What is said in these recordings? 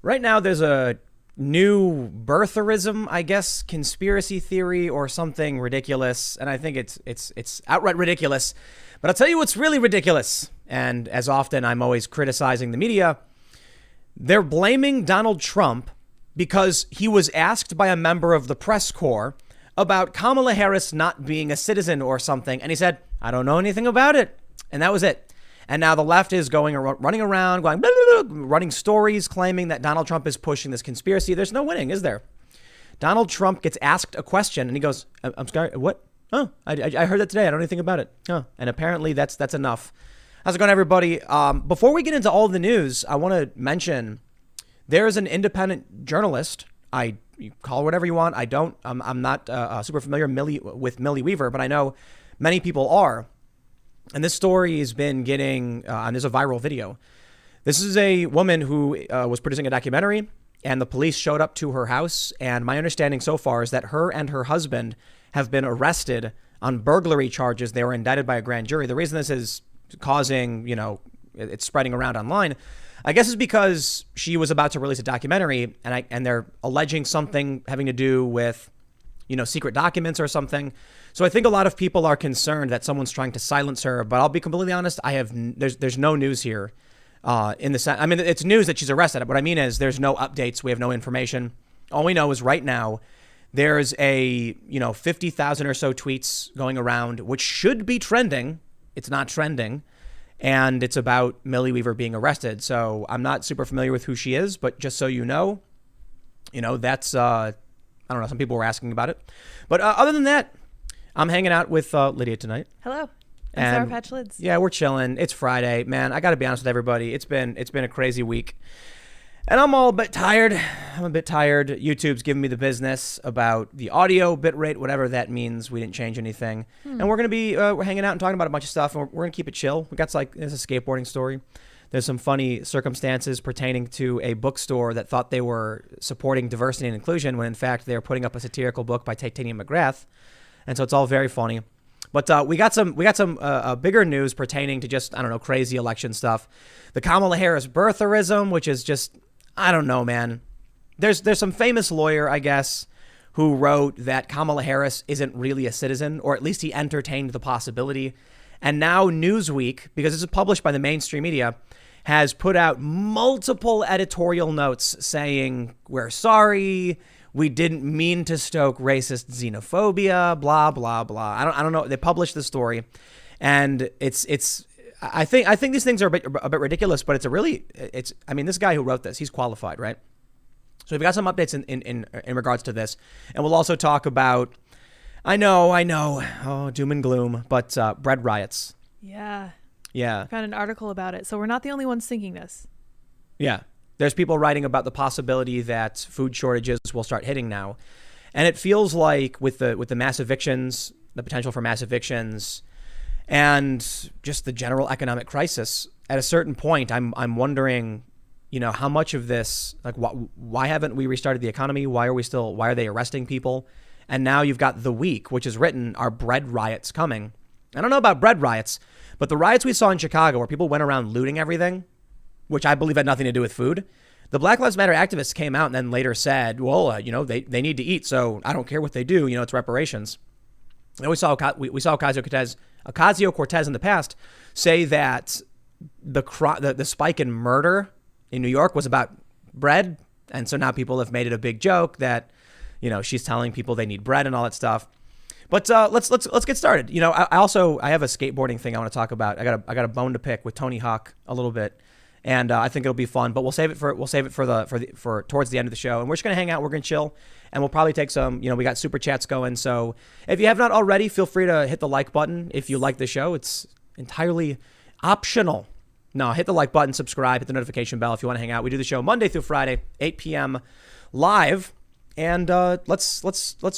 Right now, there's a new birtherism, I guess, conspiracy theory or something ridiculous, and I think it's outright ridiculous. But I'll tell you what's really ridiculous, and as often I'm always criticizing the media. They're blaming Donald Trump because he was asked by a member of the press corps about Kamala Harris not being a citizen or something, and he said, "I don't know anything about it," and that was it. And now the left is running around, going, blah, blah, blah, running stories claiming that Donald Trump is pushing this conspiracy. There's no winning, is there? Donald Trump gets asked a question and he goes, "I'm sorry, what? Oh, I heard that today. I don't know anything about it." Oh, and apparently that's enough. How's it going, everybody? Before we get into all the news, I want to mention there is an independent journalist. You call her whatever you want. I don't. I'm not super familiar with Millie Weaver, but I know many people are. And this story has been getting, and there's a viral video. This is a woman who was producing a documentary, and the police showed up to her house. And my understanding so far is that her and her husband have been arrested on burglary charges. They were indicted by a grand jury. The reason this is causing, it's spreading around online, I guess is because she was about to release a documentary, and they're alleging something having to do with, secret documents or something. So I think a lot of people are concerned that someone's trying to silence her. But I'll be completely honest. There's no news here. In the sense, I mean, it's news that she's arrested. What I mean is there's no updates. We have no information. All we know is right now there's a 50,000 or so tweets going around, which should be trending. It's not trending. And it's about Millie Weaver being arrested. So I'm not super familiar with who she is, but just so that's I don't know. Some people were asking about it. But other than that, I'm hanging out with Lydia tonight. Hello. And Sour Patch Lids. Yeah, we're chilling. It's Friday. Man, I got to be honest with everybody. It's been a crazy week. And I'm all a bit tired. I'm a bit tired. YouTube's giving me the business about the audio bitrate, whatever that means. We didn't change anything. And we're going to be we're hanging out and talking about a bunch of stuff. And we're going to keep it chill. We got there's a skateboarding story. There's some funny circumstances pertaining to a bookstore that thought they were supporting diversity and inclusion when in fact they're putting up a satirical book by Titanium McGrath. And so it's all very funny. But we got some bigger news pertaining to just, I don't know, crazy election stuff. The Kamala Harris birtherism, which is just, I don't know, man. There's some famous lawyer, I guess, who wrote that Kamala Harris isn't really a citizen, or at least he entertained the possibility. And now Newsweek, because this is published by the mainstream media, has put out multiple editorial notes saying, "We're sorry. We didn't mean to stoke racist xenophobia, blah, blah, blah." I don't know. They published the story, and I think these things are a bit ridiculous, but this guy who wrote this, he's qualified, right? So we've got some updates in regards to this, and we'll also talk about, I know, doom and gloom, but bread riots. Yeah. Yeah. I found an article about it. So we're not the only ones thinking this. Yeah. There's people writing about the possibility that food shortages will start hitting now. And it feels like with the mass evictions, the potential for mass evictions, and just the general economic crisis, at a certain point, I'm wondering, how much of this, like, why haven't we restarted the economy? Why are they arresting people? And now you've got the week, which is written, are bread riots coming? I don't know about bread riots, but the riots we saw in Chicago where people went around looting everything, which I believe had nothing to do with food. The Black Lives Matter activists came out and then later said, well, they need to eat, so I don't care what they do, it's reparations. And we saw Ocasio-Cortez in the past say that the spike in murder in New York was about bread, and so now people have made it a big joke that, she's telling people they need bread and all that stuff. But let's get started. I have a skateboarding thing I want to talk about. I got a bone to pick with Tony Hawk a little bit. And I think it'll be fun, but we'll save it for towards the end of the show. And we're just gonna hang out. We're gonna chill, and we'll probably take some. We got super chats going. So if you have not already, feel free to hit the like button if you like the show. It's entirely optional. No, hit the like button, subscribe, hit the notification bell if you want to hang out. We do the show Monday through Friday, 8 p.m. live. And let's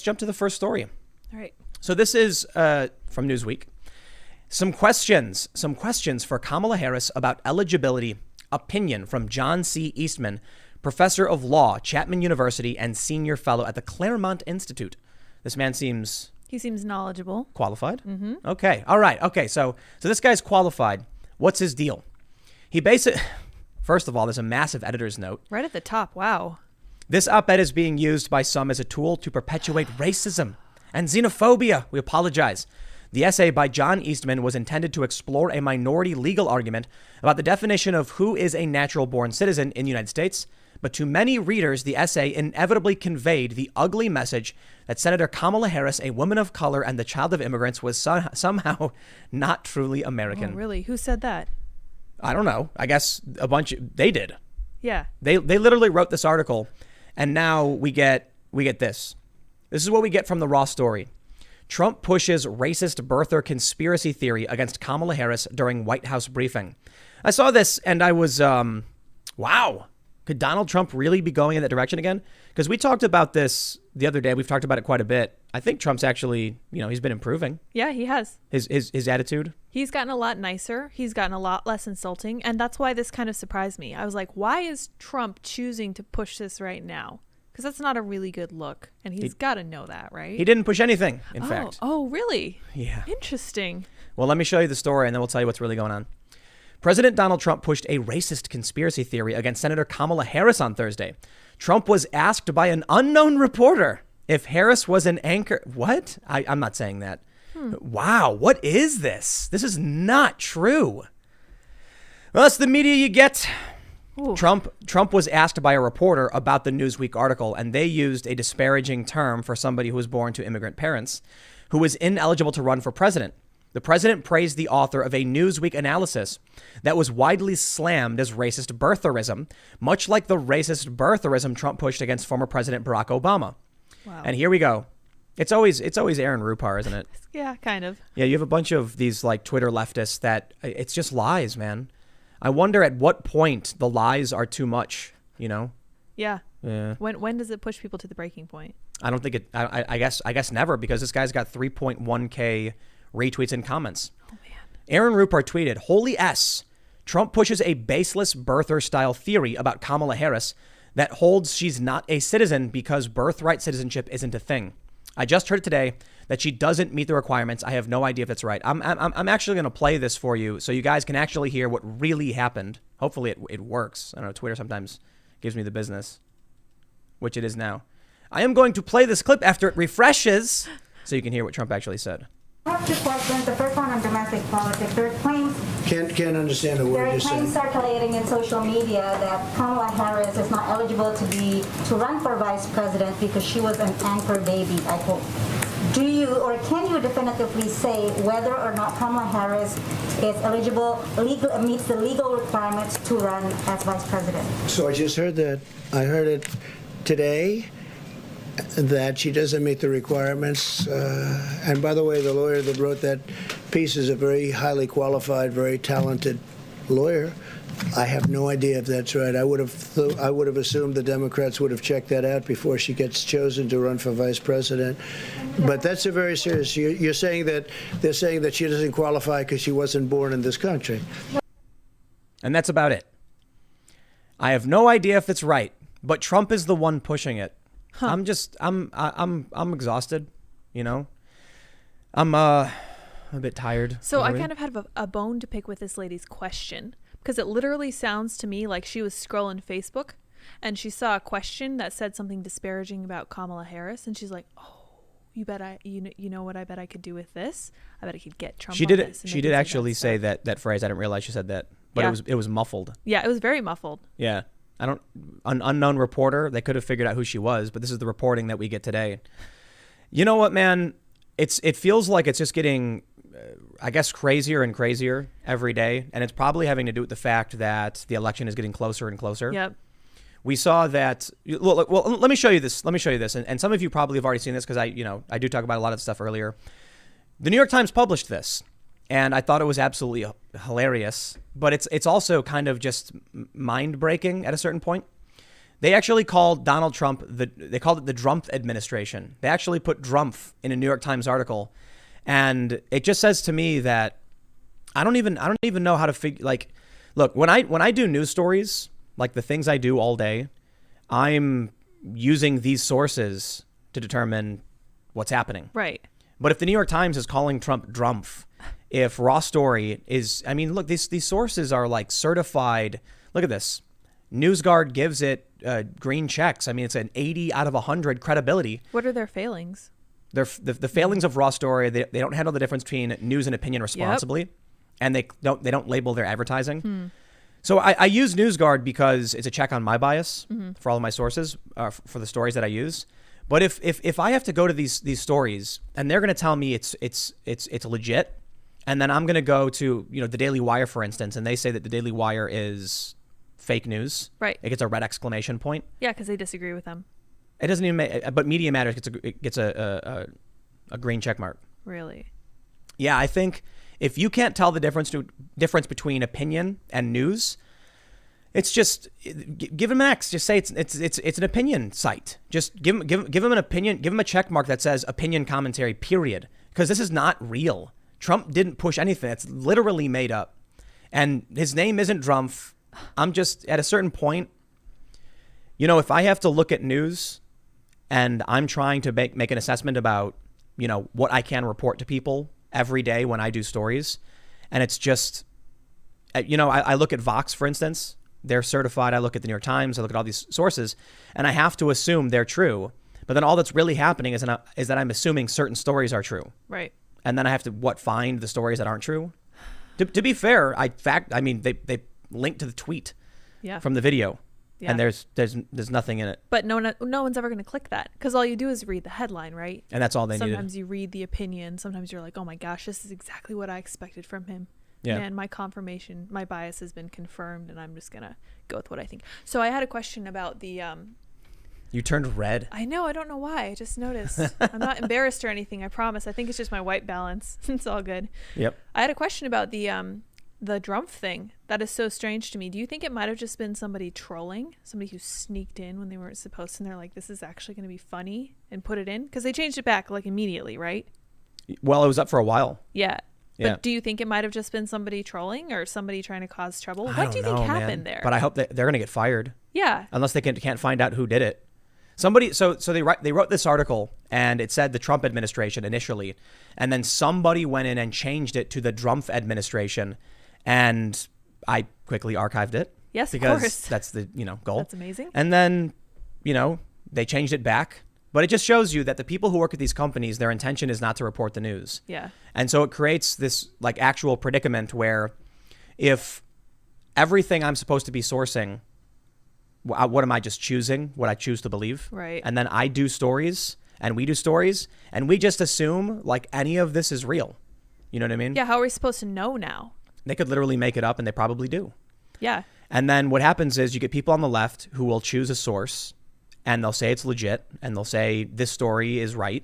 jump to the first story. All right. So this is from Newsweek. Some questions for Kamala Harris about eligibility. Opinion from John C. Eastman, professor of law, Chapman University, and senior fellow at the Claremont Institute. This man seems knowledgeable. Qualified? Mm-hmm. Okay. All right. Okay. So this guy's qualified. What's his deal? He basically, First of all, there's a massive editor's note. Right at the top. Wow. This op-ed is being used by some as a tool to perpetuate racism and xenophobia. We apologize. The essay by John Eastman was intended to explore a minority legal argument about the definition of who is a natural-born citizen in the United States. But to many readers, the essay inevitably conveyed the ugly message that Senator Kamala Harris, a woman of color and the child of immigrants, was somehow not truly American. Oh, really? Who said that? I don't know. I guess they did. Yeah. They literally wrote this article, and now we get this. This is what we get from the raw story. Trump pushes racist birther conspiracy theory against Kamala Harris during White House briefing. I saw this and I was, wow. Could Donald Trump really be going in that direction again? Because we talked about this the other day. We've talked about it quite a bit. I think Trump's actually, he's been improving. Yeah, he has. His attitude. He's gotten a lot nicer. He's gotten a lot less insulting. And that's why this kind of surprised me. I was like, why is Trump choosing to push this right now? Because that's not a really good look. And he's got to know that, right? He didn't push anything, in fact. Oh, really? Yeah. Interesting. Well, let me show you the story and then we'll tell you what's really going on. President Donald Trump pushed a racist conspiracy theory against Senator Kamala Harris on Thursday. Trump was asked by an unknown reporter if Harris was an anchor. What? I'm not saying that. Wow. What is this? This is not true. Well, that's the media you get. Ooh. Trump was asked by a reporter about the Newsweek article, and they used a disparaging term for somebody who was born to immigrant parents who was ineligible to run for president. The president praised the author of a Newsweek analysis that was widely slammed as racist birtherism, much like the racist birtherism Trump pushed against former President Barack Obama. Wow. And here we go. It's always Aaron Rupar, isn't it? Yeah, kind of. Yeah, you have a bunch of these like Twitter leftists that it's just lies, man. I wonder at what point the lies are too much, Yeah. Yeah. When does it push people to the breaking point? I don't think it. I guess never, because this guy's got 3.1K retweets and comments. Oh man. Aaron Rupar tweeted, "Holy S! Trump pushes a baseless birther style theory about Kamala Harris that holds she's not a citizen because birthright citizenship isn't a thing. I just heard today that she doesn't meet the requirements. I have no idea if that's right." I'm actually going to play this for you so you guys can actually hear what really happened. Hopefully it works. I don't know. Twitter sometimes gives me the business, which it is now. I am going to play this clip after it refreshes so you can hear what Trump actually said. I have two questions. The first one on domestic politics. There are claims. Can't understand a word There you're are saying. claims circulating in social media that Kamala Harris is not eligible to run for vice president because she was an anchor baby. I quote. Do you or can you definitively say whether or not Kamala Harris is eligible, meets the legal requirements to run as vice president? So I just heard that. I heard it today, that she doesn't meet the requirements. And by the way, the lawyer that wrote that piece is a very highly qualified, very talented lawyer. I have no idea if that's right. I would have assumed the Democrats would have checked that out before she gets chosen to run for vice president. But that's a very serious. You're saying that they're saying that she doesn't qualify because she wasn't born in this country. And that's about it. I have no idea if it's right, but Trump is the one pushing it. Huh. I'm exhausted, I'm a bit tired. So I kind of have a bone to pick with this lady's question, because it literally sounds to me like she was scrolling Facebook and she saw a question that said something disparaging about Kamala Harris, and she's like, "Oh, you know what I bet I could do with this? I bet I could get Trump." She did actually say that phrase. I didn't realize she said that, but yeah. It was muffled. Yeah, it was very muffled. Yeah. An unknown reporter. They could have figured out who she was, but this is the reporting that we get today. You know what, man? It feels like it's just getting, I guess, crazier and crazier every day, and it's probably having to do with the fact that the election is getting closer and closer. Yep. We saw that. Well, let me show you this. And some of you probably have already seen this because I do talk about a lot of stuff earlier. The New York Times published this, and I thought it was absolutely hilarious, but it's also kind of just mind-breaking at a certain point. They actually called Donald Trump, they called it the Drumpf administration. They actually put Drumpf in a New York Times article, and it just says to me that I don't even know how to figure, like, look, when I do news stories, like the things I do all day, I'm using these sources to determine what's happening. Right. But if the New York Times is calling Trump Drumpf, if Raw Story is, I mean, look, these sources are like certified, Look at this. NewsGuard gives it green checks. I mean, it's an 80 out of 100 credibility. What are their failings? The failings of Raw Story, they don't handle the difference between news and opinion responsibly, and they don't label their advertising. So I use NewsGuard because it's a check on my bias for all of my sources for the stories that I use. But if I have to go to these stories and they're going to tell me it's legit, and then I'm going to go to the Daily Wire, for instance, and they say that the Daily Wire is fake news, right? It gets a red exclamation point. Yeah, because they disagree with them. It doesn't even make, but Media Matters gets a green check mark. Really? Yeah, I think if you can't tell the difference between opinion and news, it's just give them an X. Just say it's an opinion site. Just give them an opinion. Give them a check mark that says opinion commentary. Period. Because this is not real. Trump didn't push anything. It's literally made up, and his name isn't Drumpf. I'm just at a certain point. If I have to look at news, and I'm trying to make an assessment about what I can report to people every day when I do stories, and it's just I look at Vox, for instance. They're certified. I look at the New York Times. I look at all these sources, and I have to assume they're true. But then all that's really happening is that I'm assuming certain stories are true. Right. And then I have to find the stories that aren't true. To be fair, they linked to the tweet from the video, and there's nothing in it. But no one's ever going to click that because all you do is read the headline, right? And that's all they needed. Sometimes you read the opinion. Sometimes you're like, oh my gosh, this is exactly what I expected from him. Yeah. And my bias has been confirmed, and I'm just going to go with what I think. So I had a question about the... You turned red. I know. I don't know why. I just noticed. I'm not embarrassed or anything. I promise. I think it's just my white balance. It's all good. Yep. I had a question about the Drumpf thing. That is so strange to me. Do you think it might have just been somebody trolling? Somebody who sneaked in when they weren't supposed to, and they're like, this is actually going to be funny, and put it in? Because they changed it back immediately, right? Well, it was up for a while. Yeah. Yeah. But do you think it might have just been somebody trolling or somebody trying to cause trouble? I What do you think don't know, happened man. there? But I hope that they're going to get fired. Yeah. Unless they can't find out who did it. Somebody, so they wrote this article, and it said the Trump administration initially, and then somebody went in and changed it to the Drumpf administration, and I quickly archived it. Yes, of because course. that's the goal. That's amazing. And then they changed it back, but it just shows you that the people who work at these companies, their intention is not to report the news. Yeah. And so it creates this actual predicament where if everything I'm supposed to be sourcing, what am I just choosing? What I choose to believe? Right. And then I do stories and we do stories and we just assume any of this is real. You know what I mean? Yeah. How are we supposed to know now? They could literally make it up, and they probably do. Yeah. And then what happens is you get people on the left who will choose a source and they'll say it's legit and they'll say this story is right.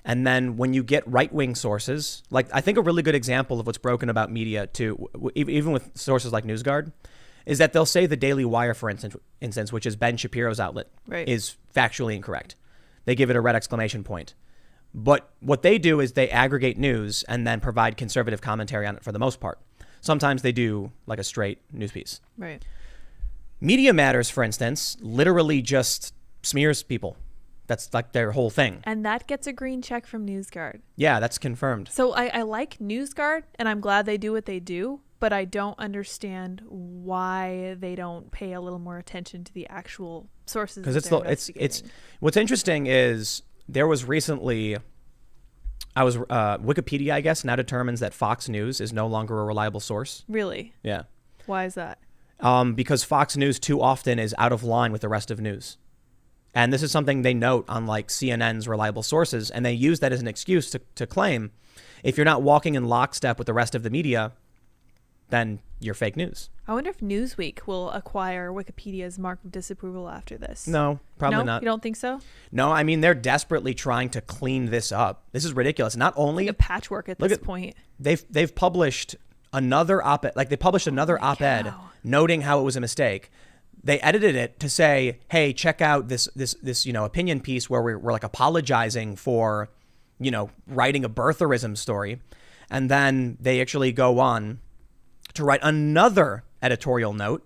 And then when you get right-wing sources, I think a really good example of what's broken about media too, even with sources like NewsGuard, is that they'll say the Daily Wire, for instance, which is Ben Shapiro's outlet, right, is factually incorrect. They give it a red exclamation point. But what they do is they aggregate news and then provide conservative commentary on it for the most part. Sometimes they do a straight news piece. Right. Media Matters, for instance, literally just smears people. That's their whole thing. And that gets a green check from NewsGuard. Yeah, that's confirmed. So I like NewsGuard, and I'm glad they do what they do, but I don't understand why they don't pay a little more attention to the actual sources. Because it's what's interesting is there was recently, Wikipedia, I guess, now determines that Fox News is no longer a reliable source. Really? Yeah. Why is that? Because Fox News too often is out of line with the rest of news. And this is something they note on CNN's reliable sources, and they use that as an excuse to claim if you're not walking in lockstep with the rest of the media, then you're fake news. I wonder if Newsweek will acquire Wikipedia's mark of disapproval after this. No, probably not. You don't think so? No, I mean, they're desperately trying to clean this up. This is ridiculous. Not only a patchwork at this point. They've published another op-ed, they published another op-ed noting how it was a mistake. They edited it to say, hey, check out this opinion piece where we're apologizing for, writing a birtherism story. And then they actually go on to write another editorial note,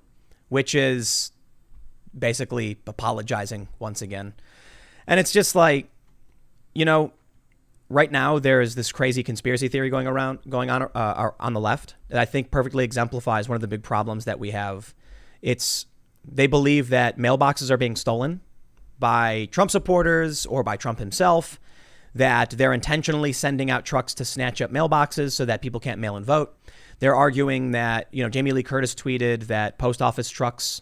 which is basically apologizing once again. And it's just right now there's this crazy conspiracy theory going on the left that I think perfectly exemplifies one of the big problems that we have They believe that mailboxes are being stolen by Trump supporters or by Trump himself, that they're intentionally sending out trucks to snatch up mailboxes so that people can't mail and vote. They're arguing that, Jamie Lee Curtis tweeted that post office trucks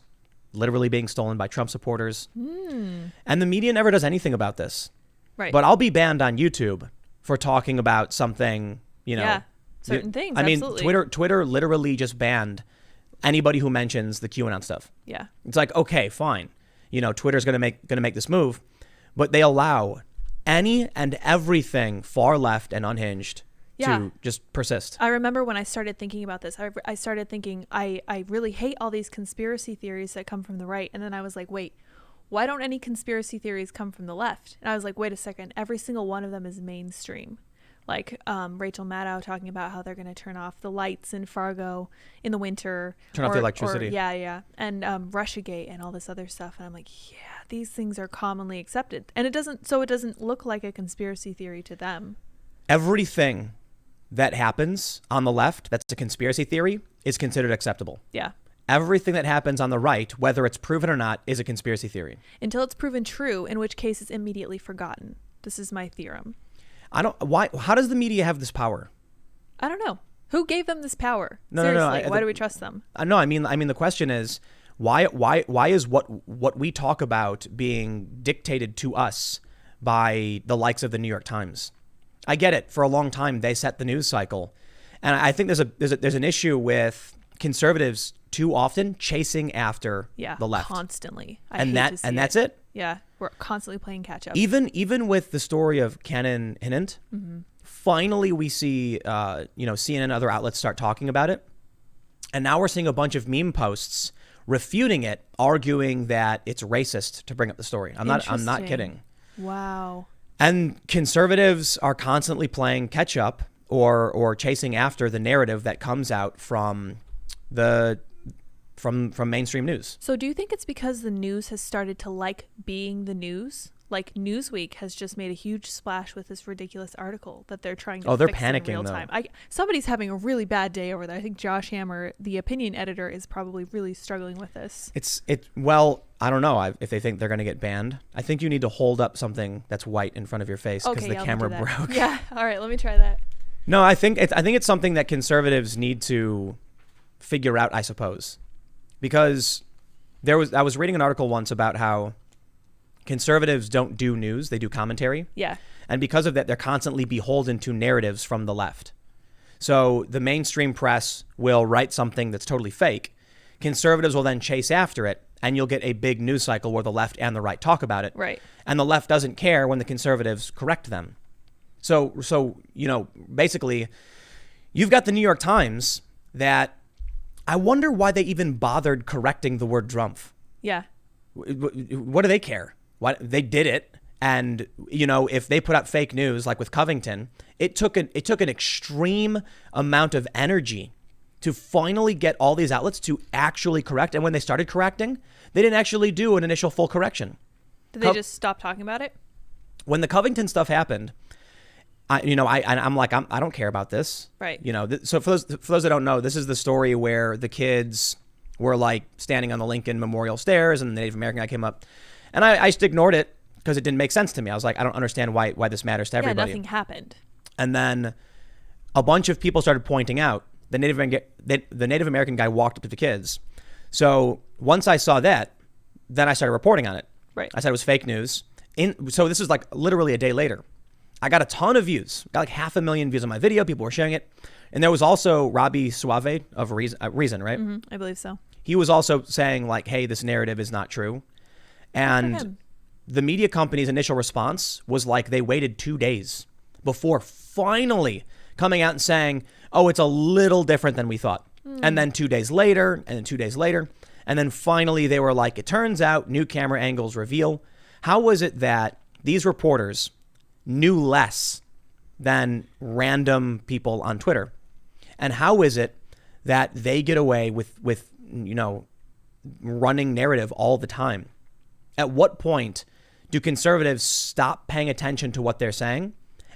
literally being stolen by Trump supporters. And the media never does anything about this. Right. But I'll be banned on YouTube for talking about something, certain things. I mean, absolutely. Twitter literally just banned anybody who mentions the QAnon stuff. Yeah. It's like, okay, fine. Twitter's going to make this move, but they allow any and everything far left and unhinged to just persist. I remember when I started thinking about this, I started thinking, I really hate all these conspiracy theories that come from the right. And then I was like, wait, why don't any conspiracy theories come from the left? And I was like, wait a second, every single one of them is mainstream. Like Rachel Maddow talking about how they're going to turn off the lights in Fargo in the winter. Turn off the electricity. Yeah. And Russiagate and all this other stuff. And I'm like, yeah, these things are commonly accepted. And it doesn't look like a conspiracy theory to them. Everything that happens on the left that's a conspiracy theory is considered acceptable. Yeah. Everything that happens on the right, whether it's proven or not, is a conspiracy theory. Until it's proven true, in which case it's immediately forgotten. This is my theorem. How does the media have this power? I don't know. Who gave them this power? No. Seriously, why do we trust them? No, I mean the question is why is what we talk about being dictated to us by the likes of the New York Times? I get it. For a long time, they set the news cycle, and I think there's an issue with conservatives too often chasing after the left constantly, that's it. Yeah, we're constantly playing catch up. Even with the story of Canon Hinant, finally we see CNN and other outlets start talking about it, and now we're seeing a bunch of meme posts refuting it, arguing that it's racist to bring up the story. I'm not kidding. Wow. And conservatives are constantly playing catch up or chasing after the narrative that comes out from mainstream news. So do you think it's because the news has started to like being the news? Like Newsweek has just made a huge splash with this ridiculous article that they're trying to they're fix panicking, in real time. Somebody's having a really bad day over there. I think Josh Hammer, the opinion editor, is probably really struggling with this. Well, I don't know if they think they're going to get banned. I think you need to hold up something that's white in front of your face because the camera broke. Yeah. All right. Let me try that. No, I think it's something that conservatives need to figure out, I suppose, because I was reading an article once about how conservatives don't do news, they do commentary. Yeah. And because of that, they're constantly beholden to narratives from the left. So the mainstream press will write something that's totally fake. Conservatives will then chase after it, and you'll get a big news cycle where the left and the right talk about it. Right. And the left doesn't care when the conservatives correct them. So basically, you've got the New York Times that I wonder why they even bothered correcting the word Drumpf. Yeah. What do they care? Why they did it, and if they put out fake news like with Covington, it took an extreme amount of energy to finally get all these outlets to actually correct. And when they started correcting, they didn't actually do an initial full correction. Did they just stop talking about it? When the Covington stuff happened, I'm like, I don't care about this. Right. So for those that don't know, this is the story where the kids were like standing on the Lincoln Memorial stairs and the Native American guy came up. And I just ignored it because it didn't make sense to me. I was like, I don't understand why this matters to everybody. Yeah, nothing happened. And then a bunch of people started pointing out the Native American guy walked up to the kids. So once I saw that, then I started reporting on it. Right. I said it was fake news. So this is like literally a day later. I got a ton of views. Got like 500,000 views on my video. People were sharing it. And there was also Robbie Suave of Reason, right? Mm-hmm, I believe so. He was also saying like, hey, this narrative is not true. And the media company's initial response was like they waited 2 days before finally coming out and saying, oh, it's a little different than we thought. And then 2 days later, and then 2 days later, and then finally they were like, it turns out new camera angles reveal. How was it that these reporters knew less than random people on Twitter? And how is it that they get away with running narrative all the time? At what point do conservatives stop paying attention to what they're saying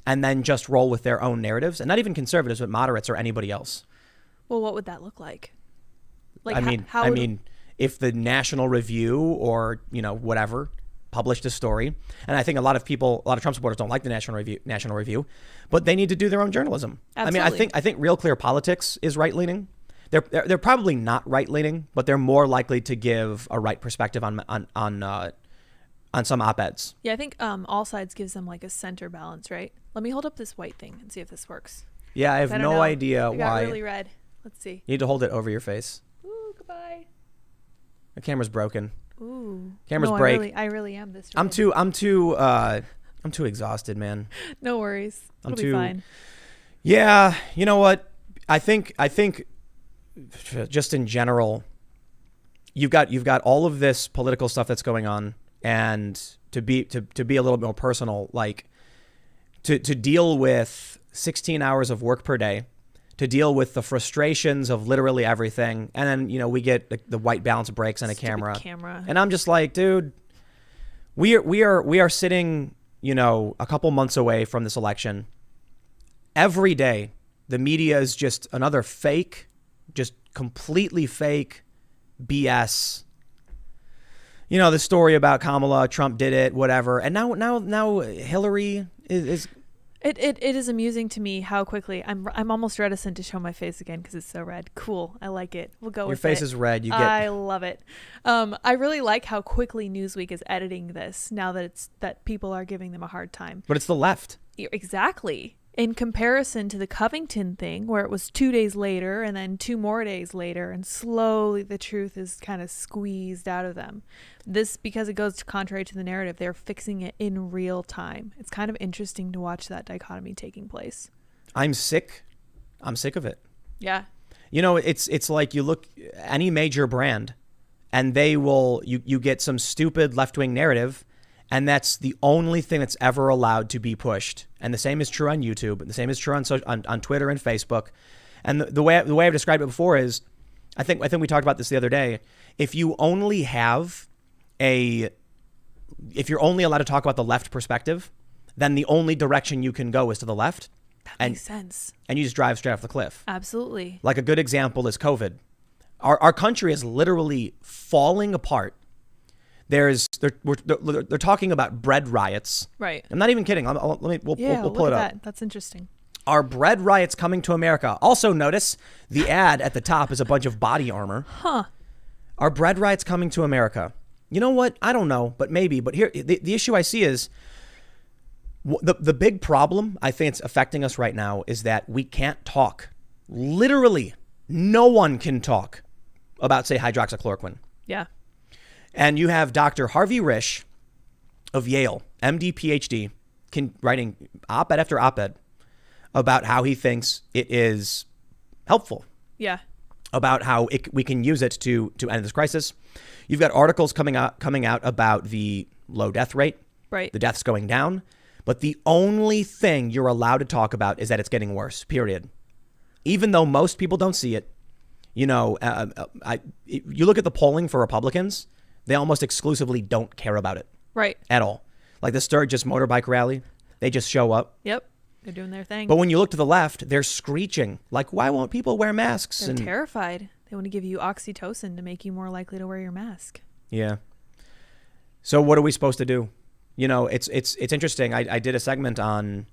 and then just roll with their own narratives? And not even conservatives, but moderates or anybody else. Well, what would that look like? I mean, if the National Review or, whatever published a story. And I think a lot of Trump supporters don't like the National Review, but they need to do their own journalism. Absolutely. I mean, I think Real Clear Politics is right leaning. They're probably not right leaning, but they're more likely to give a right perspective on some op-eds. Yeah, I think All Sides gives them like a center balance, right? Let me hold up this white thing and see if this works. Yeah, I have don't no know. idea It got why. really red. Let's see. You need to hold it over your face. Ooh, goodbye. The camera's broken. Ooh. Cameras no, break. I really am this. I'm red. too exhausted, man. No worries. I'm It'll too- be fine. Yeah, you know what? I think just in general, you've got all of this political stuff that's going on, and to be a little bit more personal, like to deal with 16 hours of work per day, to deal with the frustrations of literally everything, and then we get the white balance breaks and a Stupid camera, and I'm just like, dude, we are sitting a couple months away from this election. Every day, the media is just another fake, just completely fake BS. The story about Kamala, Trump did it, whatever. And now Hillary is It is amusing to me how quickly I'm almost reticent to show my face again because it's so red. Cool, I like it. We'll go your with face it. is red. I love it. I really like how quickly Newsweek is editing this now that people are giving them a hard time. But it's the left. Exactly. In comparison to the Covington thing, where it was 2 days later and then 2 more days later, and slowly the truth is kind of squeezed out of them. This, because it goes contrary to the narrative, they're fixing it in real time. It's kind of interesting to watch that dichotomy taking place. I'm sick of it. Yeah. It's like you look any major brand, and they will you get some stupid left-wing narrative. And that's the only thing that's ever allowed to be pushed. And the same is true on YouTube. And the same is true on Twitter and Facebook. And the way I've described it before is, I think we talked about this the other day. If you're only allowed to talk about the left perspective, then the only direction you can go is to the left. That makes sense. And you just drive straight off the cliff. Absolutely. Like a good example is COVID. Our country is literally falling apart. They're talking about bread riots. Right. I'm not even kidding. We'll pull it up. That. That's interesting. Are bread riots coming to America? Also notice the ad at the top is a bunch of body armor. Huh. Are bread riots coming to America? You know what? I don't know, but maybe. But here, the issue I see is the big problem I think it's affecting us right now is that we can't talk. Literally, no one can talk about, say, hydroxychloroquine. Yeah. And you have Dr. Harvey Risch of Yale, MD, PhD, writing op-ed after op-ed about how he thinks it is helpful. Yeah. About how we can use it to end this crisis. You've got articles coming out about the low death rate. Right. The deaths going down. But the only thing you're allowed to talk about is that it's getting worse, period. Even though most people don't see it. You look at the polling for Republicans, they almost exclusively don't care about it. Right. At all. Like the Sturgis motorbike rally, they just show up. Yep. They're doing their thing. But when you look to the left, they're screeching. Like, why won't people wear masks? They're terrified. They want to give you oxytocin to make you more likely to wear your mask. Yeah. So what are we supposed to do? It's interesting. I did a segment on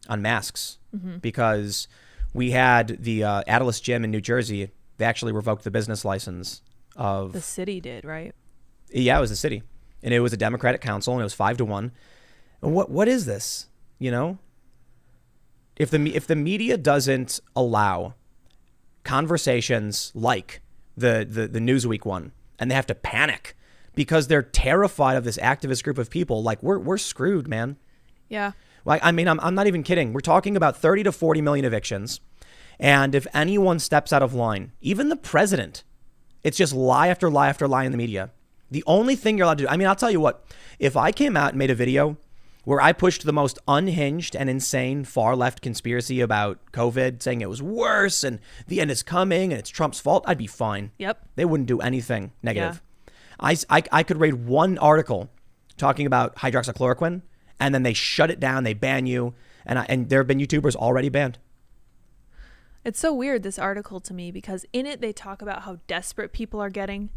masks because we had the Atlas Gym in New Jersey. They actually revoked the business license of the city did, right? Yeah, it was the city, and it was a Democratic council, and it was 5-1. And what is this? If the media doesn't allow conversations like the Newsweek one, and they have to panic because they're terrified of this activist group of people, like we're screwed, man. Yeah. Like, I mean, I'm not even kidding. We're talking about 30 to 40 million evictions. And if anyone steps out of line, even the president, it's just lie after lie after lie in the media. The only thing you're allowed to do, I mean, I'll tell you what, if I came out and made a video where I pushed the most unhinged and insane far left conspiracy about COVID, saying it was worse and the end is coming and it's Trump's fault, I'd be fine. Yep. They wouldn't do anything negative. Yeah. I could read one article talking about hydroxychloroquine, and then they shut it down, they ban you, and there have been YouTubers already banned. It's so weird, this article, to me, because in it they talk about how desperate people are getting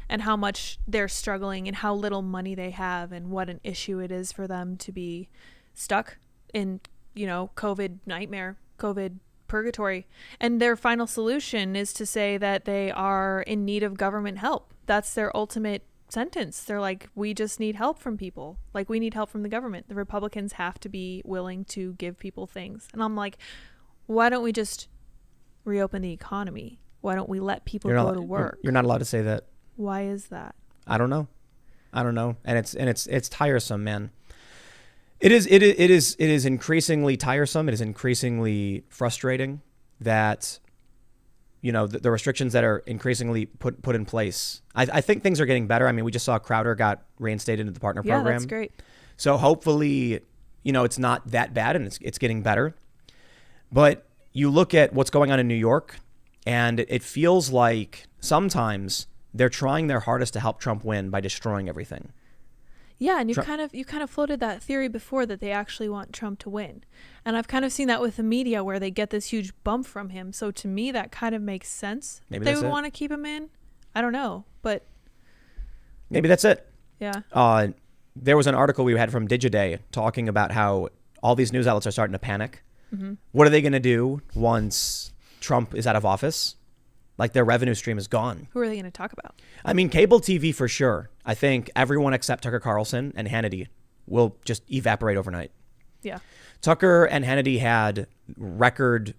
and how much they're struggling and how little money they have and what an issue it is for them to be stuck in, COVID nightmare, COVID purgatory. And their final solution is to say that they are in need of government help. That's their ultimate sentence. They're like, we just need help from people. Like, we need help from the government. The Republicans have to be willing to give people things. And I'm like, why don't we just reopen the economy? Why don't we let people go to work? You're not allowed to say that. Why is that? I don't know. And it's tiresome, man. It is increasingly tiresome. It is increasingly frustrating that the restrictions that are increasingly put in place. I think things are getting better. I mean, we just saw Crowder got reinstated into the partner program. Yeah, that's great. So hopefully, it's not that bad and it's getting better. But you look at what's going on in New York, and it feels like sometimes they're trying their hardest to help Trump win by destroying everything. Yeah, and you kind of floated that theory before that they actually want Trump to win. And I've kind of seen that with the media where they get this huge bump from him. So to me, that kind of makes sense. Maybe they that's would it. want to keep him in. I don't know, but maybe that's it. Yeah. There was an article we had from Digiday talking about how all these news outlets are starting to panic. Mm-hmm. What are they going to do once Trump is out of office? Like, their revenue stream is gone. Who are they going to talk about? I mean, cable TV for sure. I think everyone except Tucker Carlson and Hannity will just evaporate overnight. Yeah. Tucker and Hannity had record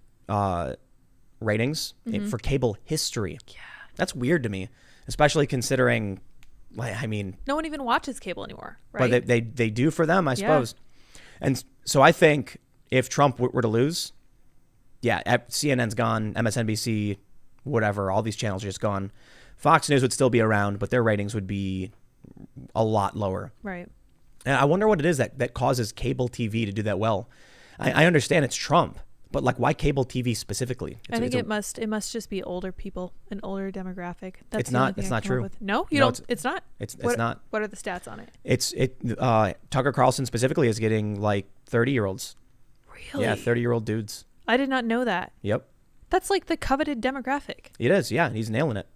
ratings for cable history. Yeah. That's weird to me, especially considering, no one even watches cable anymore, right? But they do for them, I suppose. And so I think if Trump were to lose, CNN's gone, MSNBC, whatever, all these channels are just gone. Fox News would still be around, but their ratings would be a lot lower. Right. And I wonder what it is that causes cable TV to do that well. I understand it's Trump, but why cable TV specifically? I think it must just be older people, an older demographic. It's not true. No, you don't. It's not. It's not. What are the stats on it? Tucker Carlson specifically is getting 30-year-olds. Really? Yeah, 30-year-old dudes. I did not know that. Yep. That's like the coveted demographic. It is, yeah. He's nailing it.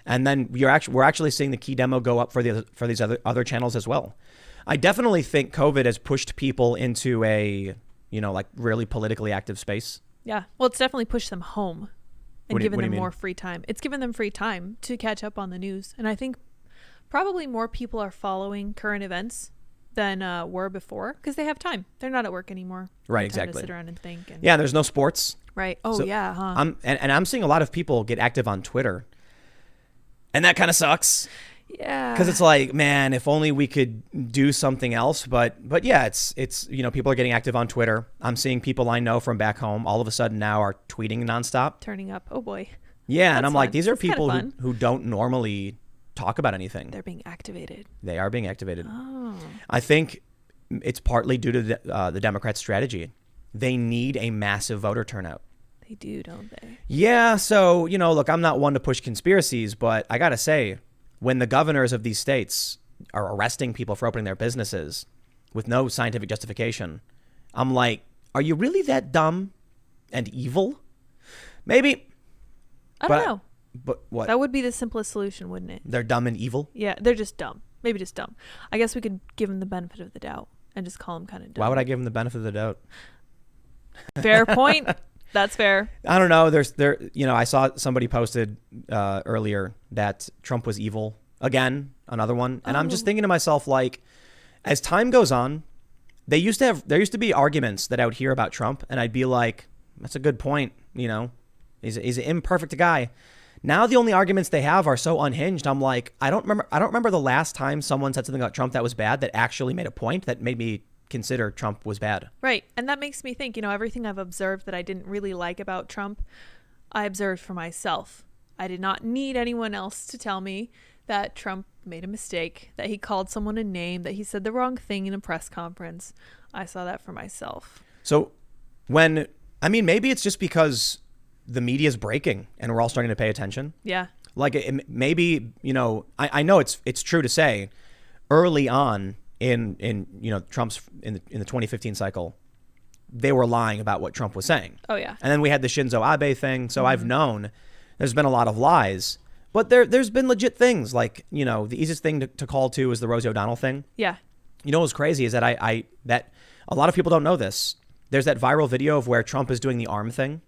And then we're actually seeing the key demo go up for these other channels as well. I definitely think COVID has pushed people into a really politically active space. Yeah. Well, it's definitely pushed them home and given them mean? more free time. It's given them free time to catch up on the news. And I think probably more people are following current events than were before because they have time. They're not at work anymore. Right, Time exactly. to sit around and think. And Yeah, there's no sports. Right. Oh, So yeah, huh? I'm seeing a lot of people get active on Twitter. And that kind of sucks. Yeah. Because it's like, man, if only we could do something else. But yeah, it's people are getting active on Twitter. I'm seeing people I know from back home all of a sudden now are tweeting nonstop. Turning up. Oh, boy. Yeah, and That's I'm like, fun. these are That's kinda people fun. who don't normally talk about anything. They're being activated. They are being activated. Oh. I think it's partly due to the Democrats' strategy. They need a massive voter turnout. They do, don't they? Yeah, so, look, I'm not one to push conspiracies, but I got to say, when the governors of these states are arresting people for opening their businesses with no scientific justification, I'm like, are you really that dumb and evil? Maybe. I don't know. But what? That would be the simplest solution, wouldn't it? They're dumb and evil? Yeah, they're just dumb. Maybe just dumb. I guess we could give them the benefit of the doubt and just call them kind of dumb. Why would I give them the benefit of the doubt? Fair point. That's fair. I don't know. I saw somebody posted earlier that Trump was evil again, another one. And I'm just thinking to myself, as time goes on, there used to be arguments that I would hear about Trump and I'd be like, that's a good point. He's an imperfect guy. Now the only arguments they have are so unhinged. I'm like, I don't remember the last time someone said something about Trump that was bad that actually made a point that made me consider Trump was bad. Right. And that makes me think, everything I've observed that I didn't really like about Trump, I observed for myself. I did not need anyone else to tell me that Trump made a mistake, that he called someone a name, that he said the wrong thing in a press conference. I saw that for myself. So maybe it's just because the media is breaking and we're all starting to pay attention. Yeah. Maybe, I know it's true to say early on in Trump's in the 2015 cycle, they were lying about what Trump was saying. Oh, yeah. And then we had the Shinzo Abe thing. So I've known there's been a lot of lies, but there's been legit things like, the easiest thing to call to is the Rosie O'Donnell thing. Yeah. What's crazy is that that a lot of people don't know this. There's that viral video of where Trump is doing the arm thing.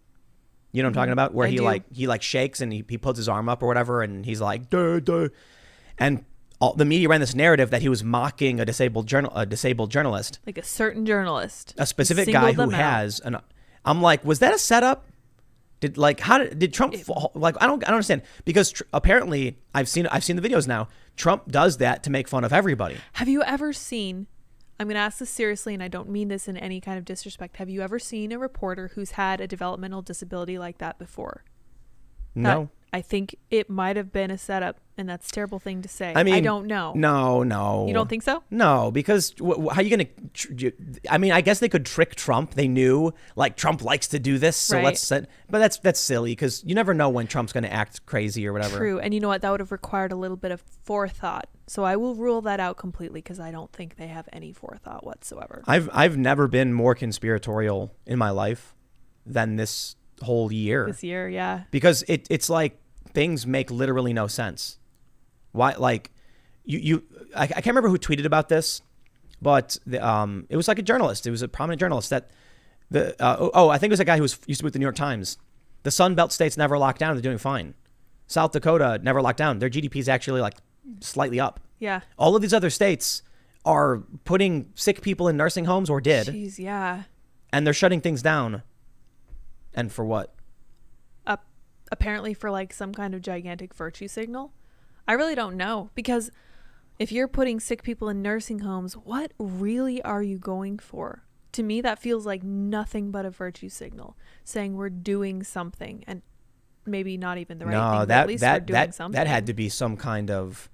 You know what I'm talking about? Where I he do. shakes and he puts his arm up or whatever. And he's like, duh, duh. And the media ran this narrative that he was mocking a disabled journalist, Like a certain journalist. a specific Singled guy who them out. has an. I'm like, was that a setup? Did Trump fall? Like, I don't understand, because apparently I've seen the videos now. Trump does that to make fun of everybody. Have you ever seen, I'm going to ask this seriously, and I don't mean this in any kind of disrespect. Have you ever seen a reporter who's had a developmental disability like that before? No. I think it might have been a setup, and that's a terrible thing to say. I mean, I don't know. No. You don't think so? No, because how are you going to? I mean, I guess they could trick Trump. They knew, like, Trump likes to do this, so Right. let's set. But that's silly, because you never know when Trump's going to act crazy or whatever. True. And you know what? That would have required a little bit of forethought. So I will rule that out completely, because I don't think they have any forethought whatsoever. I've never been more conspiratorial in my life than this whole year. This year, yeah. Because it's like things make literally no sense. Why? Like, I can't remember who tweeted about this, but it was like a journalist. It was a prominent journalist that I think it was a guy who used to be with the New York Times. The Sun Belt states never locked down. They're doing fine. South Dakota never locked down. Their GDP is actually like slightly up. Yeah. All of these other states are putting sick people in nursing homes, or did, Jeez, yeah. and they're shutting things down. And for what? Apparently for like some kind of gigantic virtue signal. I really don't know, because if you're putting sick people in nursing homes, what really are you going for? To me, that feels like nothing but a virtue signal, saying we're doing something, and maybe not even the right thing, but at least we're doing something. That had to be some kind of,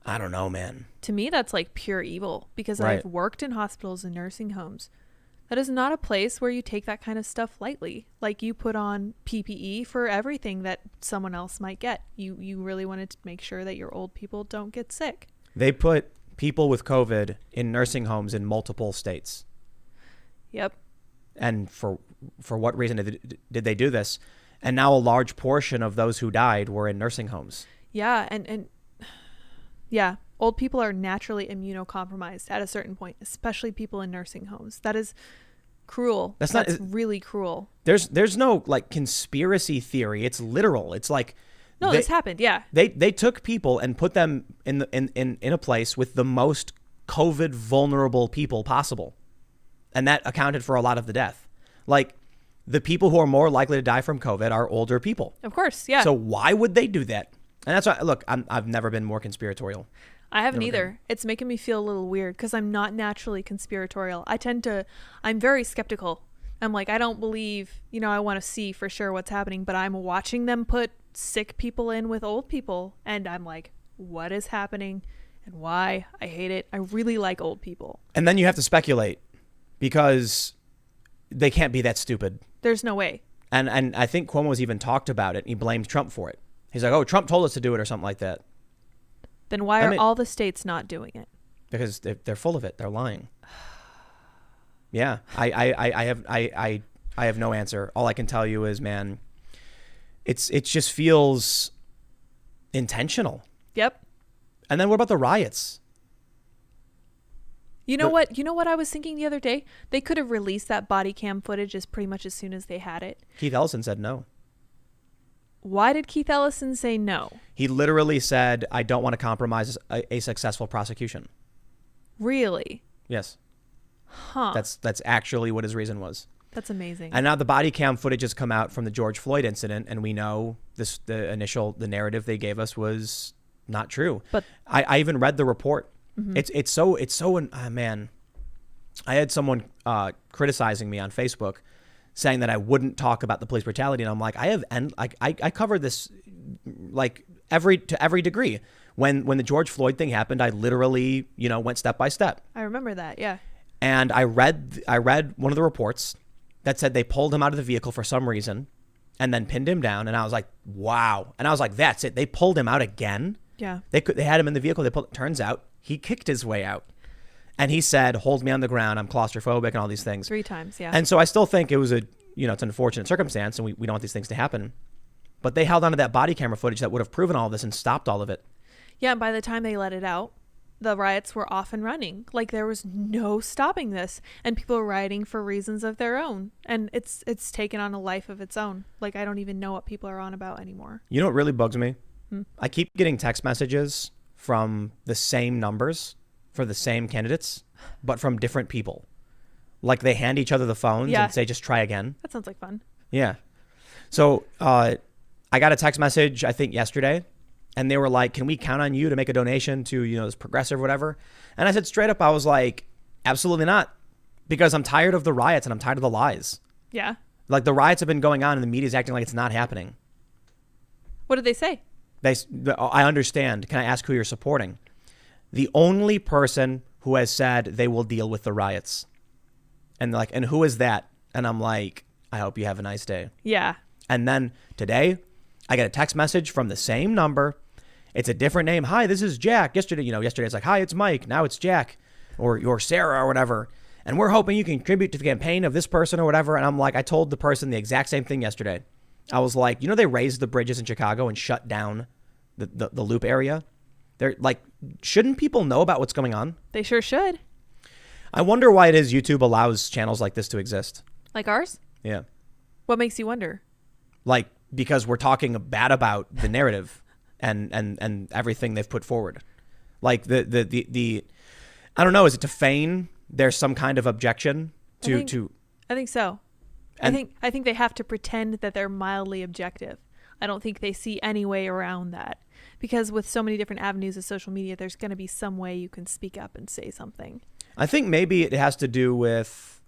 I don't know, man. To me, that's like pure evil, because Right. I've worked in hospitals and nursing homes. That is not a place where you take that kind of stuff lightly. Like, you put on PPE for everything that someone else might get. You really wanted to make sure that your old people don't get sick. They put people with COVID in nursing homes in multiple states. Yep. And for what reason did they do this? And now a large portion of those who died were in nursing homes. Yeah, and yeah, old people are naturally immunocompromised at a certain point, especially people in nursing homes. That is cruel. That's really cruel. There's no like conspiracy theory. It's literal. It's like, no, this happened. Yeah. They took people and put them in a place with the most COVID vulnerable people possible, and that accounted for a lot of the death. Like, the people who are more likely to die from COVID are older people. Of course. Yeah. So why would they do that? And that's why, look, I've never been more conspiratorial. I haven't either. It's making me feel a little weird, because I'm not naturally conspiratorial. I'm very skeptical. I'm like, I don't believe, I want to see for sure what's happening, but I'm watching them put sick people in with old people, and I'm like, what is happening and why? I hate it. I really like old people. And then you have to speculate, because they can't be that stupid. There's no way. And I think Cuomo's even talked about it, and he blamed Trump for it. He's like, oh, Trump told us to do it or something like that. Then why are all the states not doing it? Because they're full of it. They're lying. Yeah, I have no answer. All I can tell you is, man, it just feels intentional. Yep. And then what about the riots? You know what I was thinking the other day? They could have released that body cam footage pretty much as soon as they had it. Keith Ellison said no. Why did Keith Ellison say no? He literally said, I don't want to compromise a successful prosecution. Really? Yes. Huh. That's actually what his reason was. That's amazing. And now the body cam footage has come out from the George Floyd incident, and we know the narrative they gave us was not true. But I even read the report. Mm-hmm. It's so man. I had someone criticizing me on Facebook, saying that I wouldn't talk about the police brutality, and I'm like, I covered this like to every degree. When the George Floyd thing happened, I literally went step by step. I remember that, yeah. And I read one of the reports that said they pulled him out of the vehicle for some reason, and then pinned him down. And I was like, wow. And I was like, that's it. They pulled him out again. Yeah. They had him in the vehicle. Turns out he kicked his way out. And he said, hold me on the ground. I'm claustrophobic and all these things. 3 times, yeah. And so I still think it was it's an unfortunate circumstance, and we don't want these things to happen. But they held onto that body camera footage that would have proven all of this and stopped all of it. Yeah, and by the time they let it out, the riots were off and running. Like, there was no stopping this. And people were rioting for reasons of their own. And it's taken on a life of its own. Like, I don't even know what people are on about anymore. You know what really bugs me? I keep getting text messages from the same numbers for the same candidates, but from different people. Like, they hand each other the phones and say, just try again. That sounds like fun. Yeah. So I got a text message, I think yesterday, and they were like, can we count on you to make a donation to, this progressive or whatever? And I said straight up, I was like, absolutely not, because I'm tired of the riots and I'm tired of the lies. Yeah. Like, the riots have been going on and the media's acting like it's not happening. What did they say? I understand. Can I ask who you're supporting? The only person who has said they will deal with the riots. And they're like, and who is that? And I'm like, I hope you have a nice day. Yeah. And then today, I get a text message from the same number. It's a different name. Hi, this is Jack. Yesterday it's like, hi, it's Mike. Now it's Jack or Sarah or whatever. And we're hoping you can contribute to the campaign of this person or whatever. And I'm like, I told the person the exact same thing yesterday. I was like, they raised the bridges in Chicago and shut down the loop area. They're like, shouldn't people know about what's going on? They sure should. I wonder why it is YouTube allows channels like this to exist. Like ours? Yeah. What makes you wonder? Like, because we're talking bad about the narrative and everything they've put forward. Like the I don't know, is it to feign there's some kind of objection to I think so. I think they have to pretend that they're mildly objective. I don't think they see any way around that. Because with so many different avenues of social media, there's going to be some way you can speak up and say something. I think maybe it has to do with,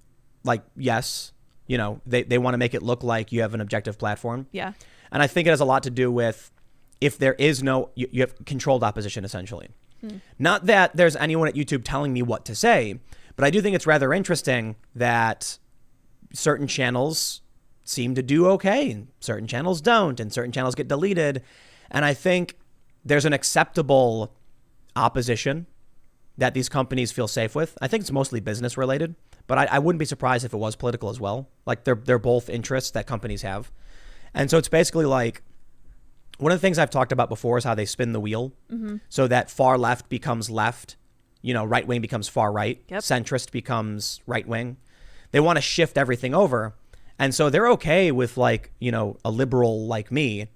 like, yes, they want to make it look like you have an objective platform. Yeah. And I think it has a lot to do with if there is you have controlled opposition, essentially. Not that there's anyone at YouTube telling me what to say, but I do think it's rather interesting that certain channels seem to do okay and certain channels don't, and certain channels get deleted. And I think there's an acceptable opposition that these companies feel safe with. I think it's mostly business related, but I wouldn't be surprised if it was political as well. Like, they're both interests that companies have. And so it's basically like, one of the things I've talked about before is how they spin the wheel so that far left becomes left, right wing becomes far right, centrist becomes right wing. They want to shift everything over. And so they're okay with, like, a liberal like me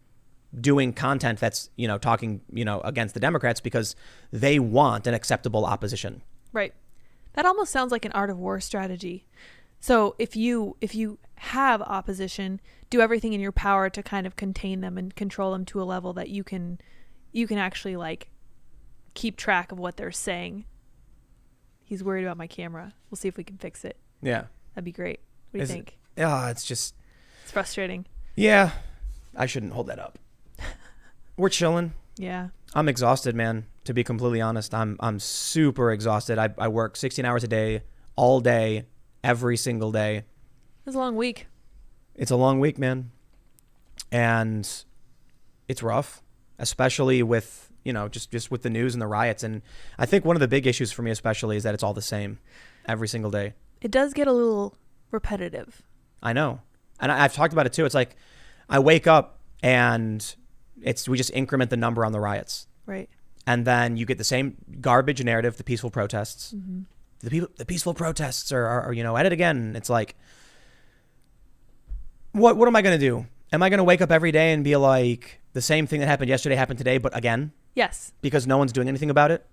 doing content that's, talking, against the Democrats because they want an acceptable opposition. Right. That almost sounds like an art of war strategy. So if you have opposition, do everything in your power to kind of contain them and control them to a level that you can actually, like, keep track of what they're saying. He's worried about my camera. We'll see if we can fix it. Yeah. That'd be great. What do you think? It's frustrating. Yeah. I shouldn't hold that up. We're chilling. Yeah. I'm exhausted, man. To be completely honest, I'm super exhausted. I work 16 hours a day, all day, every single day. It was a long week. It's a long week, man. And it's rough, especially with, just with the news and the riots. And I think one of the big issues for me especially is that it's all the same every single day. It does get a little repetitive. I know. And I've talked about it too. It's like I wake up and we just increment the number on the riots. Right. And then you get the same garbage narrative, the peaceful protests. The peaceful protests are at it again. It's like, what am I going to do? Am I going to wake up every day and be like, the same thing that happened yesterday happened today, but again? Yes. Because no one's doing anything about it?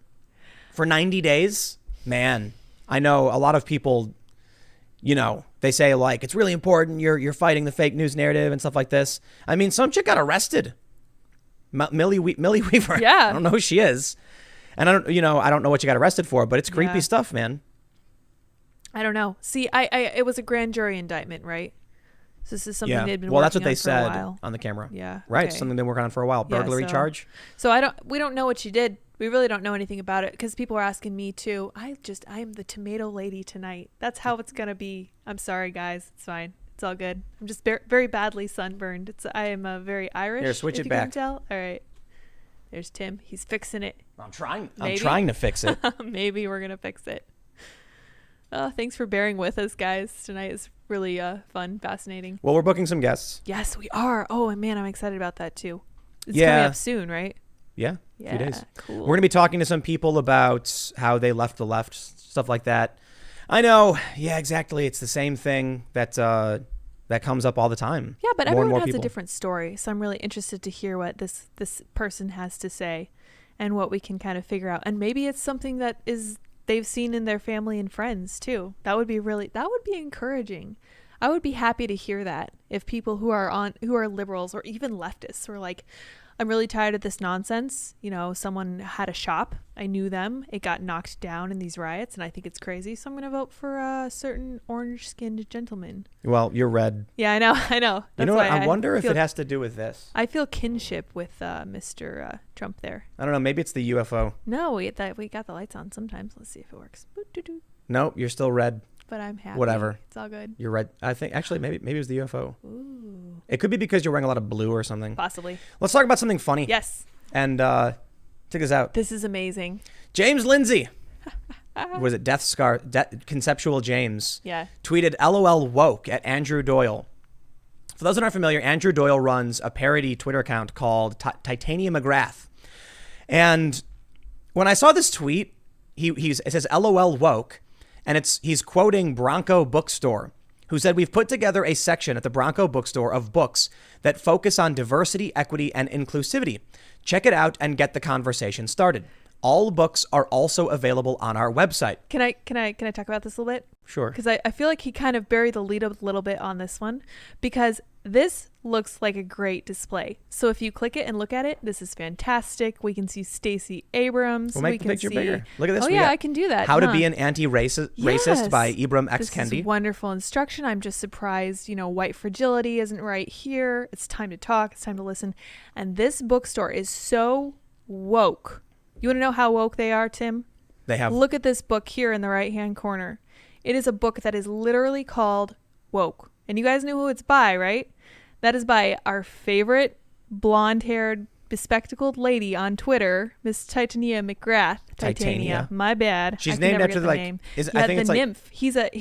For 90 days? Man, I know a lot of people, they say, like, it's really important you're fighting the fake news narrative and stuff like this. I mean, some chick got arrested. Millie Weaver. Yeah. I don't know who she is. And I don't know what you got arrested for, but it's creepy stuff, man. I don't know. See, it was a grand jury indictment, right? So this is something they'd been well, working that's what on they for said a while. on the camera. Yeah. Right. Okay. Something they've been working on for a while. Burglary charge. So we don't know what she did. We really don't know anything about it because people are asking me too. I am the tomato lady tonight. That's how it's going to be. I'm sorry, guys. It's fine. It's all good. I'm just very badly sunburned. I am very Irish. Here, switch if it you back. Can tell. All right. There's Tim. He's fixing it. I'm trying to fix it. Maybe we're going to fix it. Thanks for bearing with us, guys. Tonight is really fun, fascinating. Well, we're booking some guests. Yes, we are. Oh, man, I'm excited about that too. It's Yeah. coming up soon, right? Yeah, a Yeah, few days. cool. We're going to be talking to some people about how they left the left, stuff like that. I know. Yeah, exactly. It's the same thing that comes up all the time. Yeah, but More and everyone more has people. a different story, so I'm really interested to hear what this person has to say and what we can kind of figure out. And maybe it's something that they've seen in their family and friends too. That would be encouraging. I would be happy to hear that if people who are liberals or even leftists were like, I'm really tired of this nonsense. You know, someone had a shop. I knew them. It got knocked down in these riots, and I think it's crazy. So I'm going to vote for a certain orange-skinned gentleman. Well, you're red. Yeah, I know. You That's know what? why I wonder if feel- it has to do with this. I feel kinship with Mr. Trump there. I don't know. Maybe it's the UFO. No, we got the lights on sometimes. Let's see if it works. Boop-doo-doo. No, you're still red. But I'm happy. Whatever. It's all good. You're red. I think actually maybe it was the UFO. Ooh. It could be because you're wearing a lot of blue or something. Possibly. Let's talk about something funny. Yes. And check this out. This is amazing. James Lindsay. Was it Conceptual James? Yeah. Tweeted LOL woke at Andrew Doyle. For those that aren't familiar, Andrew Doyle runs a parody Twitter account called Titania McGrath. And when I saw this tweet, it says LOL woke, and he's quoting Bronco Bookstore, who said, "We've put together a section at the Bronco Bookstore of books that focus on diversity, equity, and inclusivity. Check it out and get the conversation started. All books are also available on our website." Can I talk about this a little bit? Sure. Because I feel like he kind of buried the lead a little bit on this one, because this looks like a great display. So if you click it and look at it, this is fantastic. We can see Stacey Abrams. We'll make we the can picture see, bigger. Look at this. Oh We yeah, got I can do that. How to huh? Be an Anti-Racist Yes. by Ibram X. This Kendi. is wonderful instruction. I'm just surprised, white fragility isn't right here. It's time to talk. It's time to listen. And this bookstore is so woke. You want to know how woke they are, Tim? They have Look at this book here in the right-hand corner. It is a book that is literally called Woke. And you guys know who it's by, right? That is by our favorite blonde-haired, bespectacled lady on Twitter, Miss Titania McGrath. Titania. My bad. She's I can named never after get the like name. I think the it's like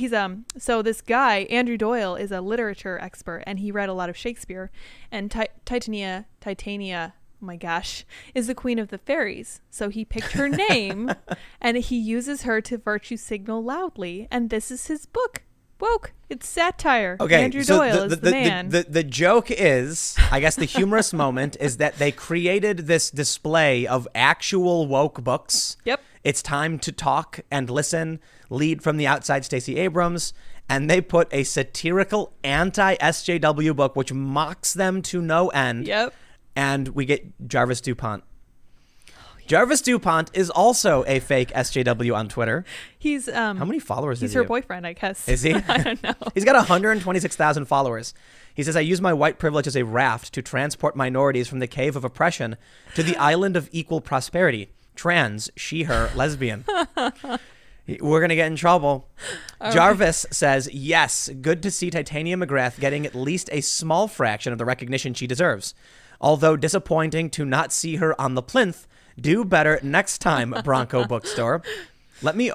nymph. So this guy, Andrew Doyle, is a literature expert, and he read a lot of Shakespeare. And Titania, oh my gosh, is the queen of the fairies. So he picked her name and he uses her to virtue signal loudly. And this is his book, Woke. It's satire. Okay, Andrew so Doyle is the man. The joke is, I guess the humorous moment is that they created this display of actual woke books. Yep. It's time to talk and listen, lead from the outside, Stacey Abrams. And they put a satirical anti-SJW book, which mocks them to no end. Yep. And we get Jarvis DuPont. Jarvis DuPont is also a fake SJW on Twitter. He's How many followers he's does her he have? boyfriend, I guess. Is he? I don't know. He's got 126,000 followers. He says, "I use my white privilege as a raft to transport minorities from the cave of oppression to the island of equal prosperity. Trans, she, her, lesbian." We're going to get in trouble. Jarvis says, "Yes, good to see Titania McGrath getting at least a small fraction of the recognition she deserves. Although disappointing to not see her on the plinth. Do better next time, Bronco Bookstore." Let me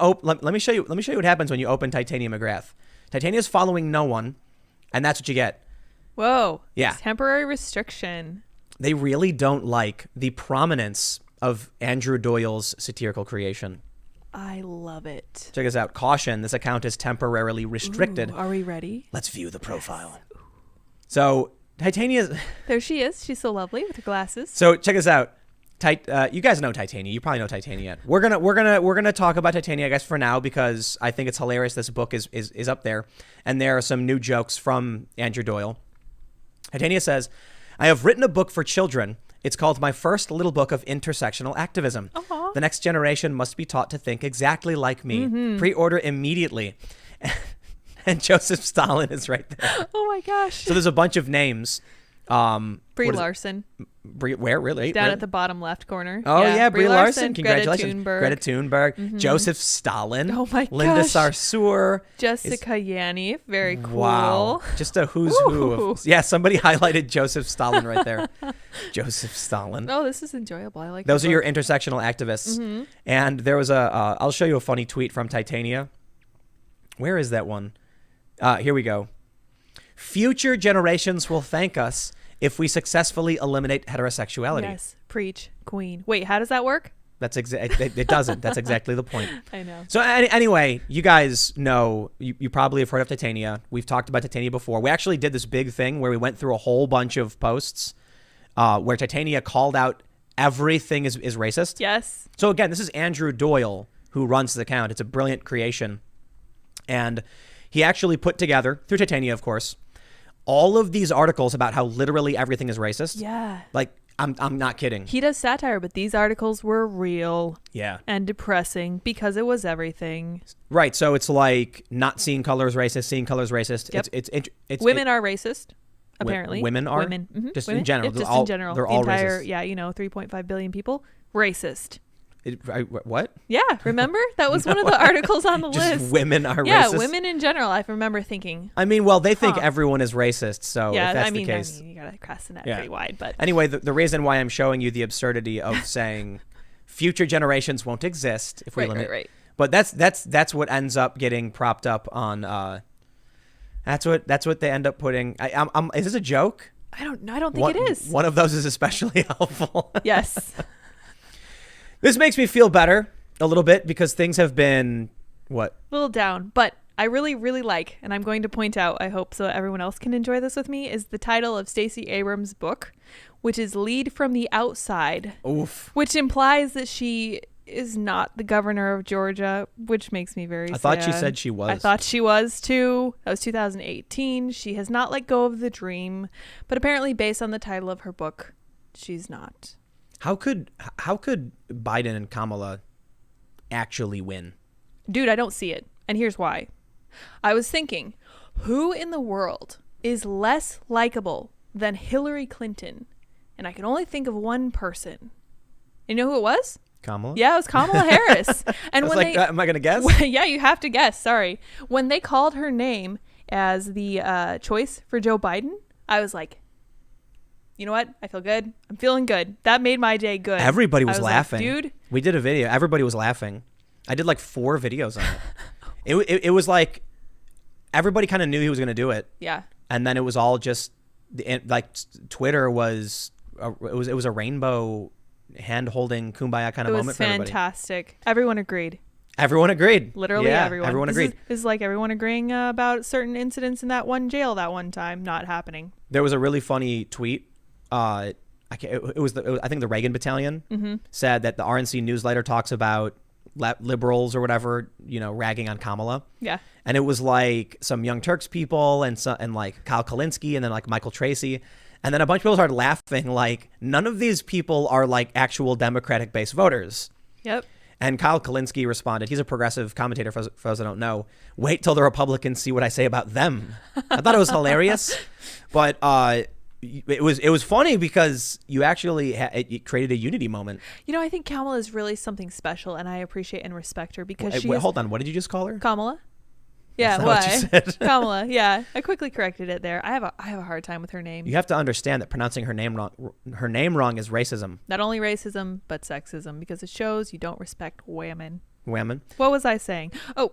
show you what happens when you open Titania McGrath. Titania's following no one, and that's what you get. Whoa. Yeah. Temporary restriction. They really don't like the prominence of Andrew Doyle's satirical creation. I love it. Check this out. Caution, this account is temporarily restricted. Ooh, are we ready? Let's view the profile. So Titania's... There she is. She's so lovely with her glasses. So check this out. You guys know Titania. You probably know Titania. We're gonna talk about Titania, I guess, for now, because I think it's hilarious. This book is up there, and there are some new jokes from Andrew Doyle. Titania says, "I have written a book for children. It's called My First Little Book of Intersectional Activism. Aww. The next generation must be taught to think exactly like me. Mm-hmm. Pre-order immediately." And Joseph Stalin is right there. Oh my gosh. So there's a bunch of names. Brie what is it? Larson. Where really? Down Really? at the bottom left corner. Oh yeah, Brie Larson. Greta Congratulations. Thunberg. Greta Thunberg. Joseph Stalin. Oh my Linda gosh. Sarsour. Jessica Yanni. Very cool. Wow. Just a who's who Ooh. of, yeah, somebody highlighted Joseph Stalin right there. Joseph Stalin. Oh, this is enjoyable. I like Those the are your book. intersectional activists. And there was I'll show you a funny tweet from Titania. Where is that one? Here we go. Future generations will thank us if we successfully eliminate heterosexuality. Yes, preach, queen. Wait, how does that work? That's it doesn't. That's exactly the point. I know. So anyway, you guys know, you probably have heard of Titania. We've talked about Titania before. We actually did this big thing where we went through a whole bunch of posts where Titania called out everything is racist. Yes. So again, this is Andrew Doyle who runs the account. It's a brilliant creation. And he actually put together, through Titania, of course, all of these articles about how literally everything is racist. Yeah. Like, I'm not kidding. He does satire, but these articles were real. Yeah. And depressing because it was everything. Right. So it's like not seeing color is racist, seeing color is racist. Yep. It's Women are racist, apparently. Women are? Women. Mhm. Just Women. in general. Yeah, just all, in general. They're the all entire, racist. yeah, 3.5 billion people. Racist. What? Yeah, remember? That was one of the articles on the Just list. women are Yeah, racist? women in general. I remember thinking. I mean, well, they think Huh. everyone is racist, so Yeah, if that's I mean, the case. you gotta cast the net Yeah. pretty wide, but Anyway, the reason why I'm showing you the absurdity of saying future generations won't exist if we limit. right. But that's what ends up getting propped up on. That's what they end up putting. Is this a joke? I don't think it is. One of those is especially helpful. Yes. This makes me feel better a little bit because things have been what? A little down, but I really, really like, and I'm going to point out, I hope so everyone else can enjoy this with me, is the title of Stacey Abrams' book, which is Lead from the Outside. Oof. Which implies that she is not the governor of Georgia, which makes me very sad. I thought she said she was. I thought she was too. That was 2018. She has not let go of the dream, but apparently based on the title of her book, she's not. How could Biden and Kamala actually win? Dude, I don't see it. And here's why. I was thinking, who in the world is less likable than Hillary Clinton? And I can only think of one person. You know who it was? Kamala? Yeah, it was Kamala Harris. And I was when like, they, am I going to guess? yeah, you have to guess. Sorry. When they called her name as the choice for Joe Biden, I was like, you know what? I feel good. I'm feeling good. That made my day good. Everybody was like, laughing. dude. We did a video. Everybody was laughing. I did like 4 videos on it. It was like everybody kind of knew he was going to do it. Yeah. And then it was all just like Twitter was it was a rainbow hand-holding kumbaya kind of It moment was for everybody. fantastic. Everyone agreed. Everyone agreed. Literally Yeah, everyone. Everyone This agreed. is like everyone agreeing about certain incidents in that one jail that one time not happening. There was a really funny tweet. I think the Reagan Battalion said that the RNC newsletter talks about liberals or whatever, ragging on Kamala. Yeah. And it was like some Young Turks people and like Kyle Kalinske and then like Michael Tracy. And then a bunch of people started laughing like none of these people are like actual Democratic based voters. Yep. And Kyle Kalinske responded, he's a progressive commentator for those that don't know, wait till the Republicans see what I say about them. I thought it was hilarious. But it was funny because you actually it created a unity moment. I think Kamala is really something special, and I appreciate and respect her because she. Wait, hold on. What did you just call her? Kamala. Yeah, That's not what you said. Kamala. Yeah, I quickly corrected it there. I have a hard time with her name. You have to understand that pronouncing her name wrong is racism. Not only racism but sexism because it shows you don't respect women. Women. What was I saying? Oh.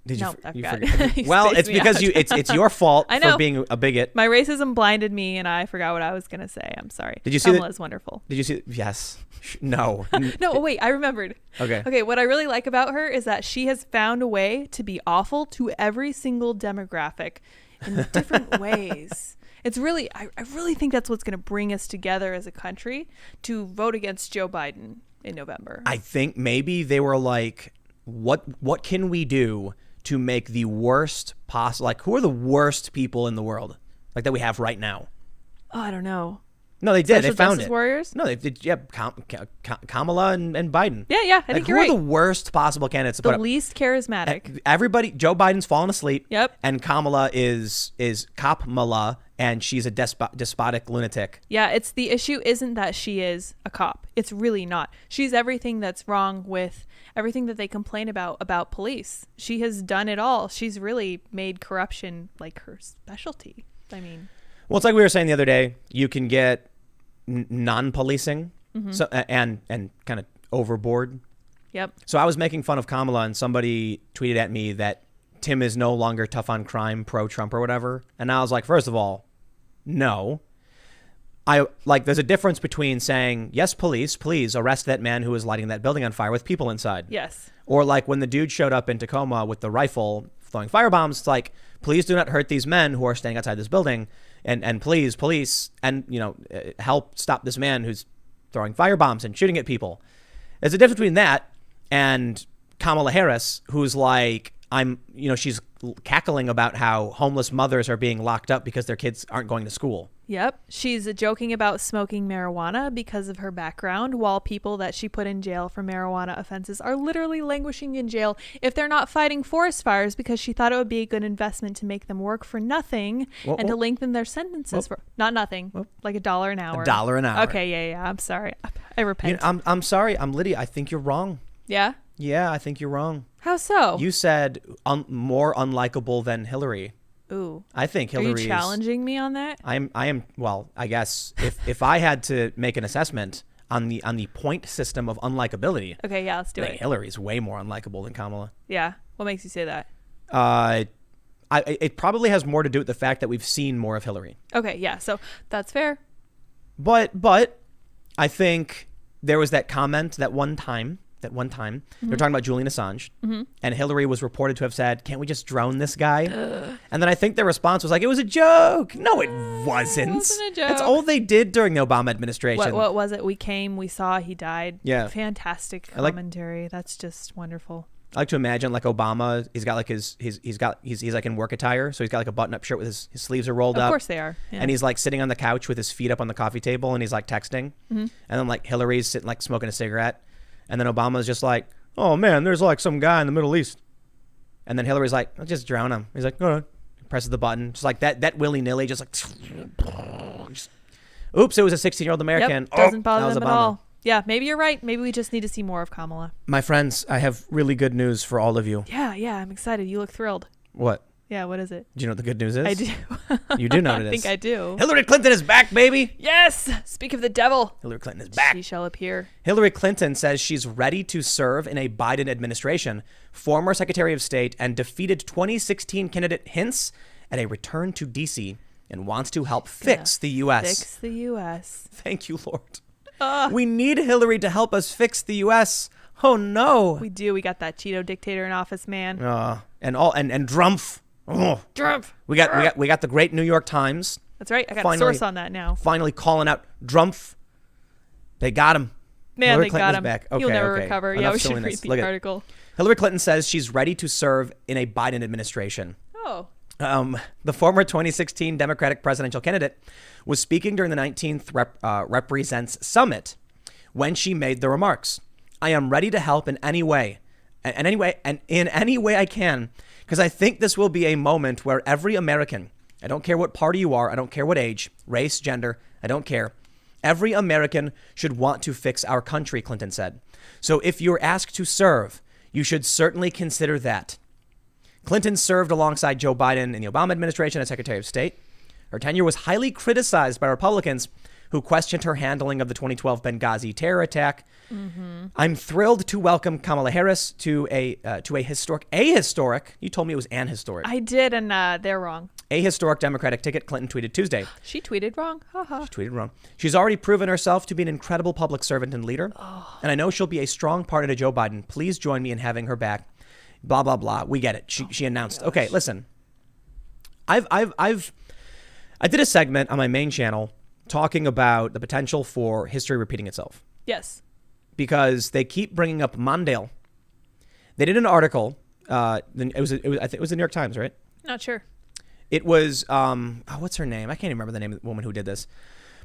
Did No, I you forgot. forget? You Well, spaced it's me because out. it's your fault I know. for being a bigot. My racism blinded me, and I forgot what I was gonna say. I'm sorry. Did you see Kamala's wonderful. Did you see? Yes. No. No, wait, I remembered. Okay. Okay, what I really like about her is that she has found a way to be awful to every single demographic in different ways. It's really, I really think that's what's going to bring us together as a country to vote against Joe Biden in November. I think maybe they were like, what can we do to make the worst possible? Like, who are the worst people in the world, like that we have right now? Oh, I don't know. No, they did. Special They found Justice it. Warriors? No, they did. Yeah, Kamala and Biden. Yeah, I think Who you're are right. the worst possible candidates to put The up? least charismatic. Everybody, Joe Biden's fallen asleep. Yep. And Kamala is Kamala, and she's a despotic lunatic. Yeah, it's the issue isn't that she is a cop. It's really not. She's everything that's wrong with everything that they complain about police. She has done it all. She's really made corruption like her specialty. I mean, Well, it's like we were saying the other day. You can get non-policing so, and kind of overboard. yep. So I was making fun of Kamala, and somebody tweeted at me that Tim is no longer tough on crime, pro-Trump or whatever. And I was like, first of all, no. There's a difference between saying, yes, police, please arrest that man who was lighting that building on fire with people inside. Yes. Or like when the dude showed up in Tacoma with the rifle throwing firebombs, it's like, please do not hurt these men who are standing outside this building. And please, police, and, help stop this man who's throwing firebombs and shooting at people. There's a difference between that and Kamala Harris, who's like, she's cackling about how homeless mothers are being locked up because their kids aren't going to school. Yep. She's joking about smoking marijuana because of her background, while people that she put in jail for marijuana offenses are literally languishing in jail if they're not fighting forest fires, because she thought it would be a good investment to make them work for nothing and to lengthen their sentences for not nothing, like $1 an hour. $1 an hour. Okay, yeah. I'm sorry. I repent. I'm sorry. I'm Lydia. I think you're wrong. Yeah? Yeah, I think you're wrong. How so? You said more unlikable than Hillary. Ooh. I think Hillary Are you challenging me on that? I am. Well, I guess if I had to make an assessment on the point system of unlikability. Okay, yeah, let's do I think it. Hillary's way more unlikable than Kamala. Yeah. What makes you say that? It probably has more to do with the fact that we've seen more of Hillary. Okay, yeah. So that's fair. But I think there was that comment that one time they were talking about Julian Assange, and Hillary was reported to have said, "Can't we just drone this guy?" And then I think their response was like, "It was a joke." No, it wasn't. It wasn't a joke. That's all they did during the Obama administration. What was it? We came, we saw, he died. Yeah. Fantastic commentary. That's just wonderful. I like to imagine like Obama. He's got like he's like in work attire, so he's got like a button-up shirt with his sleeves are rolled up. Of course they are. Yeah. And he's like sitting on the couch with his feet up on the coffee table, and he's like texting. And then like Hillary's sitting like smoking a cigarette. And then Obama's just like, "Oh man, there's like some guy in the Middle East." And then Hillary's like, "I'll just drown him." He's like, "All right." Presses the button, just like that willy-nilly, just like, oops, it was a 16-year-old American. Yep, doesn't bother that was them Obama. at all. Yeah, maybe you're right. Maybe we just need to see more of Kamala. My friends, I have really good news for all of you. Yeah, I'm excited. You look thrilled. What? Yeah, what is it? Do you know what the good news is? I do. You do know what it is. I think I do. Hillary Clinton is back, baby. Yes! Speak of the devil. Hillary Clinton is back. She shall appear. Hillary Clinton says she's ready to serve in a Biden administration. Former Secretary of State and defeated 2016 candidate hints at a return to D.C. and wants to help fix the U.S. Fix the U.S. Thank you, Lord. We need Hillary to help us fix the U.S. Oh, no. We do. We got that Cheeto dictator in office, man. And Drumpf. Oh. Trump. We got the great New York Times. That's right. I got a source on that now. Finally calling out Drumpf. They got him. Man, Hillary they Clinton got is him. back. He'll never okay. recover. Enough Yeah, we should silliness. read Look the at- article. Hillary Clinton says she's ready to serve in a Biden administration. Oh. The former 2016 Democratic presidential candidate was speaking during the 19th Represents Summit when she made the remarks. "I am ready to help in any way, and in any way I can, because I think this will be a moment where every American, I don't care what party you are, I don't care what age, race, gender, I don't care. Every American should want to fix our country," Clinton said. "So if you're asked to serve, you should certainly consider that." Clinton served alongside Joe Biden in the Obama administration as Secretary of State. Her tenure was highly criticized by Republicans who questioned her handling of the 2012 Benghazi terror attack. I'm thrilled to welcome Kamala Harris to a historic. You told me it was an historic. I did, and they're wrong. A historic Democratic ticket, Clinton tweeted Tuesday. She tweeted wrong. Haha. She tweeted wrong. "She's already proven herself to be an incredible public servant and leader, and I know she'll be a strong partner to Joe Biden. Please join me in having her back." Blah blah blah. We get it. She announced. Okay, listen. I did a segment on my main channel talking about the potential for history repeating itself, Yes. because they keep bringing up Mondale. They did an article. I think it was the New York Times, right? Not sure. It was what's her name? I can't even remember the name of the woman who did this.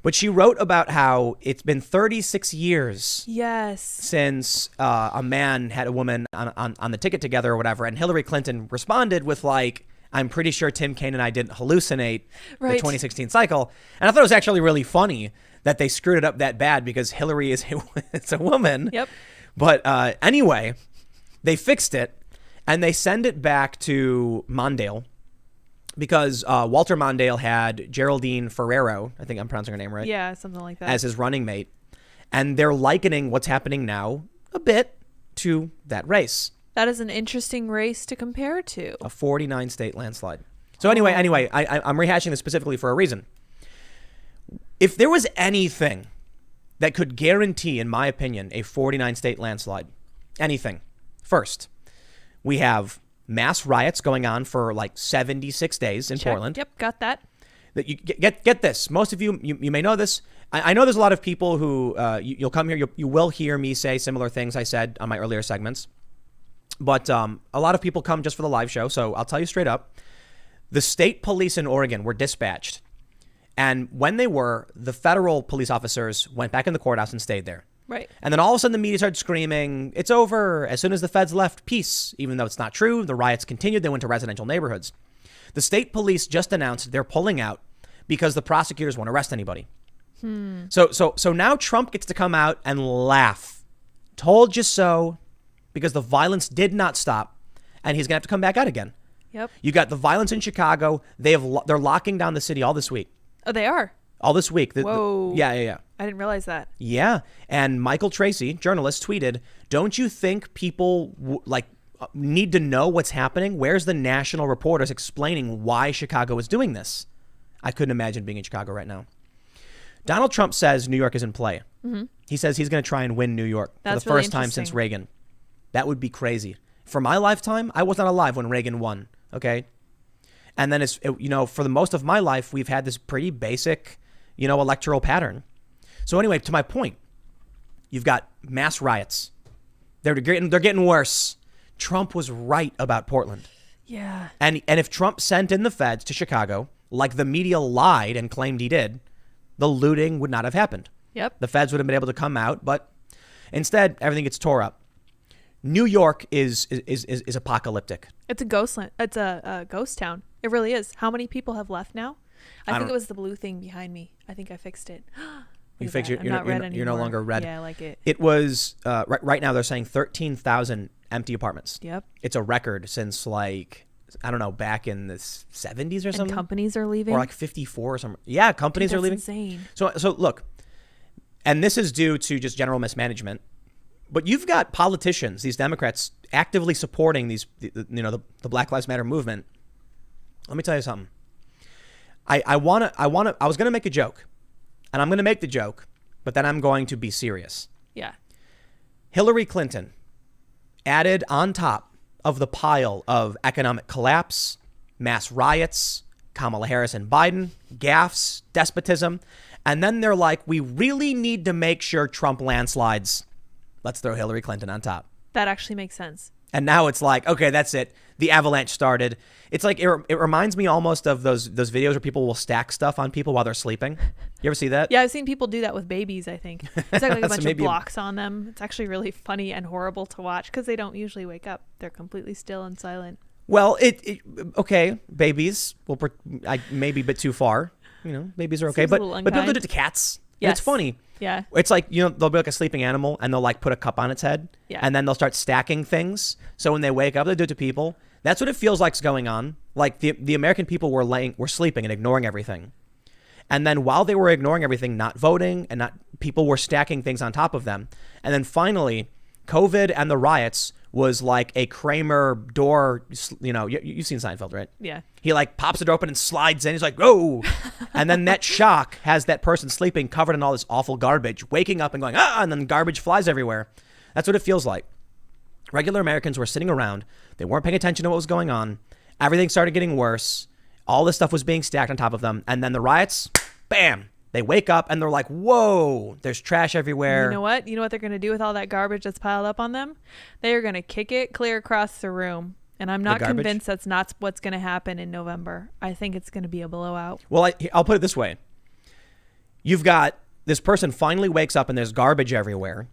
But she wrote about how it's been 36 years Yes. since a man had a woman on the ticket together or whatever. And Hillary Clinton responded with like, "I'm pretty sure Tim Kaine and I didn't hallucinate the Right. 2016 cycle." And I thought it was actually really funny that they screwed it up that bad, because Hillary is it's a woman. Yep. But anyway, they fixed it and they send it back to Mondale, because Walter Mondale had Geraldine Ferrero, I think I'm pronouncing her name right, Yeah, something like that. as his running mate. And they're likening what's happening now a bit to that race. That is an interesting race to compare to. A 49 state landslide. So anyway, I'm rehashing this specifically for a reason. If there was anything that could guarantee, in my opinion, a 49 state landslide, anything. First, we have mass riots going on for like 76 days in Check. Portland. Yep, got that. That you get this. Most of you may know this. I know there's a lot of people who you'll come here. You will hear me say similar things I said on my earlier segments. But a lot of people come just for the live show. So I'll tell you straight up. The state police in Oregon were dispatched. And when they were, the federal police officers went back in the courthouse and stayed there. Right. And then all of a sudden the media started screaming, it's over. As soon as the feds left, peace. Even though it's not true, the riots continued. They went to residential neighborhoods. The state police just announced they're pulling out because the prosecutors won't arrest anybody. So now Trump gets to come out and laugh. Told you so, because the violence did not stop, and he's going to have to come back out again. Yep. You got the violence in Chicago. They're locking down the city all this week. Oh, they are? All this week. Whoa. Yeah. I didn't realize that. Yeah. And Michael Tracy, journalist, tweeted, don't you think people need to know what's happening? Where's the national reporters explaining why Chicago is doing this? I couldn't imagine being in Chicago right now. Donald Trump says New York is in play. Mm-hmm. He says he's going to try and win New York for the first time since Reagan. That would be crazy. For my lifetime, I was not alive when Reagan won. Okay. And then for the most of my life, we've had this pretty basic, electoral pattern. So anyway, to my point, you've got mass riots. They're getting worse. Trump was right about Portland. Yeah. And if Trump sent in the feds to Chicago, like the media lied and claimed he did, the looting would not have happened. Yep. The feds would have been able to come out, but instead everything gets tore up. New York is apocalyptic. It's a ghost town. It really is. How many people have left now? I think it was the blue thing behind me. I think I fixed it. You fixed it. You're no longer red. Yeah, I like it. It was right now they're saying 13,000 empty apartments. Yep. It's a record since back in the 70s or something. And companies are leaving. Or like 54 or something. Yeah, companies are leaving. Insane. So look, and this is due to just general mismanagement. But you've got politicians, these Democrats, actively supporting the Black Lives Matter movement. Let me tell you something. I was going to make a joke, and I'm going to make the joke, but then I'm going to be serious. Yeah. Hillary Clinton added on top of the pile of economic collapse, mass riots, Kamala Harris and Biden, gaffes, despotism, and then they're like, we really need to make sure Trump landslides. Let's throw Hillary Clinton on top. That actually makes sense. And now it's like, okay, that's it. The avalanche started. It's like, it reminds me almost of those videos where people will stack stuff on people while they're sleeping. You ever see that? Yeah, I've seen people do that with babies, I think. It's like a bunch of blocks on them. It's actually really funny and horrible to watch because they don't usually wake up. They're completely still and silent. Well, okay, babies, maybe a bit too far. Babies are okay. But people do it to cats. Yes. It's funny. Yeah. It's like, they'll be like a sleeping animal and they'll like put a cup on its head. Yeah. And then they'll start stacking things. So when they wake up, they do it to people. That's what it feels like's going on. Like the American people were sleeping and ignoring everything. And then while they were ignoring everything, not voting people were stacking things on top of them. And then finally, COVID and the riots was like a Kramer door, you've seen Seinfeld, right? Yeah. He like pops the door open and slides in. He's like, whoa. And then that shock has that person sleeping covered in all this awful garbage, waking up and going, and then garbage flies everywhere. That's what it feels like. Regular Americans were sitting around. They weren't paying attention to what was going on. Everything started getting worse. All this stuff was being stacked on top of them. And then the riots, bam. They wake up and they're like, whoa, there's trash everywhere. You know what? You know what they're going to do with all that garbage that's piled up on them? They are going to kick it clear across the room. And I'm not convinced that's not what's going to happen in November. I think it's going to be a blowout. Well, I'll put it this way. You've got this person finally wakes up and there's garbage everywhere.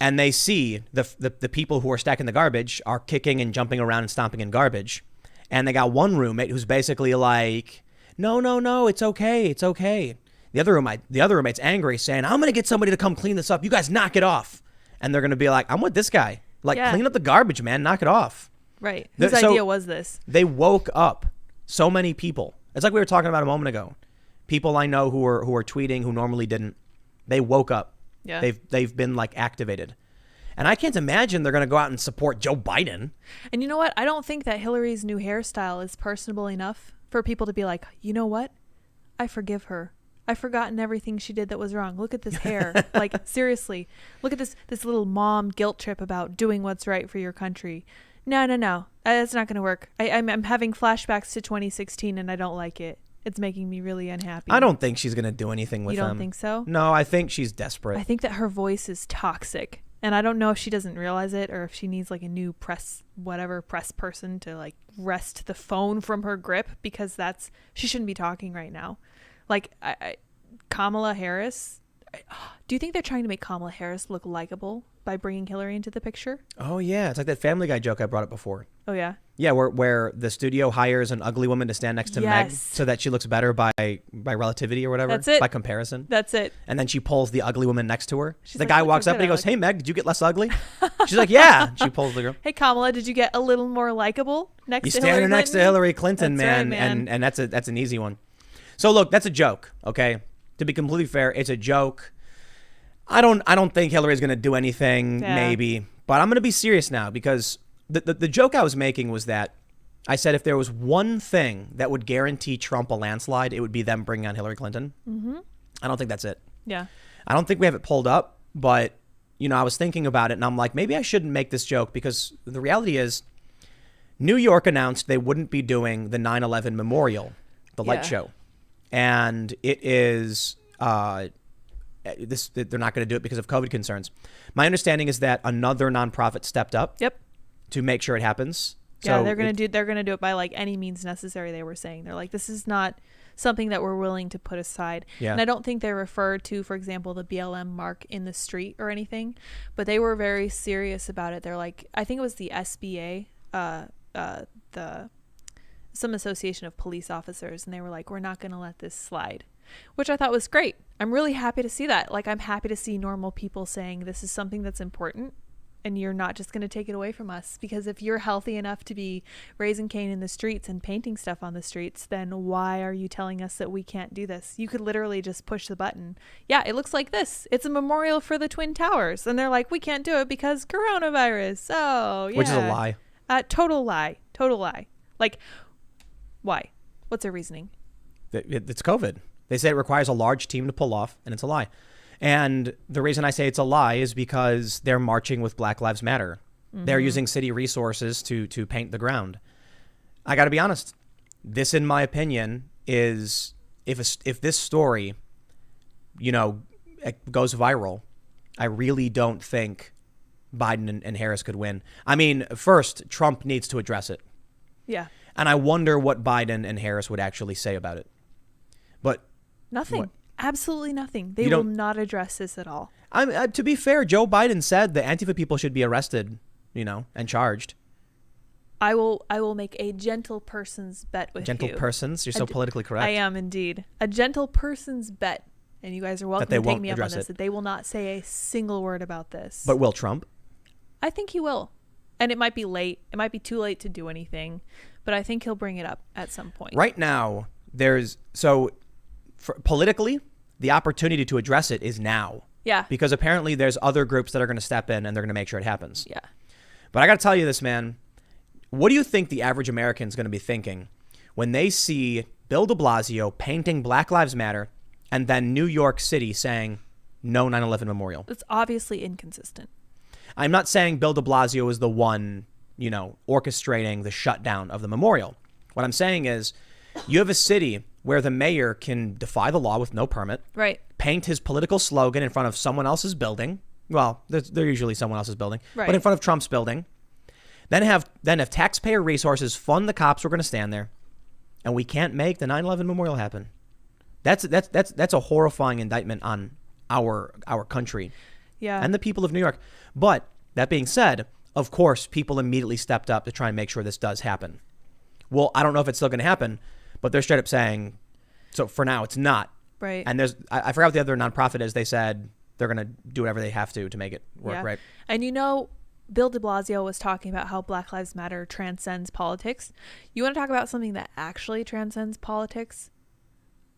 And they see the people who are stacking the garbage are kicking and jumping around and stomping in garbage. And they got one roommate who's basically like, no, it's okay. The other roommate's angry, saying, I'm going to get somebody to come clean this up. You guys knock it off. And they're going to be like, I'm with this guy. Clean up the garbage, man. Knock it off. Right. Whose idea was this? They woke up so many people. It's like we were talking about a moment ago. People I know who are tweeting who normally didn't. They woke up. Yeah. They've been activated. And I can't imagine they're going to go out and support Joe Biden. And you know what? I don't think that Hillary's new hairstyle is personable enough for people to be like, you know what? I forgive her. I've forgotten everything she did that was wrong. Look at this hair. Like, seriously, look at this little mom guilt trip about doing what's right for your country. No. That's not going to work. I'm having flashbacks to 2016 and I don't like it. It's making me really unhappy. I don't think she's going to do anything with them. You don't think so? No, I think she's desperate. I think that her voice is toxic. And I don't know if she doesn't realize it or if she needs like a new press person to like wrest the phone from her grip, because she shouldn't be talking right now. Like Kamala Harris, do you think they're trying to make Kamala Harris look likable by bringing Hillary into the picture? Oh, yeah. It's like that Family Guy joke I brought up before. Oh, yeah? Yeah, where the studio hires an ugly woman to stand next to Meg Yes. so that she looks better by relativity or whatever. That's it. By comparison. That's it. And then she pulls the ugly woman next to her. She's The like, guy "Look walks how up and he good I goes, look." "Hey, Meg, did you get less ugly?" She's like, "Yeah." She pulls the girl. Hey, Kamala, did you get a little more likable next You to stand Hillary her next to Clinton? Hillary Clinton, That's right, man. And that's an easy one. So look, that's a joke, okay? To be completely fair, it's a joke. I don't think Hillary's gonna do anything, Yeah. maybe. But I'm gonna be serious now, because the joke I was making was that I said if there was one thing that would guarantee Trump a landslide, it would be them bringing on Hillary Clinton. Mm-hmm. I don't think that's it. Yeah. I don't think we have it pulled up, but I was thinking about it and I'm like, maybe I shouldn't make this joke, because the reality is New York announced they wouldn't be doing the 9/11 memorial, the light Yeah. show. And it is they're not going to do it because of COVID concerns. My understanding is that another nonprofit stepped up Yep. to make sure it happens. Yeah, So they're gonna do it by like any means necessary. They were saying they're like, this is not something that we're willing to put aside. Yeah. And I don't think they referred to, for example, the BLM mark in the street or anything, but they were very serious about it. They're like, I think it was the SBA, some association of police officers, and they were like, we're not going to let this slide, which I thought was great. I'm really happy to see that. Like, I'm happy to see normal people saying this is something that's important and you're not just going to take it away from us, because if you're healthy enough to be raising Cain in the streets and painting stuff on the streets, then why are you telling us that we can't do this? You could literally just push the button. Yeah, it looks like this. It's a memorial for the Twin Towers. And they're like, we can't do it because coronavirus. Oh, yeah. Which is a lie. Total lie. Total lie. Like, why? What's their reasoning? It's COVID. They say it requires a large team to pull off, and it's a lie. And the reason I say it's a lie is because they're marching with Black Lives Matter. Mm-hmm. They're using city resources to paint the ground. I got to be honest. This, in my opinion, is if this story, goes viral, I really don't think Biden and Harris could win. I mean, first, Trump needs to address it. Yeah. And I wonder what Biden and Harris would actually say about it. But nothing. What? Absolutely nothing. They will not address this at all. To be fair, Joe Biden said the Antifa people should be arrested, and charged. I will make a gentle person's bet with you. Gentle persons? You're so politically correct. I am indeed. A gentle person's bet. And you guys are welcome to take me up on this. That they will not say a single word about this. But will Trump? I think he will. And it might be late. It might be too late to do anything. But I think he'll bring it up at some point. Right now, politically, the opportunity to address it is now. Yeah. Because apparently there's other groups that are going to step in and they're going to make sure it happens. Yeah. But I got to tell you this, man. What do you think the average American is going to be thinking when they see Bill de Blasio painting Black Lives Matter and then New York City saying no 9/11 memorial? It's obviously inconsistent. I'm not saying Bill de Blasio is the one, orchestrating the shutdown of the memorial. What I'm saying is you have a city where the mayor can defy the law with no permit, right? Paint his political slogan in front of someone else's building. Well, they're usually someone else's building, right? But in front of Trump's building. Then have taxpayer resources fund the cops who are going to stand there, and we can't make the 9/11 memorial happen. That's a horrifying indictment on our country, yeah, and the people of New York. But that being said, of course, people immediately stepped up to try and make sure this does happen. Well, I don't know if it's still going to happen, but they're straight up saying, so for now, it's not. Right. And I forgot what the other nonprofit is. They said they're going to do whatever they have to make it work, yeah. right? And Bill de Blasio was talking about how Black Lives Matter transcends politics. You want to talk about something that actually transcends politics?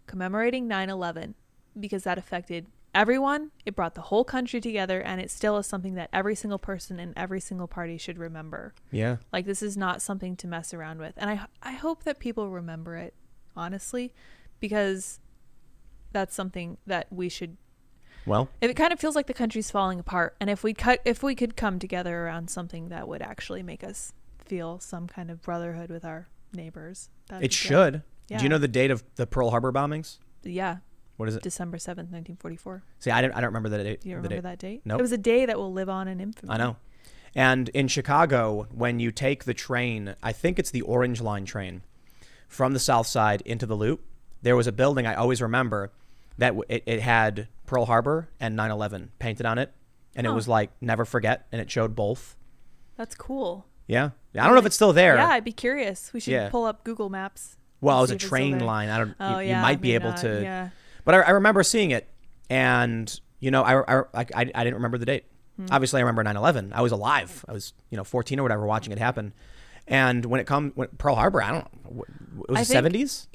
Commemorating 9/11, because that affected everyone. It brought the whole country together, and it still is something that every single person in every single party should remember. Yeah. Like, this is not something to mess around with. And I hope that people remember it, honestly, because that's something that we should. Well, It kind of feels like the country's falling apart, and if we could come together around something that would actually make us feel some kind of brotherhood with our neighbors, that'd it be good. should. Yeah. Do you know the date of the Pearl Harbor bombings? Yeah, What is it? December 7th, 1944. See, I don't remember the date. Do you the remember date. that date? Nope. It was a day that will live on in infamy. I know. And in Chicago, when you take the train, I think it's the Orange Line train, from the South Side into the Loop, there was a building I always remember that it had Pearl Harbor and 9/11 painted on it. And it was like, never forget. And it showed both. That's cool. Yeah. I don't know if it's still there. Yeah, I'd be curious. We should Yeah. pull up Google Maps. Well, it was see a if it's still train there. line. Oh, You yeah, might be maybe able not. to. Yeah. But I remember seeing it, and I didn't remember the date. Obviously, I remember 9/11. I was alive. I was 14 or whatever watching it happen. And when Pearl Harbor, I don't know. It was the 70s.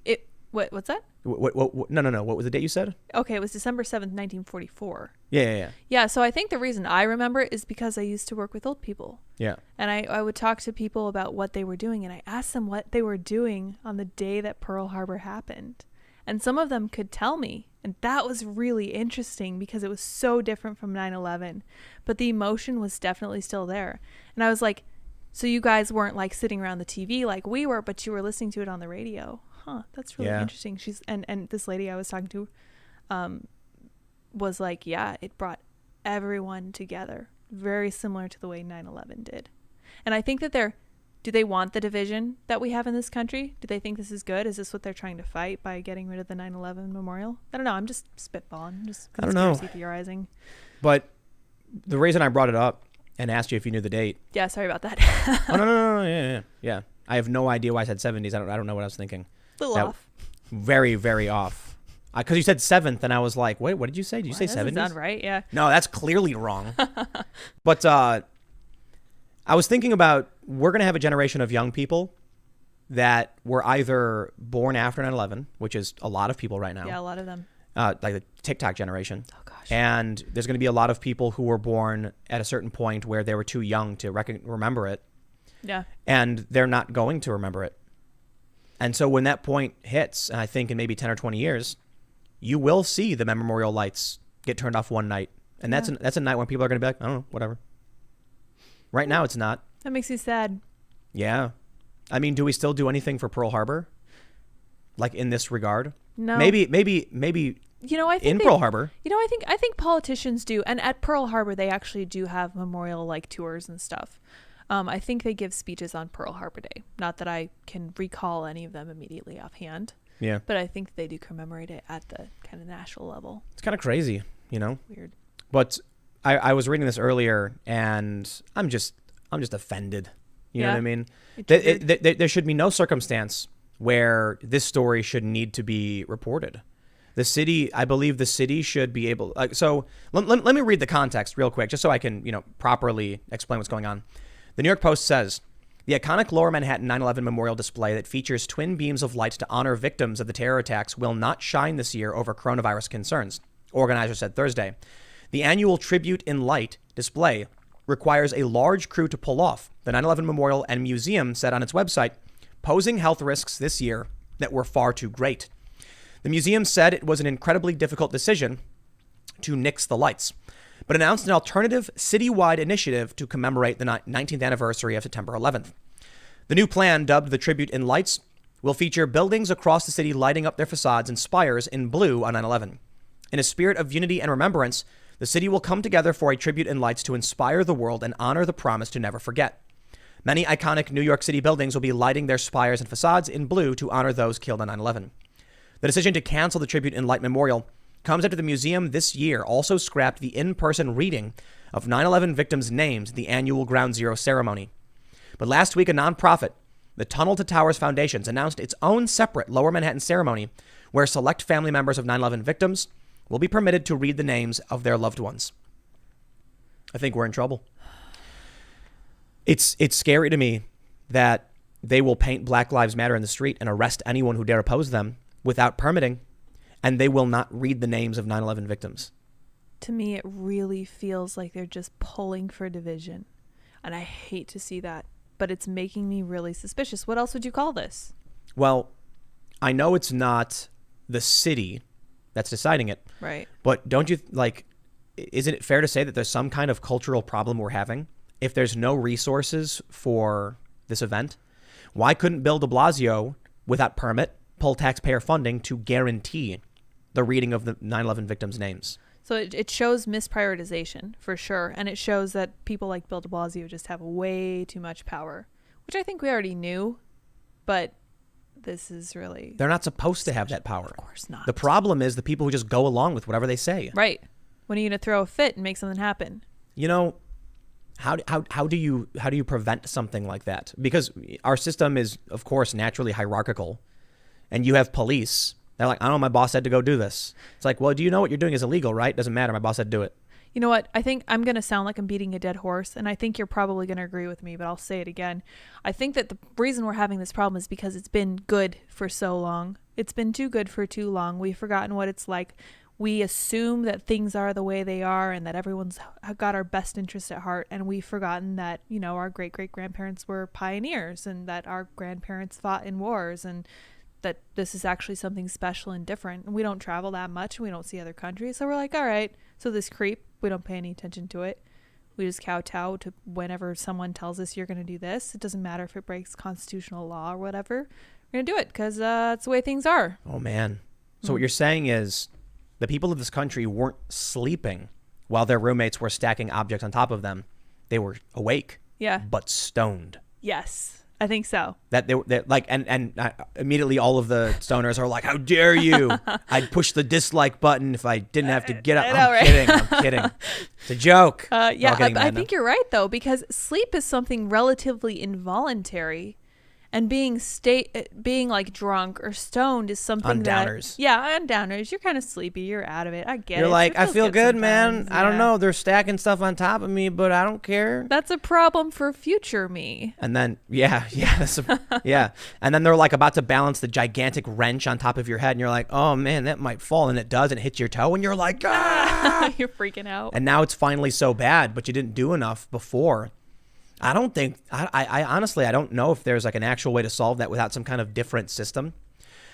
What's that? No. What was the date you said? Okay, it was December 7th, 1944. Yeah. Yeah, so I think the reason I remember it is because I used to work with old people. Yeah. And I would talk to people about what they were doing, and I asked them what they were doing on the day that Pearl Harbor happened. And some of them could tell me. And that was really interesting because it was so different from 9/11. But the emotion was definitely still there. And I was like, so you guys weren't like sitting around the TV like we were, but you were listening to it on the radio. Huh, that's really Yeah. interesting. And this lady I was talking to was like, yeah, it brought everyone together. Very similar to the way 9/11 did. And I think that do they want the division that we have in this country? Do they think this is good? Is this what they're trying to fight by getting rid of the 9/11 memorial? I don't know. I'm just spitballing. Just I don't know. conspiracy theorizing. But the reason I brought it up and asked you if you knew the date. Yeah, sorry about that. Oh, no. Yeah. I have no idea why I said 70s. I don't know what I was thinking. Little That- off. Very, very off. Because you said 7th, and I was like, wait, what did you say? Did you say That doesn't 70s? sound right. Yeah. No, that's clearly wrong. But I was thinking about, we're going to have a generation of young people that were either born after 9/11, which is a lot of people right now. Yeah, a lot of them. Like the TikTok generation. Oh gosh. And there's going to be a lot of people who were born at a certain point where they were too young to remember it. Yeah. And they're not going to remember it. And so when that point hits, and I think in maybe 10 or 20 years, you will see the memorial lights get turned off one night. And that's a night when people are going to be like, I don't know, whatever. Right now, it's not. That makes you sad. Yeah. I mean, do we still do anything for Pearl Harbor? Like in this regard? No. Maybe I think in Pearl Harbor. I think politicians do, and at Pearl Harbor they actually do have memorial like tours and stuff. I think they give speeches on Pearl Harbor Day. Not that I can recall any of them immediately offhand, Yeah. but I think they do commemorate it at the kind of national level. It's kind of crazy, Weird. But I was reading this earlier, and I'm just offended. You know what I mean? There should be no circumstance where this story should need to be reported. I believe the city should be able. So let me read the context real quick, just so I can properly explain what's going on. The New York Post says, the iconic Lower Manhattan 9/11 memorial display that features twin beams of light to honor victims of the terror attacks will not shine this year over coronavirus concerns, organizers said Thursday. The annual Tribute in Light display requires a large crew to pull off, the 9/11 Memorial and Museum said on its website, posing health risks this year that were far too great. The museum said it was an incredibly difficult decision to nix the lights, but announced an alternative citywide initiative to commemorate the 19th anniversary of September 11th. The new plan, dubbed the Tribute in Lights, will feature buildings across the city lighting up their facades and spires in blue on 9/11. In a spirit of unity and remembrance, the city will come together for a tribute in lights to inspire the world and honor the promise to never forget. Many iconic New York City buildings will be lighting their spires and facades in blue to honor those killed on 9/11. The decision to cancel the Tribute in Light Memorial comes after the museum this year also scrapped the in-person reading of 9/11 victims' names at the annual Ground Zero ceremony. But last week, a nonprofit, the Tunnel to Towers Foundations, announced its own separate Lower Manhattan ceremony where select family members of 9/11 victims will be permitted to read the names of their loved ones. I think we're in trouble. It's scary to me that they will paint Black Lives Matter in the street and arrest anyone who dare oppose them without permitting, and they will not read the names of 9/11 victims. To me, it really feels like they're just pulling for division. And I hate to see that, but it's making me really suspicious. What else would you call this? Well, I know it's not the city that's deciding it. Right. But don't you, isn't it fair to say that there's some kind of cultural problem we're having? If there's no resources for this event, why couldn't Bill de Blasio, without permit, pull taxpayer funding to guarantee the reading of the 9/11 victims' names? So it shows misprioritization for sure. And it shows that people like Bill de Blasio just have way too much power, which I think we already knew. But this is really... They're not supposed to have that power. Of course not. The problem is the people who just go along with whatever they say. Right. When are you going to throw a fit and make something happen? You know, how do you prevent something like that? Because our system is, of course, naturally hierarchical. And you have police. They're like, I don't know, my boss said to go do this. It's like, well, do you know what you're doing is illegal, right? Doesn't matter. My boss said to do it. You know what? I think I'm going to sound like I'm beating a dead horse, and I think you're probably going to agree with me, but I'll say it again. I think that the reason we're having this problem is because it's been good for so long. It's been too good for too long. We've forgotten what it's like. We assume that things are the way they are and that everyone's got our best interest at heart, and we've forgotten that, you know, our great-great-grandparents were pioneers and that our grandparents fought in wars and that this is actually something special and different. And we don't travel that much and we don't see other countries. So we're like, all right, so this creep, we don't pay any attention to it. We just kowtow to whenever someone tells us you're going to do this. It doesn't matter if it breaks constitutional law or whatever. We're going to do it because it's the way things are. Oh, man. So what you're saying is the people of this country weren't sleeping while their roommates were stacking objects on top of them. They were awake, Yeah. but stoned. Yes, I think so. That they're like, and immediately all of the stoners are like, "How dare you!" I'd push the dislike button if I didn't have to get up. I know, right? I'm kidding. It's a joke. Yeah, All kidding, I man. think you're right though, because sleep is something relatively involuntary, and being like drunk or stoned is something On that downers. Yeah, on downers. You're kind of sleepy. You're out of it. I get it. You're like, It I feels feel good, man. sometimes. I don't Yeah. know. They're stacking stuff on top of me, but I don't care. That's a problem for future me. And then, yeah. And then they're like about to balance the gigantic wrench on top of your head. And you're like, oh man, that might fall. And it does. And it hits your toe. And you're like, ah. You're freaking out. And now it's finally so bad, but you didn't do enough before. I don't think, I honestly, I don't know if there's like an actual way to solve that without some kind of different system.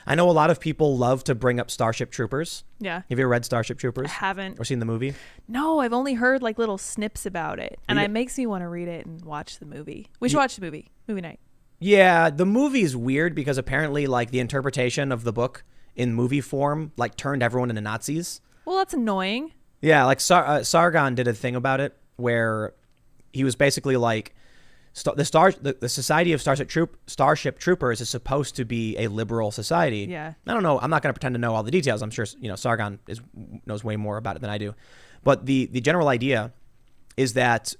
I know a lot of people love to bring up Starship Troopers. Yeah. Have you ever read Starship Troopers? I haven't. Or seen the movie? No, I've only heard like little snips about it. And Yeah. it makes me want to read it and watch the movie. We should watch the movie. Movie night. Yeah, the movie is weird because apparently like the interpretation of the book in movie form like turned everyone into Nazis. Well, that's annoying. Yeah, like Sargon did a thing about it where he was basically like the Society of Starship Troopers is supposed to be a liberal society. Yeah. I don't know. I'm not going to pretend to know all the details. I'm sure Sargon knows way more about it than I do. But the general idea is that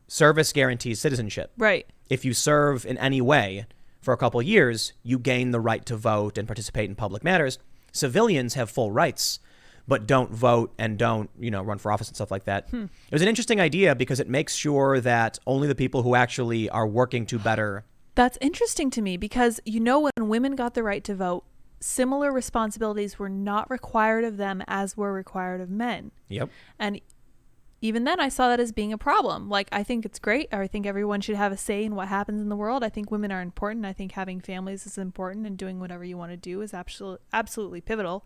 service guarantees citizenship. Right. If you serve in any way for a couple of years, you gain the right to vote and participate in public matters. Civilians have full rights, but don't vote and don't, run for office and stuff like that. It was an interesting idea because it makes sure that only the people who actually are working to better. That's interesting to me because, when women got the right to vote, similar responsibilities were not required of them as were required of men. Yep. And even then I saw that as being a problem. Like, I think it's great. I think everyone should have a say in what happens in the world. I think women are important. I think having families is important and doing whatever you want to do is absolutely pivotal.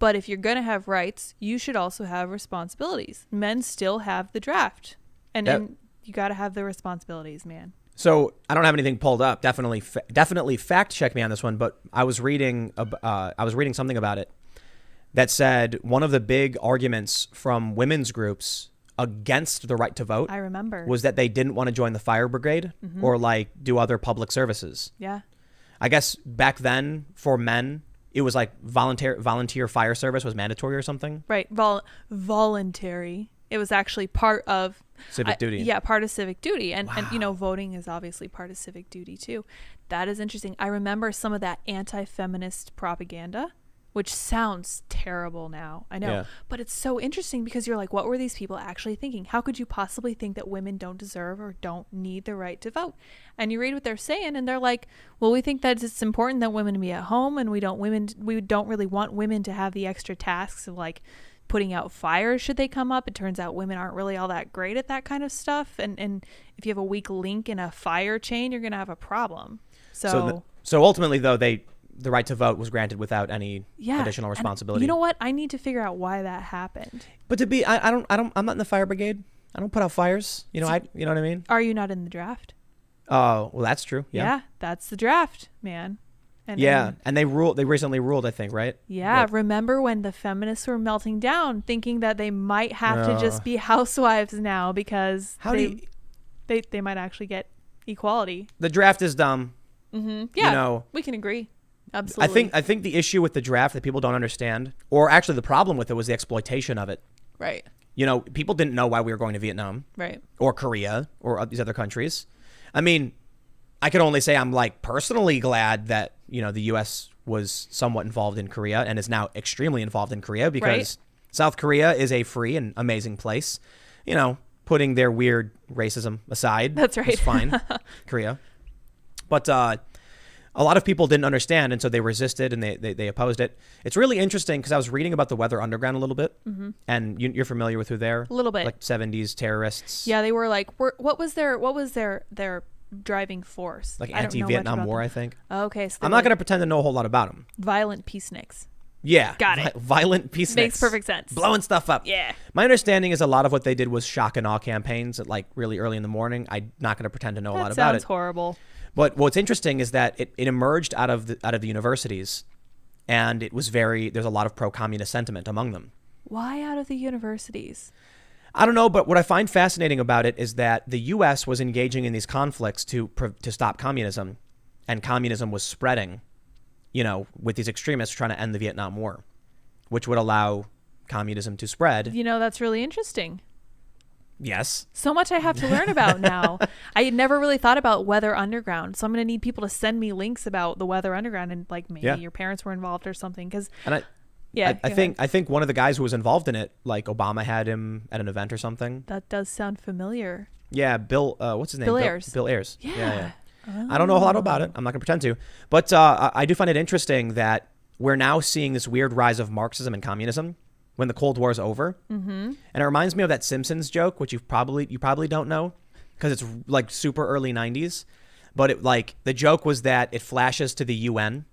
But if you're going to have rights, you should also have responsibilities. Men still have the draft. And you got to have the responsibilities, man. So I don't have anything pulled up. Definitely fact check me on this one. But I was reading something about it that said one of the big arguments from women's groups against the right to vote, I remember, was that they didn't want to join the fire brigade or like do other public services. Yeah. I guess back then for men, it was like volunteer fire service was mandatory or something. Right. Voluntary. It was actually part of Civic duty. Yeah, part of civic duty. And, Wow. and voting is obviously part of civic duty too. That is interesting. I remember some of that anti-feminist propaganda, which sounds terrible now. I know. Yeah. But it's so interesting because you're like, what were these people actually thinking? How could you possibly think that women don't deserve or don't need the right to vote? And you read what they're saying and they're like, well, we think that it's important that women be at home and we don't really want women to have the extra tasks of like putting out fires should they come up. It turns out women aren't really all that great at that kind of stuff. And if you have a weak link in a fire chain, you're going to have a problem. So ultimately, though, the right to vote was granted without any additional responsibility. And you know what? I need to figure out why that happened. But I'm not in the fire brigade. I don't put out fires. You know what I mean? Are you not in the draft? Oh, well, that's true. Yeah, that's the draft, man. And they recently ruled, I think, right? Yeah, remember when the feminists were melting down, thinking that they might have to just be housewives now because they might actually get equality. The draft is dumb. Mm-hmm. Yeah, we can agree. Absolutely. I think the issue with the draft that people don't understand, or actually the problem with it, was the exploitation of it. Right. You know, people didn't know why we were going to Vietnam, right, or Korea, or these other countries. I mean, I could only say I'm like personally glad that, you know, the U.S. was somewhat involved in Korea and is now extremely involved in Korea because South Korea is a free and amazing place. You know, putting their weird racism aside. That's right. It's fine. Korea. But a lot of people didn't understand, and so they resisted and they opposed it. It's really interesting because I was reading about the Weather Underground a little bit, and you're familiar with who they're? A little bit. Like 70s terrorists. Yeah, they were like, what was their driving force? Like anti-Vietnam War, I think. Okay, so I'm not going to pretend to know a whole lot about them. Violent peaceniks. Yeah. Got it. Violent peaceniks. Makes perfect sense. Blowing stuff up. Yeah. My understanding is a lot of what they did was shock and awe campaigns at like really early in the morning. I'm not going to pretend to know a lot about it. Sounds horrible. But what's interesting is that it emerged out of the universities, and there's a lot of pro-communist sentiment among them. Why out of the universities? I don't know, but what I find fascinating about it is that the U.S. was engaging in these conflicts to stop communism, and communism was spreading, you know, with these extremists trying to end the Vietnam War, which would allow communism to spread. You know, that's really interesting. Yes. So much I have to learn about now. I had never really thought about Weather Underground, so I'm going to need people to send me links about the Weather Underground, and like maybe your parents were involved or something. Because I think one of the guys who was involved in it, like Obama had him at an event or something. That does sound familiar. Yeah, Bill. What's his name? Bill Ayers. Bill Ayers. Yeah. Oh. I don't know a lot about it. I'm not going to pretend to, but I do find it interesting that we're now seeing this weird rise of Marxism and communism when the Cold War is over. Mm-hmm. And it reminds me of that Simpsons joke, which you probably don't know because it's like super early 90s. But the joke was that it flashes to the UN,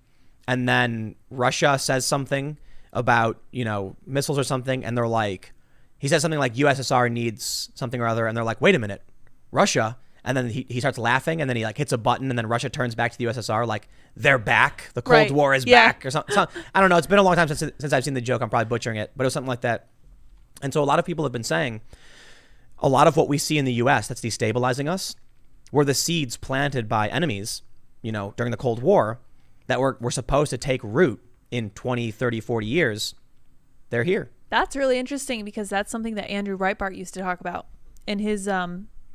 and then Russia says something about, you know, missiles or something, and they're like, he says something like USSR needs something or other, and they're like, wait a minute, Russia? And then he starts laughing, and then he like hits a button, and then Russia turns back to the USSR, like they're back, the Cold War is back, or something. I don't know. It's been a long time since I've seen the joke. I'm probably butchering it, but it was something like that. And so a lot of people have been saying a lot of what we see in the U.S. that's destabilizing us were the seeds planted by enemies, you know, during the Cold War that were supposed to take root in 20, 30, 40 years. They're here. That's really interesting because that's something that Andrew Breitbart used to talk about in his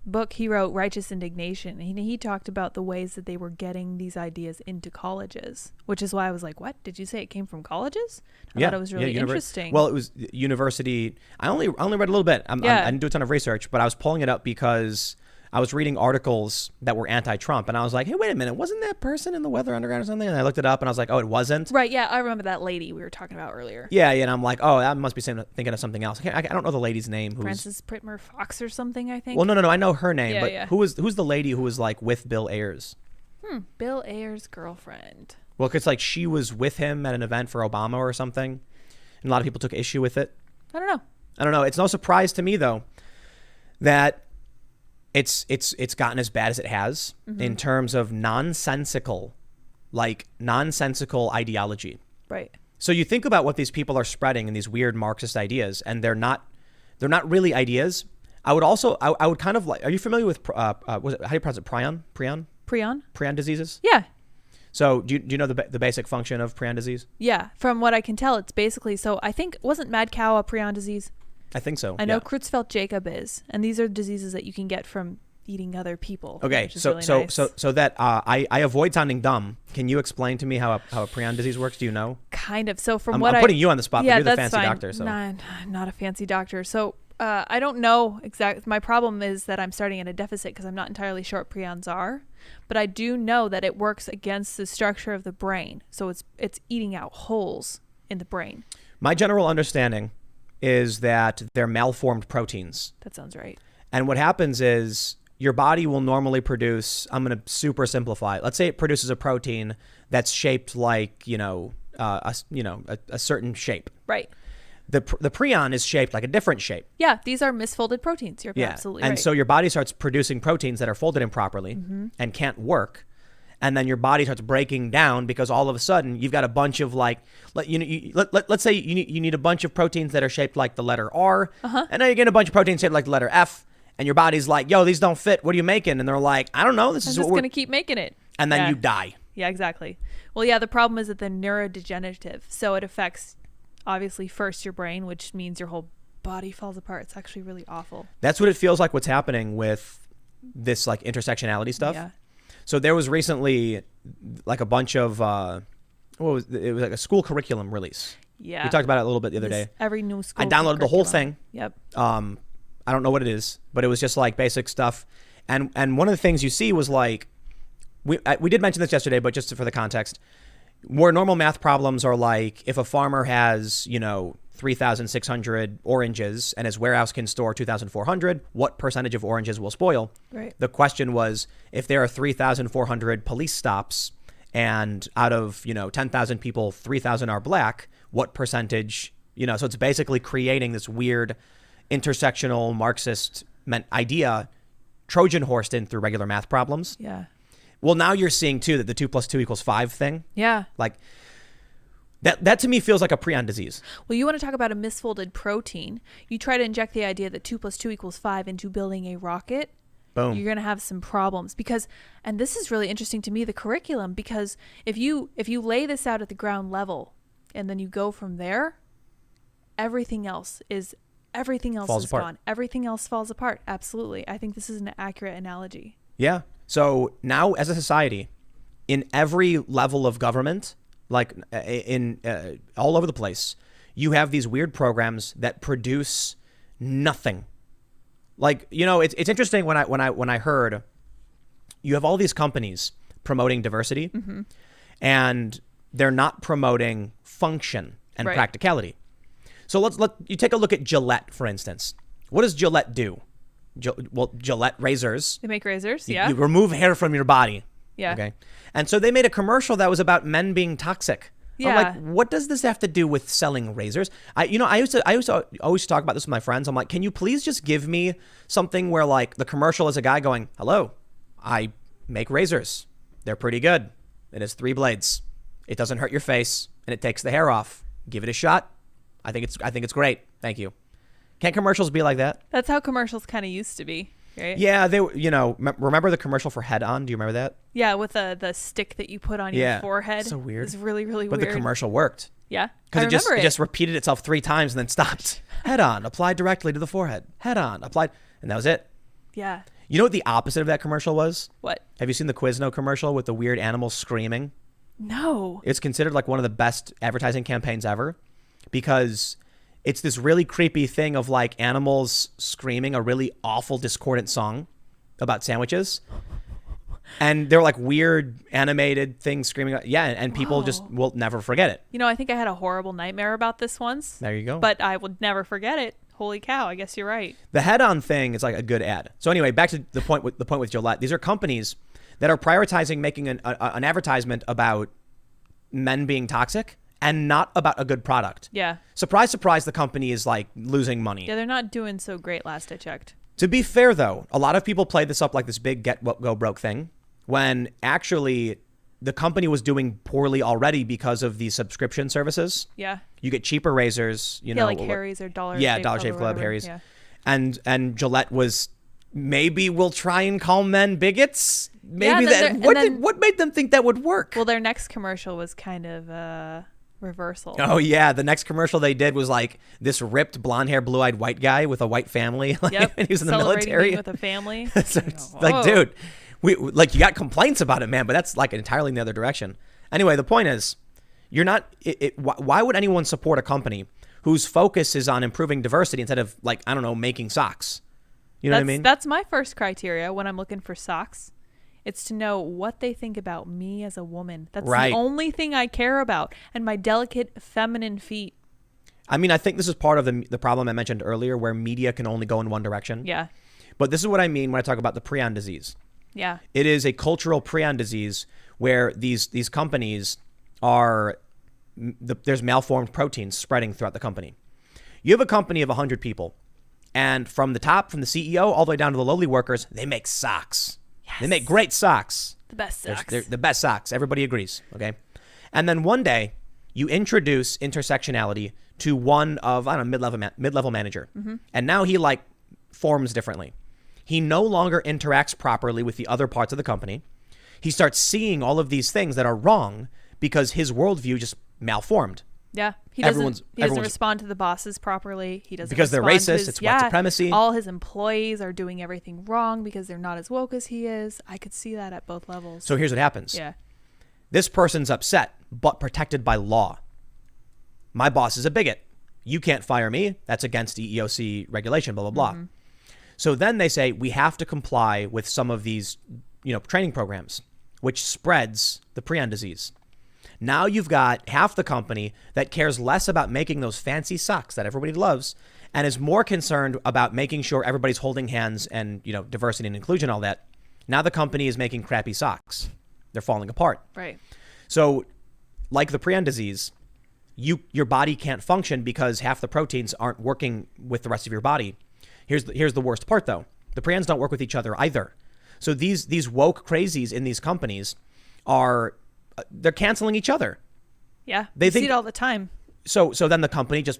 book. He wrote Righteous Indignation, and he talked about the ways that they were getting these ideas into colleges, which is why I was like, what did you say? It came from colleges? I thought it was really interesting. Well, it was university. I only read a little bit. I didn't do a ton of research, but I was pulling it up because I was reading articles that were anti-Trump, and I was like, hey, wait a minute, wasn't that person in the Weather Underground or something? And I looked it up, and I was like, oh, it wasn't? Right, yeah, I remember that lady we were talking about earlier. Yeah, and I'm like, oh, that must be thinking of something else. I don't know the lady's name. Frances Prittmer Fox or something, I think. Well, no, I know her name, but who's the lady who was like with Bill Ayers? Bill Ayers' girlfriend. Well, it's like she was with him at an event for Obama or something, and a lot of people took issue with it. I don't know. It's no surprise to me, though, that it's gotten as bad as it has in terms of nonsensical ideology. Right. So you think about what these people are spreading in these weird Marxist ideas, and they're not really ideas. I would kind of like. Are you familiar with how do you pronounce it? Prion diseases. Yeah. So do you know the basic function of prion disease? Yeah. From what I can tell, it's basically I think wasn't mad cow a prion disease? I think so. I know Creutzfeldt-Jakob is, and these are diseases that you can get from eating other people. Okay, so that I avoid sounding dumb. Can you explain to me how a prion disease works? Do you know? Kind of. So I'm putting you on the spot. Yeah, but you're the that's fancy fine. doctor. So I'm not a fancy doctor. So I don't know exactly. My problem is that I'm starting at a deficit because I'm not entirely sure what prions are, but I do know that it works against the structure of the brain. So it's eating out holes in the brain. My general understanding is that they're malformed proteins. That sounds right. And what happens is your body will normally produce, I'm going to super simplify it. Let's say it produces a protein that's shaped like, a certain shape. Right. The prion is shaped like a different shape. Yeah, these are misfolded proteins. You're absolutely right. And so your body starts producing proteins that are folded improperly and can't work. And then your body starts breaking down because all of a sudden you've got a bunch of let's say you need a bunch of proteins that are shaped like the letter R. And now you get a bunch of proteins shaped like the letter F. And your body's like, yo, these don't fit. What are you making? And they're like, I don't know. I'm just going to keep making it. And then you die. Yeah, exactly. Well, yeah, the problem is that they're neurodegenerative. So it affects, obviously, first your brain, which means your whole body falls apart. It's actually really awful. That's what it feels like what's happening with this like intersectionality stuff. Yeah. So there was recently like a bunch of, it was like a school curriculum release. Yeah. We talked about it a little bit the other day. Every new school I downloaded the whole thing. Yep. I don't know what it is, but it was just like basic stuff. And one of the things you see was like, we did mention this yesterday, but just for the context, more normal math problems are like if a farmer has, 3,600 oranges and his warehouse can store 2,400, what percentage of oranges will spoil? Right. The question was, if there are 3,400 police stops and out of, 10,000 people, 3,000 are black, what percentage, so it's basically creating this weird intersectional Marxist idea Trojan horsed in through regular math problems. Yeah. Well, now you're seeing too that the 2 + 2 = 5 thing. Yeah. Like that to me feels like a prion disease. Well, you want to talk about a misfolded protein. You try to inject the idea that 2 + 2 = 5 into building a rocket. Boom. You're going to have some problems because, and this is really interesting to me, the curriculum, because if you lay this out at the ground level and then you go from there, everything else is gone. Everything else falls apart. Absolutely. I think this is an accurate analogy. Yeah. So now as a society, in every level of government, like in all over the place, you have these weird programs that produce nothing. Like, it's interesting when I heard you have all these companies promoting diversity and they're not promoting function and practicality. So let you take a look at Gillette, for instance. What does Gillette do? Gillette razors. They make razors, You remove hair from your body. Yeah. Okay. And so they made a commercial that was about men being toxic. Yeah. I'm like, what does this have to do with selling razors? I used to always talk about this with my friends. I'm like, can you please just give me something where like the commercial is a guy going, hello, I make razors. They're pretty good. It has 3 blades. It doesn't hurt your face and it takes the hair off. Give it a shot. I think it's great. Thank you. Can't commercials be like that? That's how commercials kind of used to be, right? Yeah, they remember the commercial for Head On? Do you remember that? Yeah, with the stick that you put on your forehead. So weird. It's really, really but weird. But the commercial worked. Yeah. Because it just repeated itself 3 times and then stopped. Head On, applied directly to the forehead. Head On, applied, and that was it. Yeah. You know what the opposite of that commercial was? What? Have you seen the Quizno commercial with the weird animals screaming? No. It's considered like one of the best advertising campaigns ever because it's this really creepy thing of like animals screaming a really awful discordant song about sandwiches. And they're like weird animated things screaming. Yeah. And people just will never forget it. I think I had a horrible nightmare about this once. There you go. But I would never forget it. Holy cow. I guess you're right. The head-on thing is like a good ad. So anyway, back to the point with Gillette. These are companies that are prioritizing making an advertisement about men being toxic and not about a good product. Yeah. Surprise, surprise, the company is like losing money. Yeah, they're not doing so great last I checked. To be fair, though, a lot of people play this up like this big go broke thing when actually the company was doing poorly already because of these subscription services. Yeah. You get cheaper razors, like Harry's or Dollar Shave Club. Dollar Shave Club, Harry's. Yeah. And Gillette was maybe we'll try and call men bigots. Maybe what made them think that would work? Well, their next commercial was kind of reversal. Oh yeah, the next commercial they did was like this ripped blonde hair, blue eyed white guy with a white family. Yep. And he was in the Celebrating military being with a family. So it's like, dude, we like you got complaints about it, man, but that's like entirely in the other direction. Anyway, the point is, you're not. Why would anyone support a company whose focus is on improving diversity instead of like making socks? You know what I mean? That's my first criteria when I'm looking for socks. It's to know what they think about me as a woman. That's the only thing I care about. And my delicate feminine feet. I mean, I think this is part of the problem I mentioned earlier, where media can only go in one direction. Yeah. But this is what I mean when I talk about the prion disease. Yeah. It is a cultural prion disease where these companies are, there's malformed proteins spreading throughout the company. You have a company of 100 people, and from the top, from the CEO all the way down to the lowly workers, they make socks. Yes. They make great socks. The best socks. They're the best socks. Everybody agrees. Okay. And then one day you introduce intersectionality to one of, I don't know, mid-level manager. Mm-hmm. And now he like forms differently. He no longer interacts properly with the other parts of the company. He starts seeing all of these things that are wrong because his worldview just malformed. Yeah, he doesn't respond to the bosses properly. He doesn't because they're racist. It's white supremacy. All his employees are doing everything wrong because they're not as woke as he is. I could see that at both levels. So here's what happens. Yeah, this person's upset, but protected by law. My boss is a bigot. You can't fire me. That's against EEOC regulation. Blah blah blah. Mm-hmm. So then they say we have to comply with some of these, training programs, which spreads the prion disease. Now you've got half the company that cares less about making those fancy socks that everybody loves and is more concerned about making sure everybody's holding hands and, diversity and inclusion, all that. Now the company is making crappy socks. They're falling apart. Right. So like the prion disease, your body can't function because half the proteins aren't working with the rest of your body. Here's the worst part, though. The prions don't work with each other either. So these woke crazies in these companies they're canceling each other. Yeah, they see it all the time. So then the company just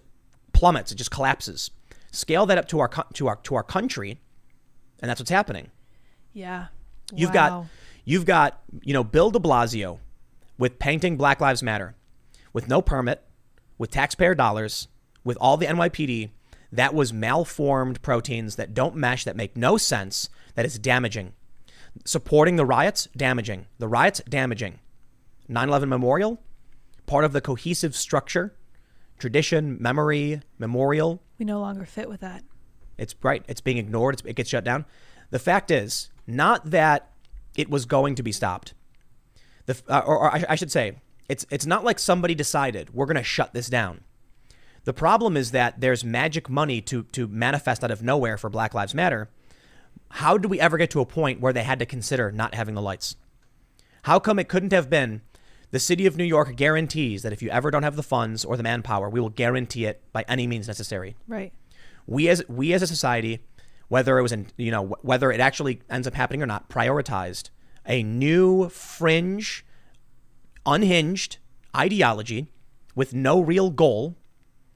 plummets. It just collapses. Scale that up to our country, and that's what's happening. Yeah. You've got Bill de Blasio with painting Black Lives Matter, with no permit, with taxpayer dollars, with all the NYPD. That was malformed proteins that don't mesh, that make no sense, that is damaging. Supporting the riots, damaging. The riots, damaging. 9/11 Memorial, part of the cohesive structure, tradition, memory, memorial. We no longer fit with that. It's right. It's being ignored. It gets shut down. The fact is not that it was going to be stopped. I should say, it's not like somebody decided we're going to shut this down. The problem is that there's magic money to manifest out of nowhere for Black Lives Matter. How do we ever get to a point where they had to consider not having the lights? How come it couldn't have been the city of New York guarantees that if you ever don't have the funds or the manpower, we will guarantee it by any means necessary? Right. We as a society, whether it actually ends up happening or not, prioritized a new fringe, unhinged ideology with no real goal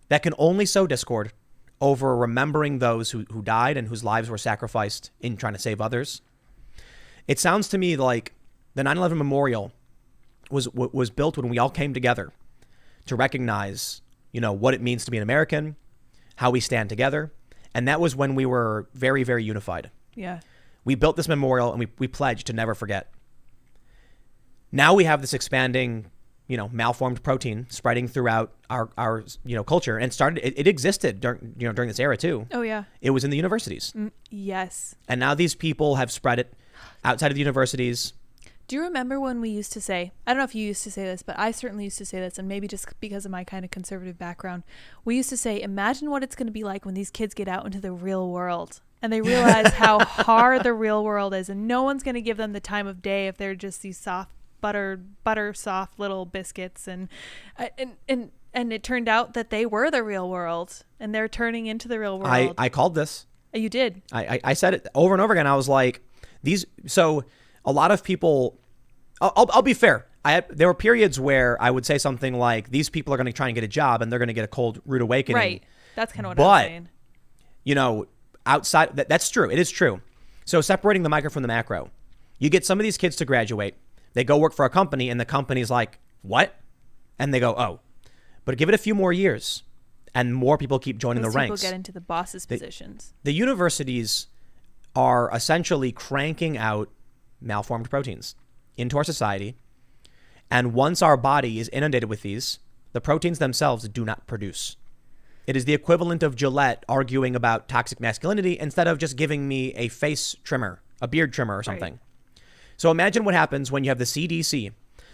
that can only sow discord over remembering those who died and whose lives were sacrificed in trying to save others. It sounds to me like the 9/11 Memorial was built when we all came together to recognize, what it means to be an American, how we stand together. And that was when we were very, very unified. Yeah. We built this memorial and we pledged to never forget. Now we have this expanding, malformed protein spreading throughout our culture, and it existed during this era too. Oh yeah. It was in the universities. Yes. And now these people have spread it outside of the universities. Do you remember when we used to say, I don't know if you used to say this, but I certainly used to say this, and maybe just because of my kind of conservative background, we used to say, imagine what it's going to be like when these kids get out into the real world and they realize how hard the real world is, and no one's going to give them the time of day if they're just these soft butter soft little biscuits, and it turned out that they were the real world and they're turning into the real world. I called this. You did. I said it over and over again. I was like, a lot of people, I'll be fair. There were periods where I would say something like, these people are going to try and get a job and they're going to get a cold, rude awakening. Right. That's kind of what I was saying. Outside, that's true. It is true. So separating the micro from the macro, you get some of these kids to graduate. They go work for a company and the company's like, what? And they go, oh. But give it a few more years and more people keep joining the ranks. People get into the bosses' positions. The universities are essentially cranking out malformed proteins into our society. And once our body is inundated with these, the proteins themselves do not produce. It is the equivalent of Gillette arguing about toxic masculinity instead of just giving me a face trimmer, a beard trimmer or something. Right. So imagine what happens when you have the CDC.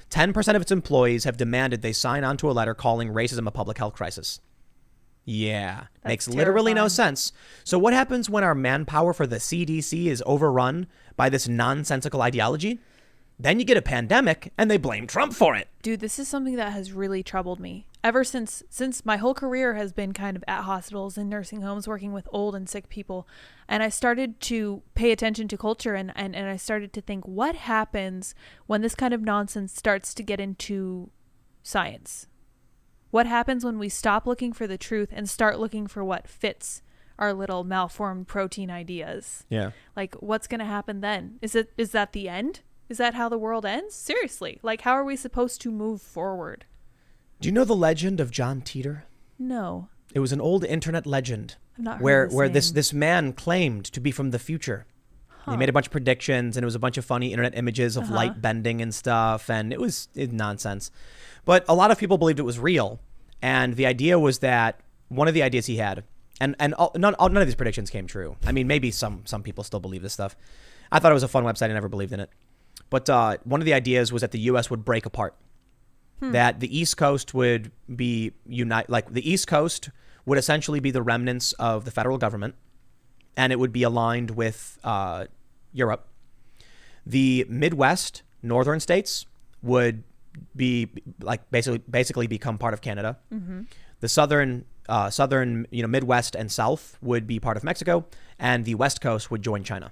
10% of its employees have demanded they sign onto a letter calling racism a public health crisis. Yeah, makes That's literally no terrifying. sense. So what happens when our manpower for the CDC is overrun by this nonsensical ideology? Then you get a pandemic and they blame Trump for it. Dude, this is something that has really troubled me ever since my whole career has been kind of at hospitals and nursing homes working with old and sick people. And I started to pay attention to culture and I started to think, what happens when this kind of nonsense starts to get into science? What happens when we stop looking for the truth and start looking for what fits our little malformed protein ideas? Yeah. Like, what's going to happen then? Is that the end? Is that how the world ends? Seriously. Like, how are we supposed to move forward? Do you know the legend of John Teeter? No. It was an old internet legend I've not heard where this where name. this man claimed to be from the future. He made a bunch of predictions, and it was a bunch of funny internet images of light bending and stuff, and it was nonsense. But a lot of people believed it was real, and the idea was that one of the ideas he had, and none of these predictions came true. I mean, maybe some people still believe this stuff. I thought it was a fun website. I never believed in it. But one of the ideas was that the U.S. would break apart. That the East Coast would be the East Coast would essentially be the remnants of the federal government, and it would be aligned with Europe. The Midwest, northern states would be like basically become part of Canada. The southern Midwest and South would be part of Mexico, and the West Coast would join China.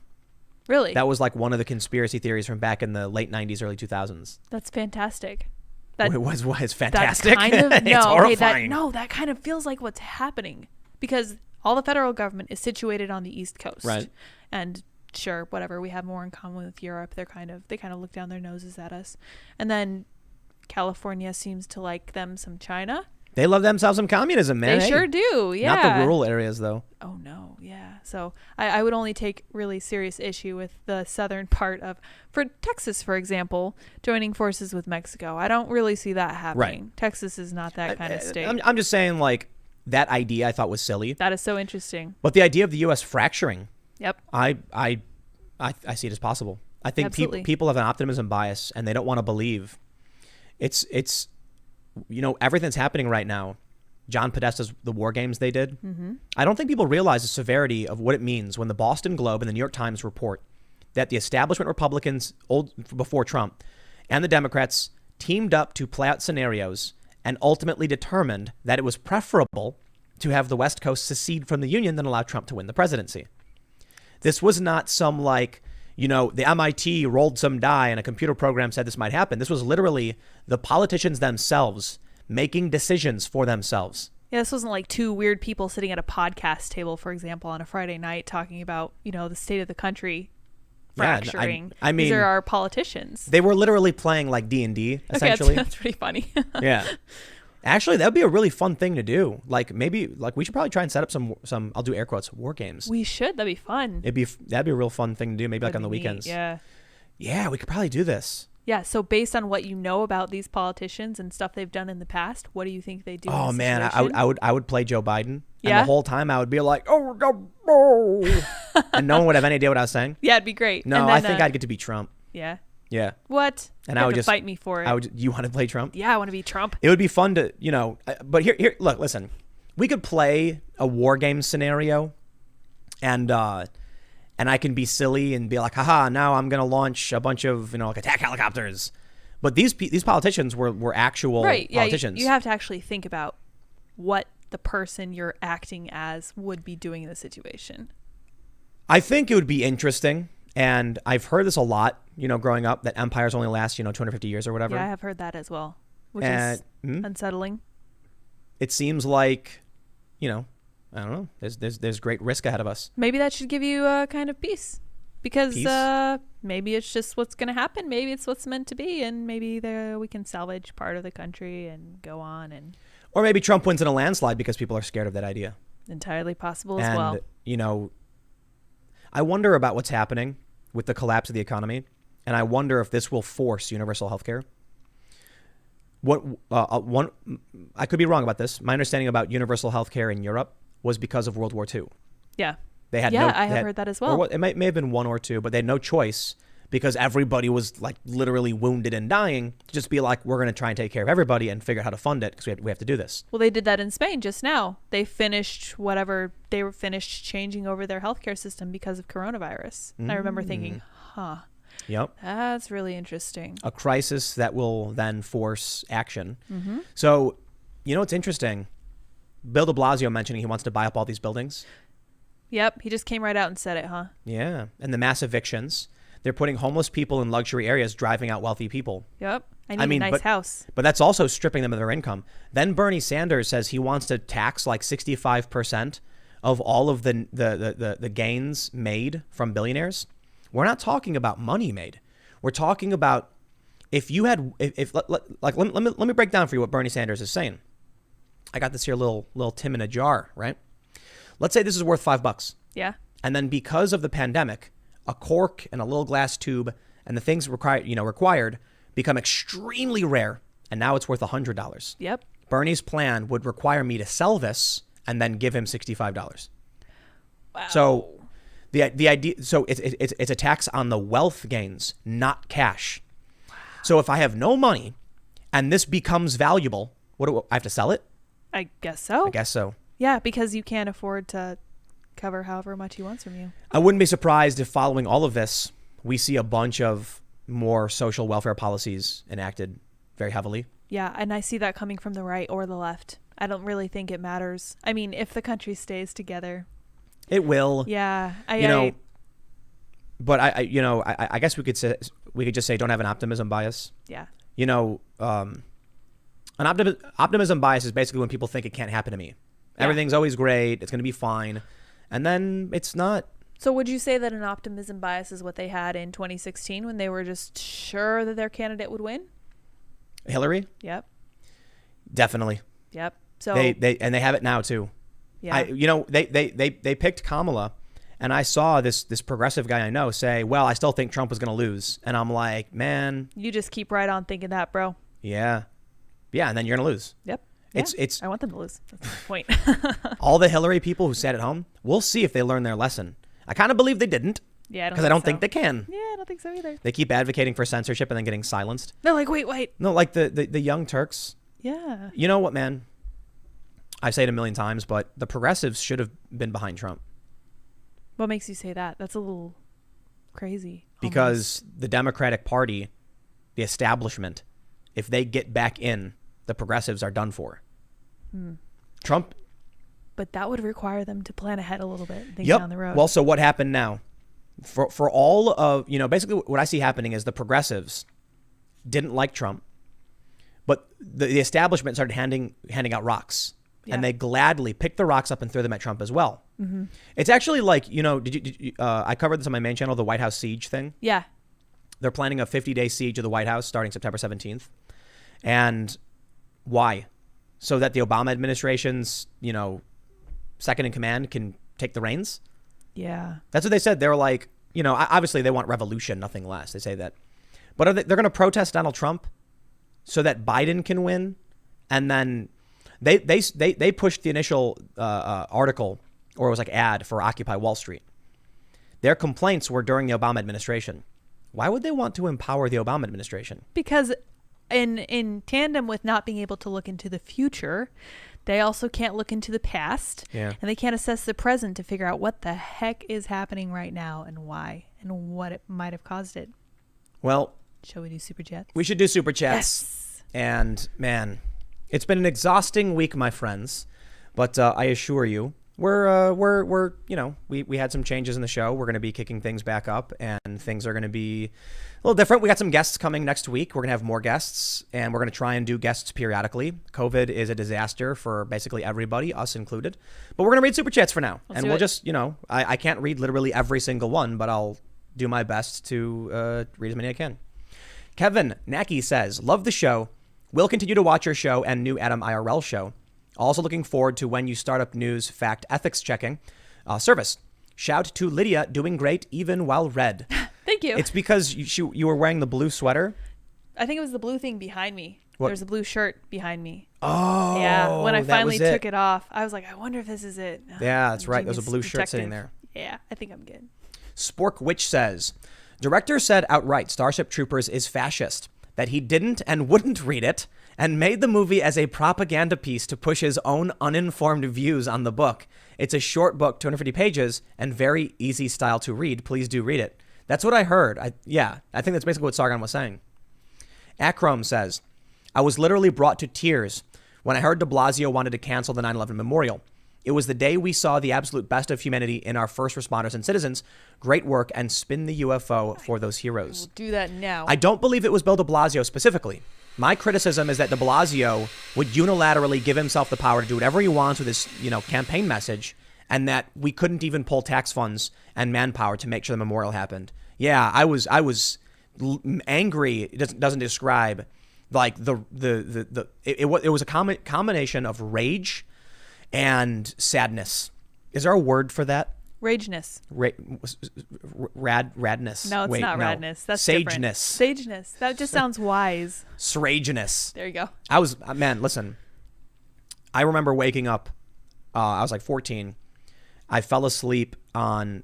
Really? That was like one of the conspiracy theories from back in the late 90s, early 2000s. That's fantastic. It was fantastic. That kind of, It's no, horrifying. that kind of feels like what's happening because all the federal government is situated on the East Coast. Right. And sure, whatever, we have more in common with Europe. They kind of look down their noses at us. And then California seems to like them some China. They love themselves some communism, man. They sure do. Yeah. Not the rural areas, though. Oh, no. Yeah. So I would only take really serious issue with the southern part for Texas, for example, joining forces with Mexico. I don't really see that happening. Right. Texas is not that kind of state. I'm just saying, like, that idea I thought was silly. That is so interesting. But the idea of the U.S. fracturing, Yep. I see it as possible. I think Absolutely. people have an optimism bias, and they don't want to believe. It's everything's happening right now. John Podesta's the war games they did. I don't think people realize the severity of what it means when the Boston Globe and the New York Times report that the establishment Republicans, before Trump, and the Democrats teamed up to play out scenarios and ultimately determined that it was preferable to have the West Coast secede from the Union than allow Trump to win the presidency. This was not some the MIT rolled some die and a computer program said this might happen. This was literally the politicians themselves making decisions for themselves. Yeah, this wasn't like two weird people sitting at a podcast table, for example, on a Friday night talking about, the state of the country fracturing. I mean, these are our politicians. They were literally playing like D&D, essentially. Okay, that's pretty funny. Yeah. Actually, that would be a really fun thing to do. Like maybe we should probably try and set up some I'll do air quotes war games. We should. That'd be fun. That'd be a real fun thing to do. Maybe like on the That'd be neat, weekends. Yeah. Yeah, we could probably do this. Yeah. So based on what you know about these politicians and stuff they've done in the past, what do you think they do? Oh in this man, situation? I would play Joe Biden. Yeah? And the whole time I would be like, oh, and no one would have any idea what I was saying. Yeah, it'd be great. No, And then, I think I'd get to be Trump. Yeah. Yeah. What? And You I have would to just fight me for it. You want to play Trump? Yeah, I want to be Trump. It would be fun to, but here, look, listen, we could play a war game scenario and I can be silly and be like, haha, now I'm going to launch a bunch of, like attack helicopters. But these politicians were actual politicians. You have to actually think about what the person you're acting as would be doing in the situation. I think it would be interesting. And I've heard this a lot, growing up, that empires only last, 250 years or whatever. Yeah, I have heard that as well, which is unsettling. It seems like, I don't know, there's great risk ahead of us. Maybe that should give you a kind of peace. Because Peace? Maybe it's just what's going to happen. Maybe it's what's meant to be. And maybe we can salvage part of the country and go on. And Or maybe Trump wins in a landslide because people are scared of that idea. entirely possible as well. I wonder about what's happening with the collapse of the economy, and I wonder if this will force universal health care. I could be wrong about this. My understanding about universal health care in Europe was because of World War II. Yeah. They had I have heard that as well. It may have been one or two, but they had no choice because everybody was like literally wounded and dying, to just be like, we're going to try and take care of everybody and figure out how to fund it because we have to do this. Well, they did that in Spain just now. They finished whatever they were finished changing over their healthcare system because of coronavirus. And I remember thinking, Yep. That's really interesting. A crisis that will then force action. So, you know, it's interesting. Bill de Blasio mentioning he wants to buy up all these buildings. Yep. He just came right out and said it, huh? Yeah. And the mass evictions. They're putting homeless people in luxury areas, driving out wealthy people. Yep. I need a nice house. But that's also stripping them of their income. Then Bernie Sanders says he wants to tax like 65% of all of the gains made from billionaires. We're not talking about money made. We're talking about if you had, let me break down for you what Bernie Sanders is saying. I got this here little Tim in a jar, right? Let's say this is worth $5. Yeah. And then because of the pandemic, a cork and a little glass tube and the things required become extremely rare. And now it's worth $100. Yep. Bernie's plan would require me to sell this and then give him $65. Wow. So the idea, so it's a tax on the wealth gains, not cash. Wow. So if I have no money and this becomes valuable, I have to sell it? I guess so. I guess so. Yeah, because you can't afford to cover however much he wants from you. I wouldn't be surprised if following all of this, we see a bunch of more social welfare policies enacted very heavily. Yeah, and I see that coming from the right or the left. I don't really think it matters. I mean, if the country stays together. It will. Yeah. But I guess we could just say don't have an optimism bias. Yeah. An optimism bias is basically when people think it can't happen to me. Yeah. Everything's always great. It's going to be fine. And then it's not. So would you say that an optimism bias is what they had in 2016 when they were just sure that their candidate would win? Hillary? Yep. Definitely. Yep. So they have it now too. Yeah. They picked Kamala, and I saw this progressive guy I know say, well, I still think Trump was going to lose. And I'm like, man. You just keep right on thinking that, bro. Yeah. Yeah, and then you're going to lose. Yep. It's I want them to lose. That's the point. all the Hillary people who sat at home, we'll see if they learn their lesson. I kind of believe they didn't. Yeah, because I don't think they can. Yeah, I don't think so either. They keep advocating for censorship and then getting silenced. They're like, wait. No, like the Young Turks. Yeah. You know what, man? I've said it a million times, but the progressives should have been behind Trump. What makes you say that? That's a little crazy. Because the Democratic Party, the establishment, if they get back in, the progressives are done for. Trump. But that would require them to plan ahead a little bit, think Yep. down the road. Well, so what happened now? For all of, basically what I see happening is the progressives didn't like Trump, but the establishment started handing out rocks. Yeah. And they gladly picked the rocks up and threw them at Trump as well. Mm-hmm. It's actually like, did you I covered this on my main channel, the White House siege thing. Yeah. They're planning a 50-day siege of the White House starting September 17th. And why? So that the Obama administration's, second in command can take the reins. Yeah. That's what they said. They were like, obviously they want revolution, nothing less. They say that. But they're going to protest Donald Trump so that Biden can win. And then they pushed the initial article, or it was like ad for Occupy Wall Street. Their complaints were during the Obama administration. Why would they want to empower the Obama administration? Because in tandem with not being able to look into the future, they also can't look into the past. Yeah. And they can't assess the present to figure out what the heck is happening right now and why and what it might have caused it. Well, shall we do super chats? We should do super chats. Yes. And man, it's been an exhausting week, my friends. But I assure you, we had some changes in the show. We're going to be kicking things back up, and things are going to be a little different. We got some guests coming next week. We're going to have more guests, and we're going to try and do guests periodically. COVID is a disaster for basically everybody, us included. But we're going to read super chats for now. We'll just, I can't read literally every single one, but I'll do my best to read as many as I can. Kevin Nacky says, love the show. Will continue to watch your show and new Adam IRL show. Also looking forward to when you start up news, fact, ethics checking service. Shout to Lydia, doing great even while red. Thank you. It's because you were wearing the blue sweater. I think it was the blue thing behind me. What? There's a blue shirt behind me. Oh, yeah. When I finally was took it off, I was like, I wonder if this is it. Yeah, that's right. There's a Genius blue shirt detective. sitting there. Yeah, I think I'm good. Spork Witch says, Director said outright Starship Troopers is fascist, that he didn't and wouldn't read it, and made the movie as a propaganda piece to push his own uninformed views on the book. It's a short book, 250 pages, and very easy style to read. Please do read it. That's what I heard. I think that's basically what Sargon was saying. Akram says, I was literally brought to tears when I heard de Blasio wanted to cancel the 9/11 memorial. It was the day we saw the absolute best of humanity in our first responders and citizens. Great work, and spin the UFO for those heroes. We'll do that now. I don't believe it was Bill de Blasio specifically. My criticism is that de Blasio would unilaterally give himself the power to do whatever he wants with his, campaign message, and that we couldn't even pull tax funds and manpower to make sure the memorial happened. Yeah, I was angry. It doesn't describe like it was a combination of rage and sadness. Is there a word for that? Rageness. Radness. No, it's not radness. That's sageness. Different. Sageness. That just sounds wise. Srageness. There you go. Listen. I remember waking up. I was like 14. I fell asleep on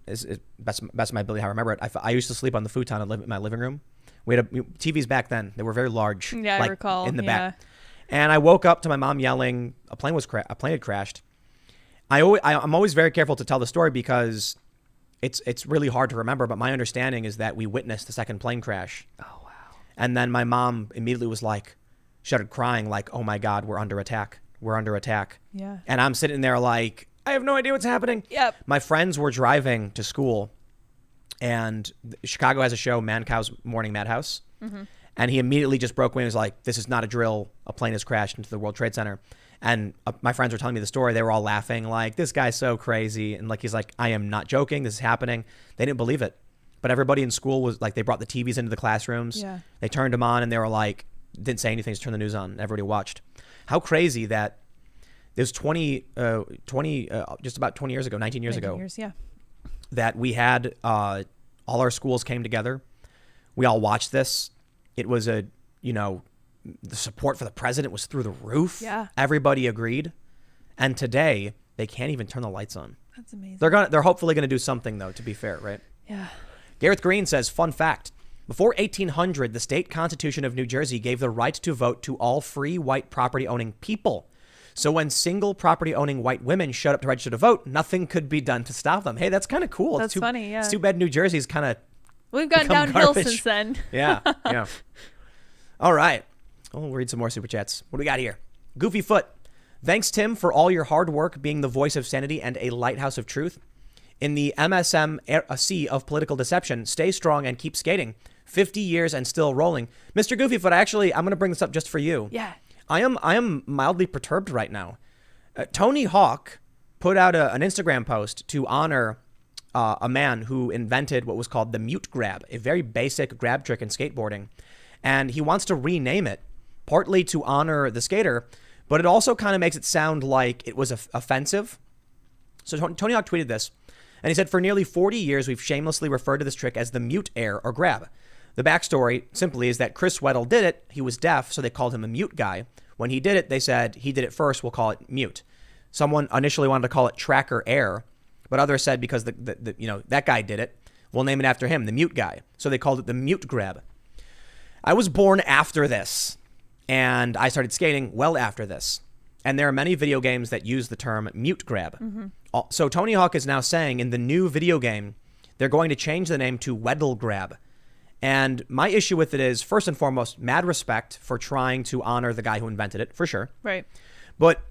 best of my ability how I remember it. I used to sleep on the futon in my living room. We had TVs back then. They were very large. Yeah, I recall. In the back. And I woke up to my mom yelling, a plane had crashed. I'm always very careful to tell the story because it's really hard to remember. But my understanding is that we witnessed the second plane crash. Oh, wow. And then my mom immediately started crying like, oh my God, we're under attack. We're under attack. Yeah. And I'm sitting there like, I have no idea what's happening. Yep. My friends were driving to school, and Chicago has a show, Mancow's Morning Madhouse. Mm-hmm. And he immediately just broke away and was like, this is not a drill. A plane has crashed into the World Trade Center. And my friends were telling me the story. They were all laughing like, this guy's so crazy. And he's like, I am not joking. This is happening. They didn't believe it. But everybody in school was like, they brought the TVs into the classrooms. Yeah. They turned them on and they were like, didn't say anything, just turned the news on. Everybody watched. How crazy that there's just about 20 years ago, 19 years ago, Yeah. that we had all our schools came together. We all watched this. It was the support for the president was through the roof. Yeah. Everybody agreed. And today they can't even turn the lights on. That's amazing. They're hopefully going to do something though, to be fair, right? Yeah. Gareth Green says, fun fact. Before 1800, the state constitution of New Jersey gave the right to vote to all free white property owning people. So when single property owning white women showed up to register to vote, nothing could be done to stop them. Hey, that's kind of cool. That's funny, yeah. It's too bad New Jersey's kind of We've gone downhill garbage since then. Yeah. All right. We'll read some more super chats. What do we got here? Goofy Foot. Thanks, Tim, for all your hard work being the voice of sanity and a lighthouse of truth. In the MSM sea of political deception, stay strong and keep skating. 50 years and still rolling. Mr. Goofy Foot, I'm going to bring this up just for you. Yeah. I am mildly perturbed right now. Tony Hawk put out an Instagram post to honor a man who invented what was called the mute grab, a very basic grab trick in skateboarding. And he wants to rename it, partly to honor the skater, but it also kind of makes it sound like it was offensive. So Tony Hawk tweeted this, and he said, for nearly 40 years, we've shamelessly referred to this trick as the mute air or grab. The backstory simply is that Chris Weddle did it. He was deaf, so they called him a mute guy. When he did it, they said, he did it first, we'll call it mute. Someone initially wanted to call it tracker air, but others said because that guy did it, we'll name it after him, the mute guy. So they called it the mute grab. I was born after this, and I started skating well after this. And there are many video games that use the term mute grab. Mm-hmm. So Tony Hawk is now saying in the new video game, they're going to change the name to Weddle grab. And my issue with it is, first and foremost, mad respect for trying to honor the guy who invented it, for sure. Right. But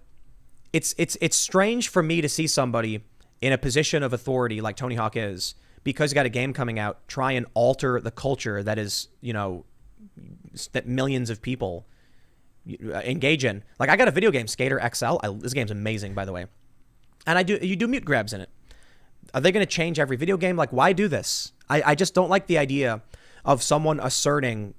it's strange for me to see somebody in a position of authority like Tony Hawk is, because you got a game coming out, try and alter the culture that is, that millions of people engage in. Like, I got a video game, Skater XL. This game's amazing, by the way. And you do mute grabs in it. Are they going to change every video game? Like, why do this? I just don't like the idea of someone asserting,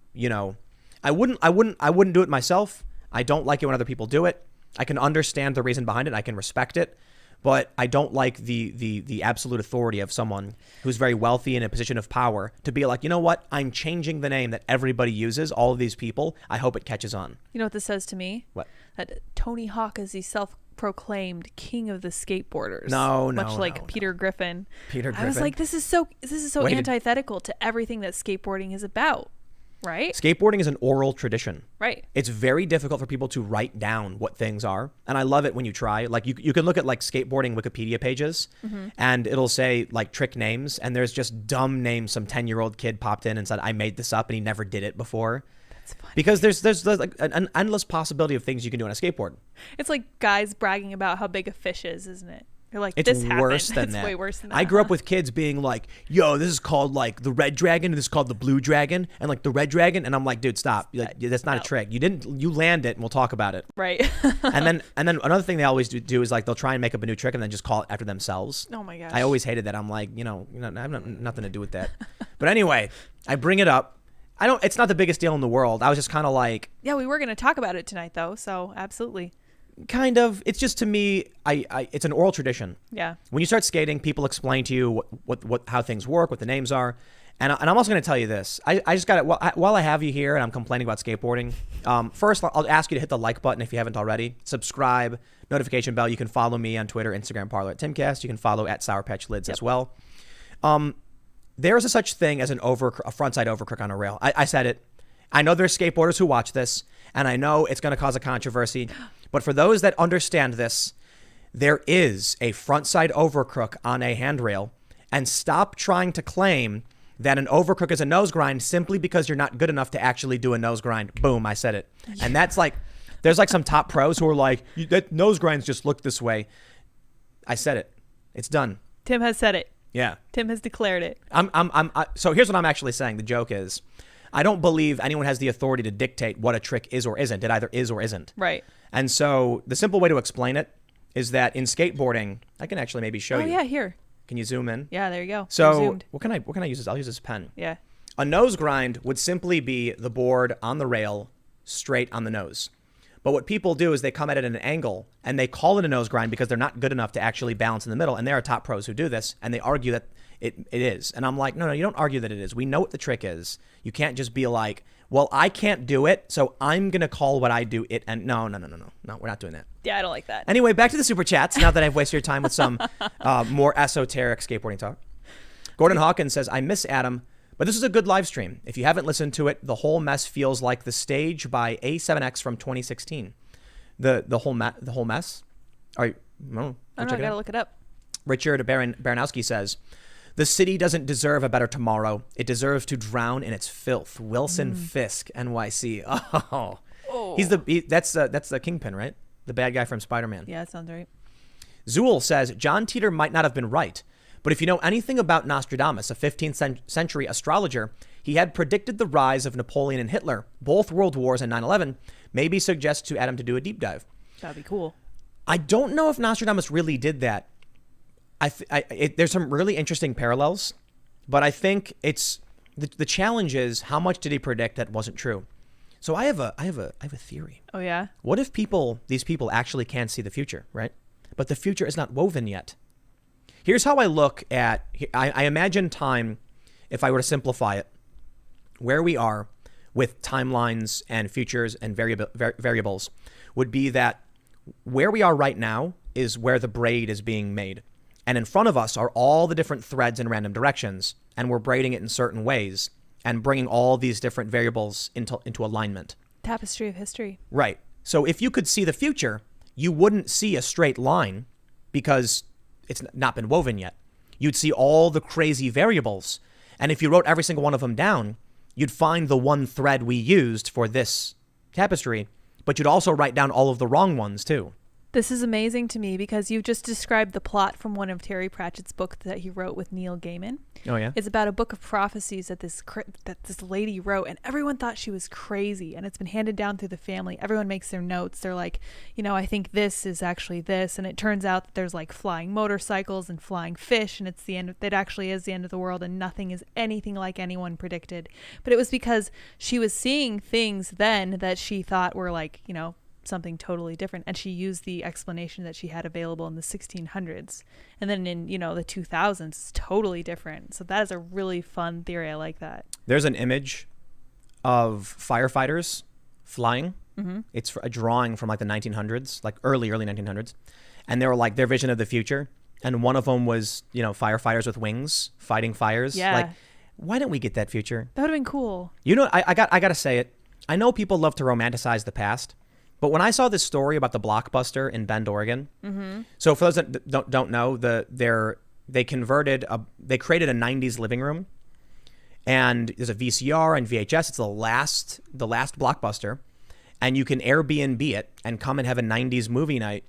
I wouldn't do it myself. I don't like it when other people do it. I can understand the reason behind it. I can respect it. But I don't like the absolute authority of someone who's very wealthy in a position of power to be like, you know what? I'm changing the name that everybody uses, all of these people. I hope it catches on. You know what this says to me? What? That Tony Hawk, as he self-proclaimed king of the skateboarders. No, much like Peter Griffin. Peter Griffin. I was like, this is so Wait, antithetical to everything that skateboarding is about, right? Skateboarding is an oral tradition. Right. It's very difficult for people to write down what things are. And I love it when you try. Like you can look at like skateboarding Wikipedia pages and it'll say like trick names. And there's just dumb names. Some 10-year-old kid popped in and said, I made this up and he never did it before. That's funny. Because there's like an endless possibility of things you can do on a skateboard. It's like guys bragging about how big a fish is, isn't it? You're like, It's this worse happened. than that. It's way worse than that. I grew up with kids being like, yo, this is called like the red dragon. And this is called the blue dragon. And like the red dragon. And I'm like, dude, stop. Like, that's not a trick. You land it and we'll talk about it. Right. and then another thing they always do is like they'll try and make up a new trick and then just call it after themselves. Oh my gosh. I always hated that. I'm like, I have nothing to do with that. But anyway, I bring it up. It's not the biggest deal in the world. I was just kind of like, yeah, we were going to talk about it tonight though. So absolutely. kind of. It's just, to me, it's an oral tradition. Yeah. When you start skating, people explain to you how things work, what the names are. And I'm also going to tell you this. I just got it. While I have you here and I'm complaining about skateboarding, first I'll ask you to hit the like button if you haven't already. Subscribe, notification bell. You can follow me on Twitter, Instagram, Parler at Timcast. You can follow at Sour Patch Lids as well. There is a such thing as a frontside overcrook on a rail. I said it. I know there's skateboarders who watch this, and I know it's going to cause a controversy. But for those that understand this, there is a frontside overcrook on a handrail, and stop trying to claim that an overcrook is a nose grind simply because you're not good enough to actually do a nose grind. Boom, I said it. And that's like, there's like some top pros who are like, that nose grinds just look this way. I said it. It's done. Tim has said it. Yeah. Tim has declared it. So here's what I'm actually saying. The joke is, I don't believe anyone has the authority to dictate what a trick is or isn't. It either is or isn't. Right. And so the simple way to explain it is that in skateboarding, I can actually maybe show you. Oh yeah, here. Can you zoom in? Yeah, there you go. So what can I use this? I'll use this pen. Yeah. A nose grind would simply be the board on the rail straight on the nose. But what people do is they come at it at an angle and they call it a nose grind because they're not good enough to actually balance in the middle. And there are top pros who do this and they argue that it is. And I'm like, no, you don't argue that it is. We know what the trick is. You can't just be like, well, I can't do it, so I'm going to call what I do it. And no, we're not doing that. Yeah, I don't like that. Anyway, back to the super chats now that I've wasted your time with some more esoteric skateboarding talk. Gordon Hawkins says, I miss Adam, but this is a good live stream. If you haven't listened to it, The Whole Mess feels like The Stage by A7X from 2016. The whole mess? All right, I don't know, I gotta look it up. Richard Baranowski says, the city doesn't deserve a better tomorrow. It deserves to drown in its filth. Wilson Fisk, NYC. Oh. That's the Kingpin, right? The bad guy from Spider-Man. Yeah, that sounds right. Zool says, John Teeter might not have been right, but if you know anything about Nostradamus, a 15th century astrologer, he had predicted the rise of Napoleon and Hitler, both world wars and 9/11, maybe suggests to Adam to do a deep dive. That'd be cool. I don't know if Nostradamus really did that. There's some really interesting parallels, but I think it's the challenge is how much did he predict that wasn't true? So I have a theory. Oh yeah. What if these people actually can see the future, right? But the future is not woven yet. Here's how I look at. I imagine time, if I were to simplify it, where we are with timelines and futures and variables would be that where we are right now is where the braid is being made. And in front of us are all the different threads in random directions, and we're braiding it in certain ways and bringing all these different variables into alignment. Tapestry of history. Right. So if you could see the future, you wouldn't see a straight line because it's not been woven yet. You'd see all the crazy variables. And if you wrote every single one of them down, you'd find the one thread we used for this tapestry, but you'd also write down all of the wrong ones too. This is amazing to me because you've just described the plot from one of Terry Pratchett's books that he wrote with Neil Gaiman. Oh yeah. It's about a book of prophecies that this lady wrote, and everyone thought she was crazy, and it's been handed down through the family. Everyone makes their notes. They're like, I think this is actually this, and it turns out that there's like flying motorcycles and flying fish, and it actually is the end of the world, and nothing is anything like anyone predicted. But it was because she was seeing things then that she thought were like, something totally different, and she used the explanation that she had available in the 1600s, and then in the 2000s it's totally different. So that is a really fun theory. I like that. There's an image of firefighters flying. It's a drawing from like the 1900s, like early 1900s. And they were like their vision of the future. And one of them was, firefighters with wings fighting fires. Yeah. Like, why didn't we get that future? That would have been cool. I got to say it. I know people love to romanticize the past, but when I saw this story about the Blockbuster in Bend, Oregon, so for those that don't know, they created a 90s living room, and there's a VCR and VHS. It's the last Blockbuster, and you can Airbnb it and come and have a 90s movie night.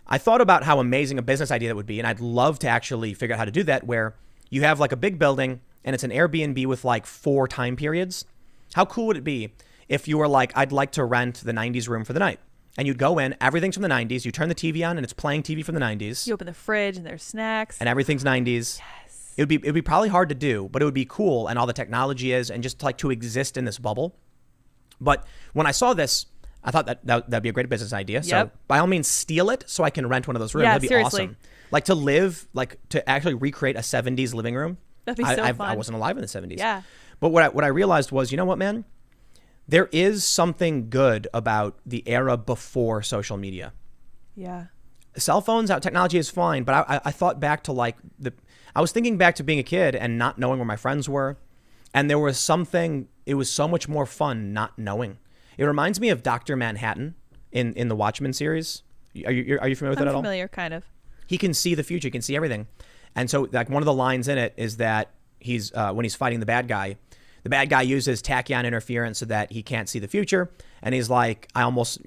I thought about how amazing a business idea that would be, and I'd love to actually figure out how to do that, where you have like a big building and it's an Airbnb with like 4 time periods. How cool would it be if you were like, I'd like to rent the 90s room for the night, and you'd go in, everything's from the 90s, you turn the TV on and it's playing TV from the 90s. You open the fridge and there's snacks. And everything's 90s. Yes. It'd be probably hard to do, but it would be cool, and all the technology is, and just like to exist in this bubble. But when I saw this, I thought that'd be a great business idea. Yep. So by all means, steal it so I can rent one of those rooms. Yeah, That'd be seriously. awesome. Like to actually recreate a 70s living room. That'd be so fun. I wasn't alive in the 70s. Yeah. But what I realized was, you know what, man? There is something good about the era before social media. Yeah. Cell phones, technology is fine, but I thought back to I was thinking back to being a kid and not knowing where my friends were. And there was something, it was so much more fun not knowing. It reminds me of Dr. Manhattan in the Watchmen series. Are you familiar with that at all? I'm familiar, kind of. He can see the future. He can see everything. And so like one of the lines in it is that when he's fighting the bad guy uses tachyon interference so that he can't see the future. And he's like, I almost,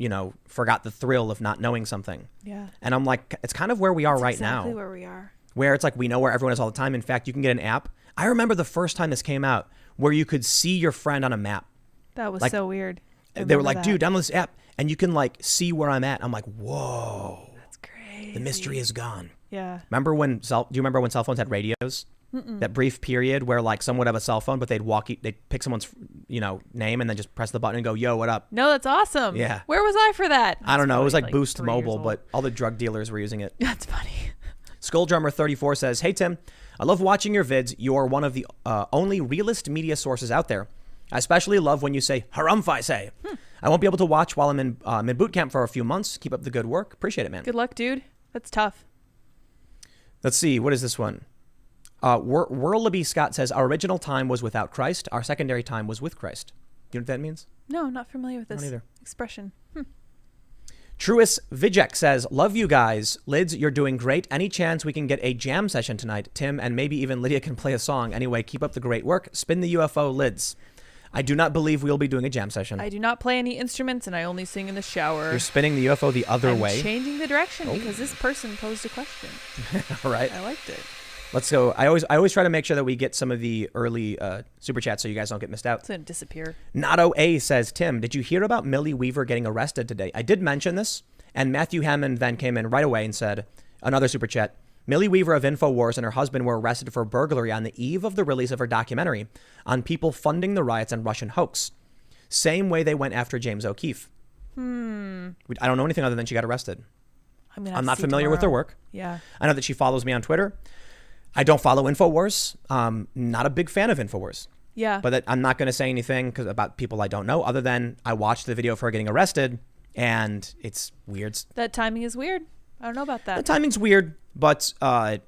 forgot the thrill of not knowing something. Yeah. And I'm like, it's kind of where we are right exactly now. Where we are. Where it's like we know where everyone is all the time. In fact, you can get an app. I remember the first time this came out where you could see your friend on a map. That was Like, so weird. They were like, dude, download this app and you can like see where I'm at. I'm like, whoa. That's crazy. The mystery is gone. Yeah. Do you remember when cell phones had radios? That brief period where like someone would have a cell phone, but they'd pick someone's, name and then just press the button and go, yo, what up? No, that's awesome. Yeah. Where was I for that? I don't know. It was like Probably, Boost 3 years Mobile, old. but all the drug dealers were using it. That's funny. Skull Drummer 34 says, hey, Tim, I love watching your vids. You're one of the only realist media sources out there. I especially love when you say, harumph, say. I won't be able to watch while I'm in boot camp for a few months. Keep up the good work. Appreciate it, man. Good luck, dude. That's tough. Let's see. What is this one? Whirlaby Scott says, our original time was without Christ. Our secondary time was with Christ. Do you know what that means? No, not familiar with this either. expression. Truist Vijek says, love you guys. Lids, you're doing great. Any chance we can get a jam session tonight? Tim and maybe even Lydia can play a song. Anyway, keep up the great work. Spin the UFO, Lids. I do not believe we'll be doing a jam session. I do not play any instruments, and I only sing in the shower. You're spinning the UFO the other I'm way. changing the direction because this person posed a question. All right. I liked it. Let's go. I always try to make sure that we get some of the early super chats so you guys don't get missed out. It's going to disappear. Nato A says, Tim, did you hear about Millie Weaver getting arrested today? I did mention this, and Matthew Hammond then came in right away and said, another super chat. Millie Weaver of InfoWars and her husband were arrested for burglary on the eve of the release of her documentary on people funding the riots and Russian hoax. Same way they went after James O'Keefe. I don't know anything other than she got arrested. I'm not familiar with her work. Yeah. I know that she follows me on Twitter. I don't follow InfoWars. Not a big fan of InfoWars. Yeah. But I'm not going to say anything about people I don't know other than I watched the video of her getting arrested and it's weird. That timing is weird. I don't know about that. The timing's weird, but I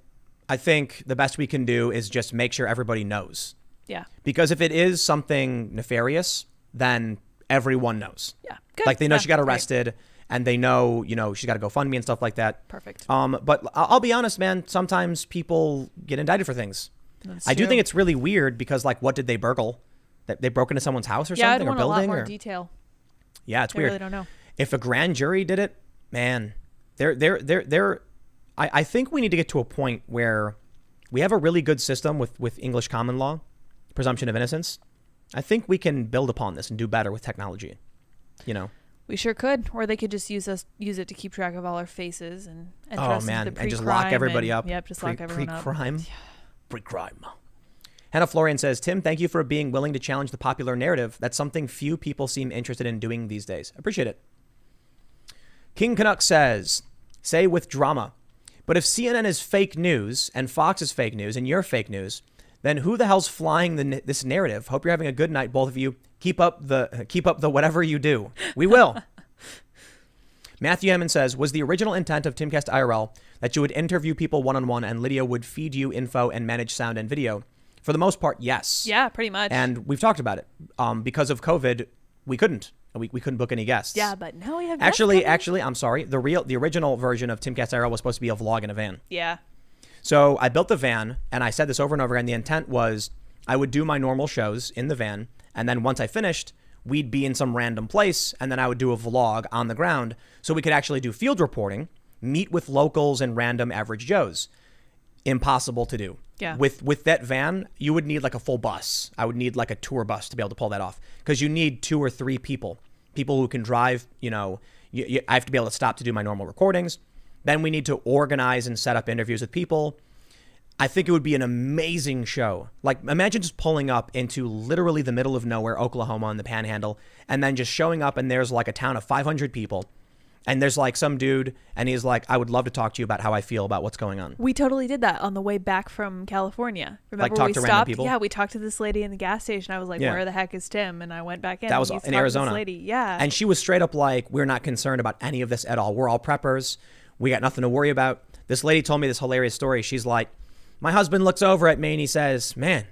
think the best we can do is just make sure everybody knows. Yeah. Because if it is something nefarious, then everyone knows. Yeah. Good. Like they know Yeah, she got great. arrested and they know, she's got to go fund me and stuff like that. Perfect. But I'll be honest, man, sometimes people get indicted for things. That's I do true. think it's really weird because like what did they burgle? They broke into someone's house or Yeah, I'd something or want a lot building more or detail. Yeah, it's I weird. really don't know. If a grand jury did it, man, I think we need to get to a point where we have a really good system with English common law, presumption of innocence. I think we can build upon this and do better with technology. We sure could, or they could just use it to keep track of all our faces and Oh dress man, into and just lock pre-crime everybody up. Yep, just lock everyone up. Pre-crime. Pre-crime. Hannah Florian says, Tim, thank you for being willing to challenge the popular narrative. That's something few people seem interested in doing these days. Appreciate it. King Canuck says, say with drama. But if CNN is fake news and Fox is fake news and you're fake news, then who the hell's flying this narrative? Hope you're having a good night, both of you. Keep up the whatever you do. We will. Matthew Hammond says, was the original intent of Timcast IRL that you would interview people one-on-one and Lydia would feed you info and manage sound and video? For the most part, yes. Yeah, pretty much. And we've talked about it. Because of COVID, we couldn't. We couldn't book any guests. Yeah, but now we have Actually, I'm sorry. The original version of Timcast IRL was supposed to be a vlog in a van. Yeah. So I built the van, and I said this over and over again. The intent was I would do my normal shows in the van, and then once I finished, we'd be in some random place, and then I would do a vlog on the ground so we could actually do field reporting, meet with locals and random average Joes. Impossible to do. Yeah. With that van, you would need like a full bus. I would need like a tour bus to be able to pull that off because you need 2 or 3 people who can drive. I have to be able to stop to do my normal recordings. Then we need to organize and set up interviews with people. I think it would be an amazing show. Like, imagine just pulling up into literally the middle of nowhere, Oklahoma, in the Panhandle, and then just showing up, and there's like a town of 500 people, and there's like some dude, and he's like, I would love to talk to you about how I feel about what's going on. We totally did that on the way back from California. Remember, Like, talk we to random stopped? people? Yeah, we talked to this lady in the gas station. I was like, Yeah. where the heck is Tim? And I went back in. That was and in talked to Arizona. This lady. Yeah. And she was straight up like, we're not concerned about any of this at all. We're all preppers. We got nothing to worry about. This lady told me this hilarious story. She's like, my husband looks over at me and he says, man,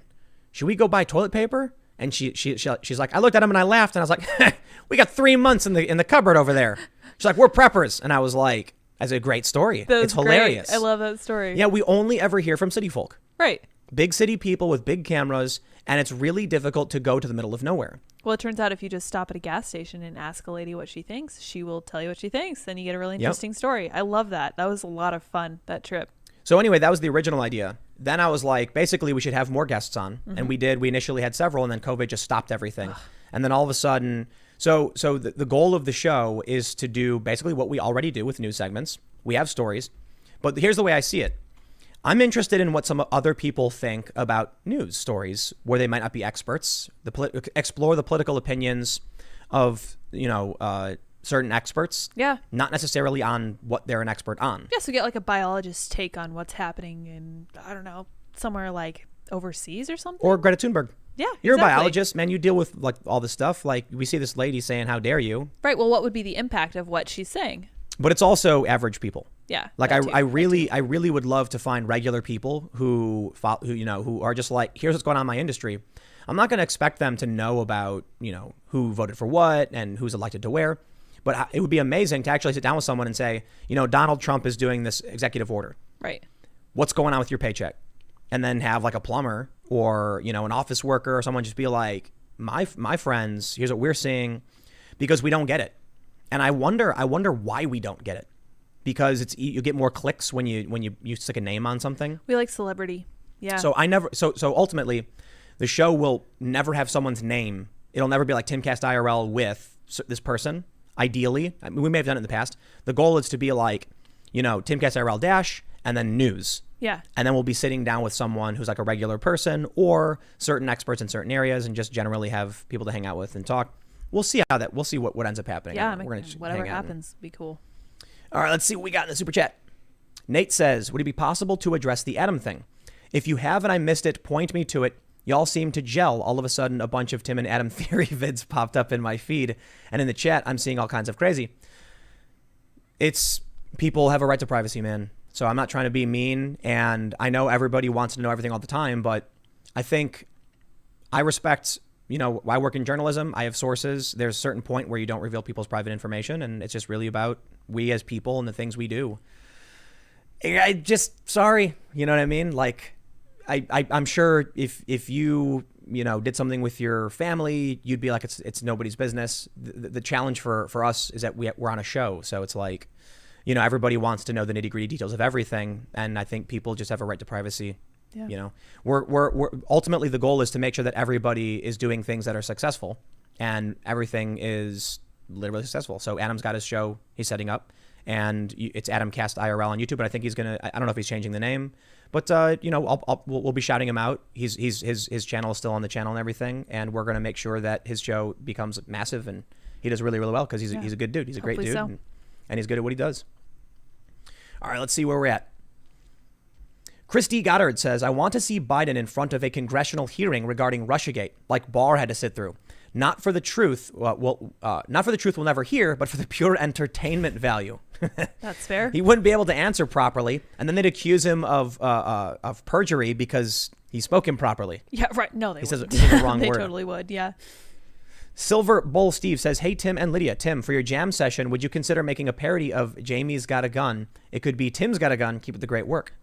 should we go buy toilet paper? And she's like, I looked at him and I laughed and I was like, we got 3 months in the cupboard over there. She's like, we're preppers. And I was like, that's a great story. That was It's hilarious. Great. I love that story. Yeah, we only ever hear from city folk. Right. Big city people with big cameras, and it's really difficult to go to the middle of nowhere. Well, it turns out if you just stop at a gas station and ask a lady what she thinks, she will tell you what she thinks. Then you get a really interesting story. I love that. That was a lot of fun, that trip. So anyway, that was the original idea. Then I was like, basically, we should have more guests on. And we did. We initially had several, and then COVID just stopped everything. And then all of a sudden, so the goal of the show is to do basically what we already do with news segments. We have stories. But here's the way I see it. I'm interested in what some other people think about news stories where they might not be experts. Explore the political opinions of, certain experts. Yeah. Not necessarily on what they're an expert on. Yeah, so get like a biologist's take on what's happening in, I don't know, somewhere like overseas or something. Or Greta Thunberg. Yeah, You're exactly. a biologist, man. You deal with like all this stuff. Like we see this lady saying, how dare you? Right. Well, what would be the impact of what she's saying? But it's also average people. Yeah. Like that too. I really would love to find regular people who are just like, here's what's going on in my industry. I'm not going to expect them to know about, who voted for what and who's elected to where. But it would be amazing to actually sit down with someone and say, Donald Trump is doing this executive order. Right. What's going on with your paycheck? And then have like a plumber or, an office worker or someone just be like, my friends, here's what we're seeing, because we don't get it. And I wonder why we don't get it. Because you get more clicks when you stick a name on something. We like celebrity. Yeah. So ultimately the show will never have someone's name. It'll never be like Timcast IRL with this person. Ideally, I mean, we may have done it in the past. The goal is to be like, Timcast IRL dash and then news. Yeah. And then we'll be sitting down with someone who's like a regular person or certain experts in certain areas and just generally have people to hang out with and talk. We'll see what ends up happening. Yeah. We're gonna whatever hang out happens, be cool. All right, let's see what we got in the super chat. Nate says, would it be possible to address the Adam thing? If you have and I missed it, point me to it. Y'all seem to gel. All of a sudden, a bunch of Tim and Adam theory vids popped up in my feed. And in the chat, I'm seeing all kinds of crazy. It's people have a right to privacy, man. So I'm not trying to be mean. And I know everybody wants to know everything all the time. But I think I respect, I work in journalism. I have sources. There's a certain point where you don't reveal people's private information. And it's just really about we as people and the things we do. I just, sorry. You know what I mean? Like, I'm sure if you did something with your family, you'd be like, it's nobody's business. The challenge for us is that we're on a show. So it's like, everybody wants to know the nitty gritty details of everything. And I think people just have a right to privacy. Yeah. We're ultimately the goal is to make sure that everybody is doing things that are successful and everything is literally successful. So Adam's got his show he's setting up and it's Timcast IRL on YouTube. But I think I don't know if he's changing the name. But we'll be shouting him out. His channel is still on the channel and everything, and we're gonna make sure that his show becomes massive and he does really, really well because he's a good dude. He's a great dude, so. and he's good at what he does. All right, let's see where we're at. Christy Goddard says, I want to see Biden in front of a congressional hearing regarding Russiagate, like Barr had to sit through. Not for the truth. Not for the truth we'll never hear, but for the pure entertainment value. That's fair. He wouldn't be able to answer properly, and then they'd accuse him of perjury because he spoke improperly. Yeah, right. No, they He wouldn't. says the wrong They word. totally would. Yeah. Silver Bull Steve says, "Hey Tim and Lydia, Tim, for your jam session, would you consider making a parody of Jamie's Got a Gun? It could be Tim's Got a Gun. Keep up the great work."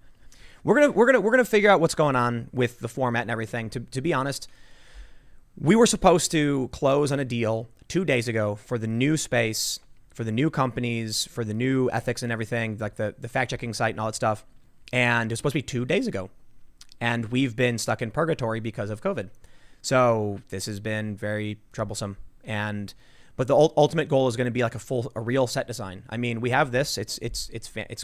We're gonna figure out what's going on with the format and everything. To be honest, we were supposed to close on a deal 2 days ago for the new space, for the new companies, for the new ethics and everything, like the fact checking site and all that stuff. And it was supposed to be 2 days ago, and we've been stuck in purgatory because of COVID. So this has been very troublesome. But the ultimate goal is going to be like a real set design. I mean, we have this. It's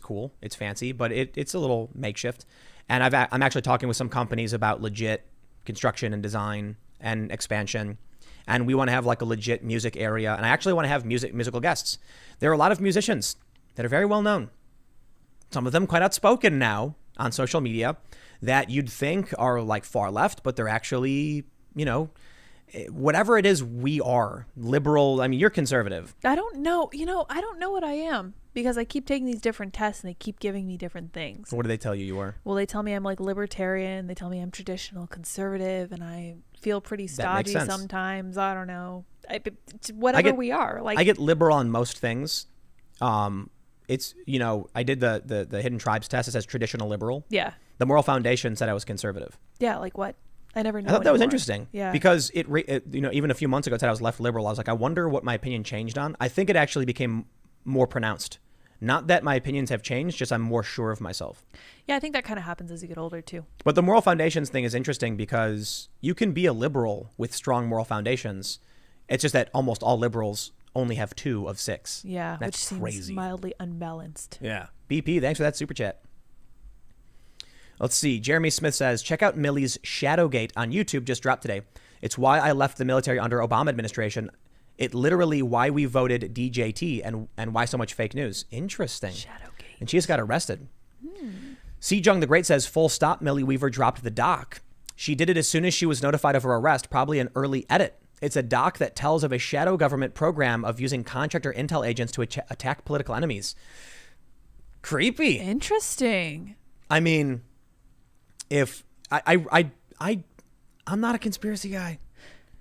cool. It's fancy, but it's a little makeshift. And I'm actually talking with some companies about legit construction and design and expansion. And we want to have like a legit music area. And I actually want to have musical guests. There are a lot of musicians that are very well known. Some of them quite outspoken now on social media that you'd think are like far left, but they're actually, whatever it is, we are liberal. I mean, you're conservative. I don't know. I don't know what I am because I keep taking these different tests and they keep giving me different things. What do they tell you are? Well, they tell me I'm like libertarian. They tell me I'm traditional conservative, and I feel pretty stodgy sometimes. I don't know. Whatever we are. Like, I get liberal on most things. It's, I did the Hidden Tribes test. It says traditional liberal. Yeah. The Moral Foundation said I was conservative. Yeah. Like what? I never knew. I thought that was interesting. Yeah. Because it even a few months ago it said I was left liberal. I was like, I wonder what my opinion changed on. I think it actually became more pronounced. Not that my opinions have changed, just I'm more sure of myself. Yeah, I think that kind of happens as you get older too. But the Moral Foundations thing is interesting because you can be a liberal with strong moral foundations. It's just that almost all liberals only have 2 of 6. Yeah, That's which crazy. seems mildly unbalanced. Yeah. BP, thanks for that super chat. Let's see. Jeremy Smith says, check out Millie's Shadowgate on YouTube, just dropped today. It's why I left the military under Obama administration. It literally why we voted DJT and why so much fake news. Interesting. Shadowgate. And she just got arrested. C. Jung the Great says, full stop, Millie Weaver dropped the doc. She did it as soon as she was notified of her arrest, probably an early edit. It's a doc that tells of a shadow government program of using contractor intel agents to attack political enemies. Creepy. Interesting. I mean, if I'm not a conspiracy guy.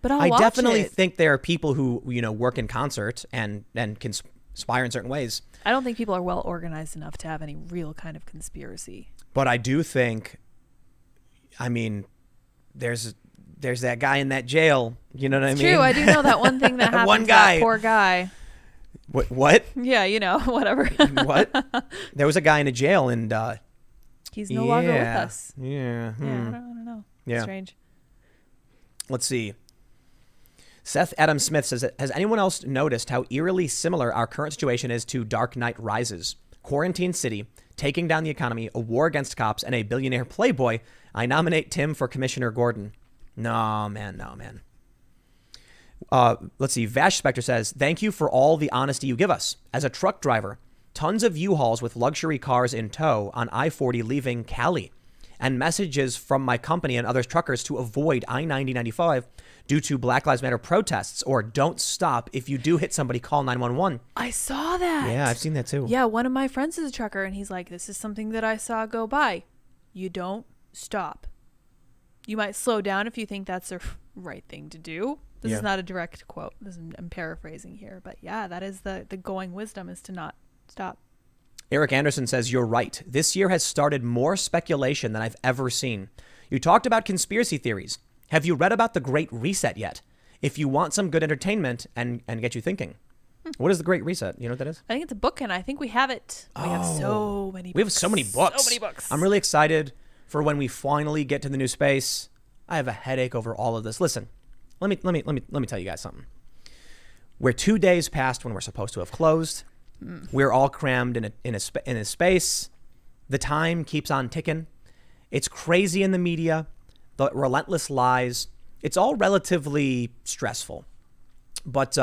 But I definitely think there are people who, work in concert and conspire in certain ways. I don't think people are well organized enough to have any real kind of conspiracy. But I do think, there's that guy in that jail. You know what I mean? True. I do know that one thing that happened One to guy. that poor guy. What? Yeah, whatever. What? There was a guy in a jail and he's no longer with us. Yeah. Yeah, I don't know. Yeah. Strange. Let's see. Seth Adam Smith says, has anyone else noticed how eerily similar our current situation is to Dark Knight Rises? Quarantine city, taking down the economy, a war against cops, and a billionaire playboy. I nominate Tim for Commissioner Gordon. No, man. Let's see. Vash Spectre says, thank you for all the honesty you give us. As a truck driver, tons of U-Hauls with luxury cars in tow on I-40 leaving Cali, and messages from my company and other truckers to avoid I-90-95 due to Black Lives Matter protests, or don't stop. If you do hit somebody, call 911. I saw that. Yeah, I've seen that too. Yeah, one of my friends is a trucker, and he's like, this is something that I saw go by. You don't stop. You might slow down if you think that's the right thing to do. This is not a direct quote. I'm paraphrasing here. But yeah, that is the going wisdom, is to not stop. Eric Anderson says, you're right. This year has started more speculation than I've ever seen. You talked about conspiracy theories. Have you read about the Great Reset yet? If you want some good entertainment and get you thinking. What is the Great Reset? You know what that is? I think it's a book, and I think we have it. We have so many books. We have so many books. So many books. I'm really excited for when we finally get to the new space. I have a headache over all of this. Listen, let me tell you guys something. We're 2 days past when we're supposed to have closed. We're all crammed in a space. The time keeps on ticking. It's crazy in the media. The relentless lies. It's all relatively stressful. But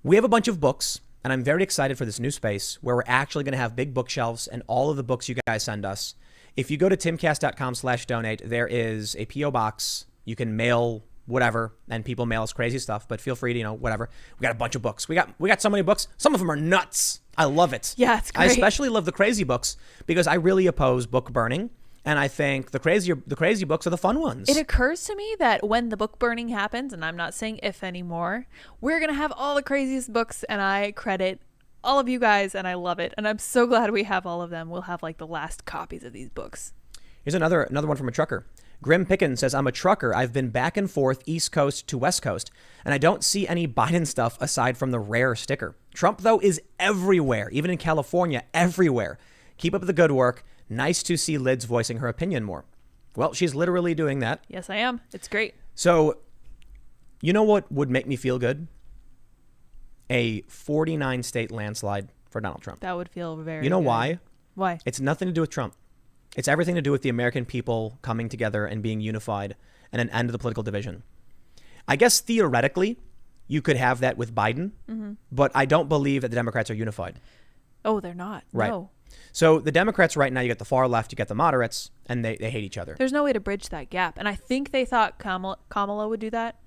we have a bunch of books, and I'm very excited for this new space where we're actually going to have big bookshelves and all of the books you guys send us. If you go to timcast.com/donate, there is a P.O. box. You can mail whatever, and people mail us crazy stuff, but feel free to, whatever. We got a bunch of books. We got so many books. Some of them are nuts. I love it. Yeah, it's great. I especially love the crazy books because I really oppose book burning. And I think the crazy books are the fun ones. It occurs to me that when the book burning happens, and I'm not saying if anymore, we're going to have all the craziest books, and I credit all of you guys, and I love it. And I'm so glad we have all of them. We'll have like the last copies of these books. Here's another one from a trucker. Grim Pickens says, I'm a trucker. I've been back and forth East Coast to West Coast, and I don't see any Biden stuff aside from the rare sticker. Trump, though, is everywhere, even in California, everywhere. Keep up the good work. Nice to see Lids voicing her opinion more. Well, she's literally doing that. Yes, I am. It's great. So, you know what would make me feel good? A 49-state landslide for Donald Trump. That would feel very You know good. why? Why? It's nothing to do with Trump. It's everything to do with the American people coming together and being unified and an end to the political division. I guess theoretically, you could have that with Biden, but I don't believe that the Democrats are unified. Oh, they're not. Right. No. So the Democrats right now, you get the far left, you get the moderates, and they hate each other. There's no way to bridge that gap. And I think they thought Kamala would do that.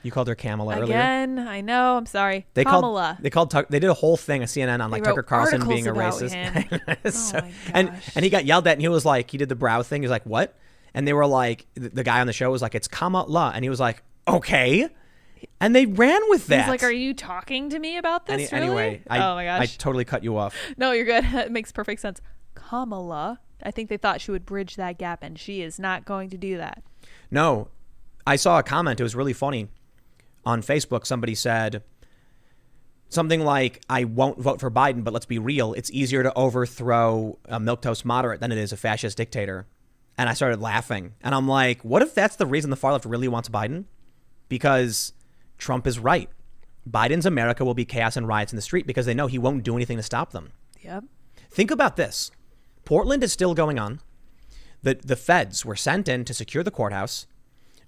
You called her Kamala earlier. Again, I know. I'm sorry. They Kamala. They did a whole thing, a CNN on like They wrote Tucker Carlson being a articles racist. about him. So- Oh my and gosh. he got yelled at, and he was like, he did the brow thing. He was like, what? And they were like, the guy on the show was like, it's Kamala, and he was like, okay. And they ran with that. He's like, are you talking to me about this? Really? Anyway, oh my I gosh. totally cut you off. No, you're good. It makes perfect sense. Kamala. I think they thought she would bridge that gap, and she is not going to do that. No, I saw a comment. It was really funny. On Facebook, somebody said something like, I won't vote for Biden, but let's be real. It's easier to overthrow a milquetoast moderate than it is a fascist dictator. And I started laughing. And I'm like, what if that's the reason the far left really wants Biden? Because Trump is right. Biden's America will be chaos and riots in the street because they know he won't do anything to stop them. Yep. Think about this. Portland is still going on. The feds were sent in to secure the courthouse.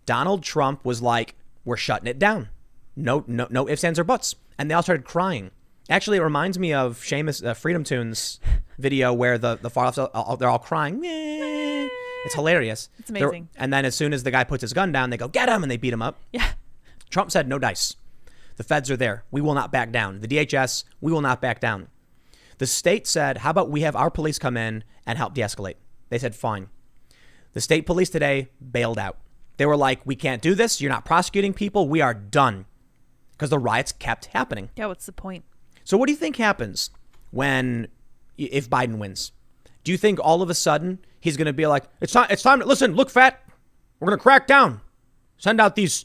Donald Trump was like, we're shutting it down. No ifs, ands, or buts. And they all started crying. Actually, it reminds me of Seamus Freedom Tunes video where the far left, they're all crying. Meh. It's hilarious. It's amazing. And then as soon as the guy puts his gun down, they go, get him, and they beat him up. Yeah. Trump said, no dice. The feds are there. We will not back down. The DHS, we will not back down. The state said, how about we have our police come in and help de-escalate? They said, fine. The state police today bailed out. They were like, we can't do this. You're not prosecuting people. We are done. Because the riots kept happening. Yeah, what's the point? So what do you think happens if Biden wins? Do you think all of a sudden he's going to be like, it's time to listen, look, fat, we're going to crack down. Send out these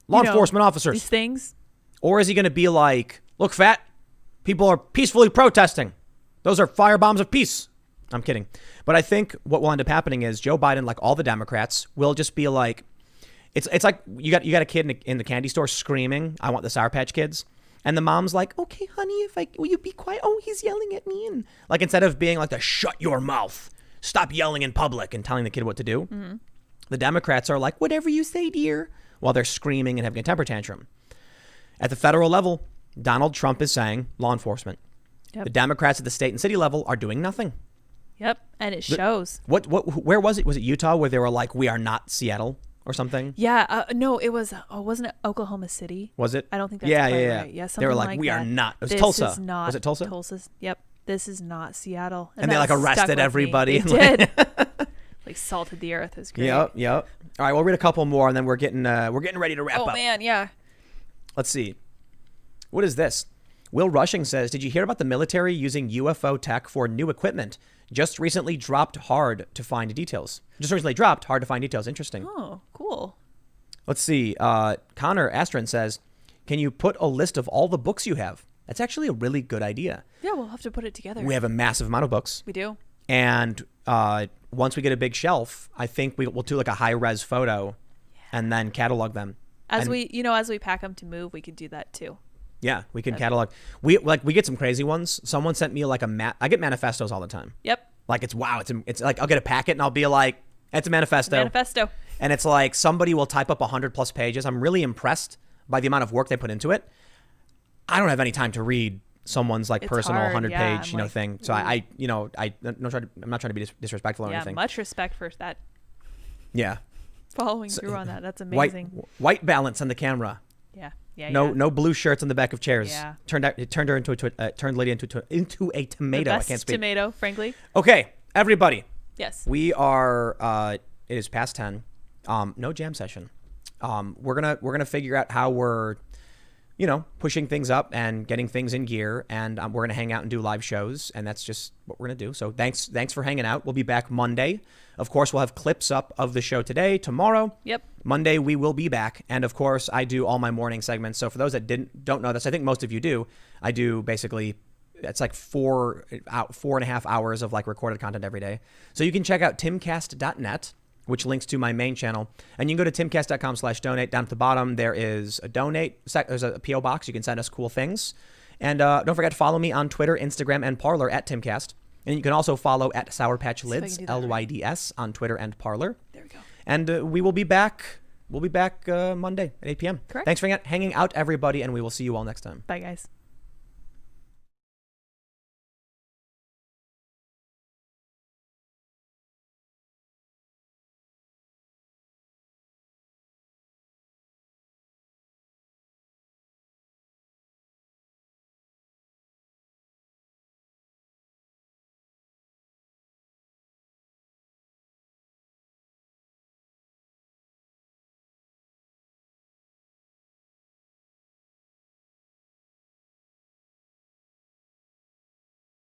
law enforcement officers. These things. Or is he going to be like, look, fat, people are peacefully protesting. Those are firebombs of peace. I'm kidding. But I think what will end up happening is Joe Biden, like all the Democrats, will just be like, it's like you got a kid in the candy store screaming, I want the Sour Patch Kids. And the mom's like, okay, honey, will you be quiet? Oh, he's yelling at me. And like, instead of being like, shut your mouth, stop yelling in public and telling the kid what to do. Mm-hmm. The Democrats are like, whatever you say, dear, while they're screaming and having a temper tantrum. At the federal level, Donald Trump is saying law enforcement. Yep. The Democrats at the state and city level are doing nothing. Yep. And it shows. Where was it? Was it Utah where they were like, we are not Seattle or something? Yeah. No, it was, wasn't it Oklahoma City? Was it? I don't think that's quite right. Yeah, something they were like we that. are not. It was this Tulsa. Is not was it Tulsa? Tulsa's. Yep. This is not Seattle. And they like that stuck arrested with everybody. Me. They did. Like salted the earth. It was great. Yep. All right, we'll read a couple more and then we're getting ready to wrap up. Oh man, yeah. Let's see. What is this? Will Rushing says, did you hear about the military using UFO tech for new equipment? Just recently dropped, hard to find details. Interesting. Oh, cool. Let's see. Connor Astron says, can you put a list of all the books you have? That's actually a really good idea. Yeah, we'll have to put it together. We have a massive amount of books. We do. And once we get a big shelf, I think we'll do like a high-res photo and then catalog them. As we pack them to move, we could do that too. Yeah, we can catalog. We get some crazy ones. Someone sent me like I get manifestos all the time. Yep. Like it's like I'll get a packet and I'll be like, it's a manifesto. And it's like somebody will type up 100+ pages. I'm really impressed by the amount of work they put into it. I don't have any time to read someone's like personal 100-page thing. So I'm not trying to be disrespectful or anything. Much respect for that. Yeah. following through on that. That's amazing. White balance on the camera. Yeah. No blue shirts on the back of chairs. Yeah. Turned her turned Lydia into a tomato. The I best can't speak. tomato, frankly. Okay, everybody. Yes. We are. It is past 10. No jam session. We're gonna figure out how we're, pushing things up and getting things in gear, and we're gonna hang out and do live shows, and that's just what we're gonna do. So thanks for hanging out. We'll be back Monday. Of course, we'll have clips up of the show today, tomorrow. Yep. Monday we will be back, and of course I do all my morning segments. So for those that don't know this, I think most of you do. I do basically. It's like 4.5 hours of like recorded content every day. So you can check out timcast.net, which links to my main channel. And you can go to timcast.com/donate. Down at the bottom, there is a donate. There's a P.O. box. You can send us cool things. And don't forget to follow me on Twitter, Instagram, and Parler at Timcast. And you can also follow at Sour Patch Lids, LYDS, on Twitter and Parler. There we go. And we will be back. We'll be back Monday at 8 p.m. Correct. Thanks for hanging out, everybody, and we will see you all next time. Bye, guys.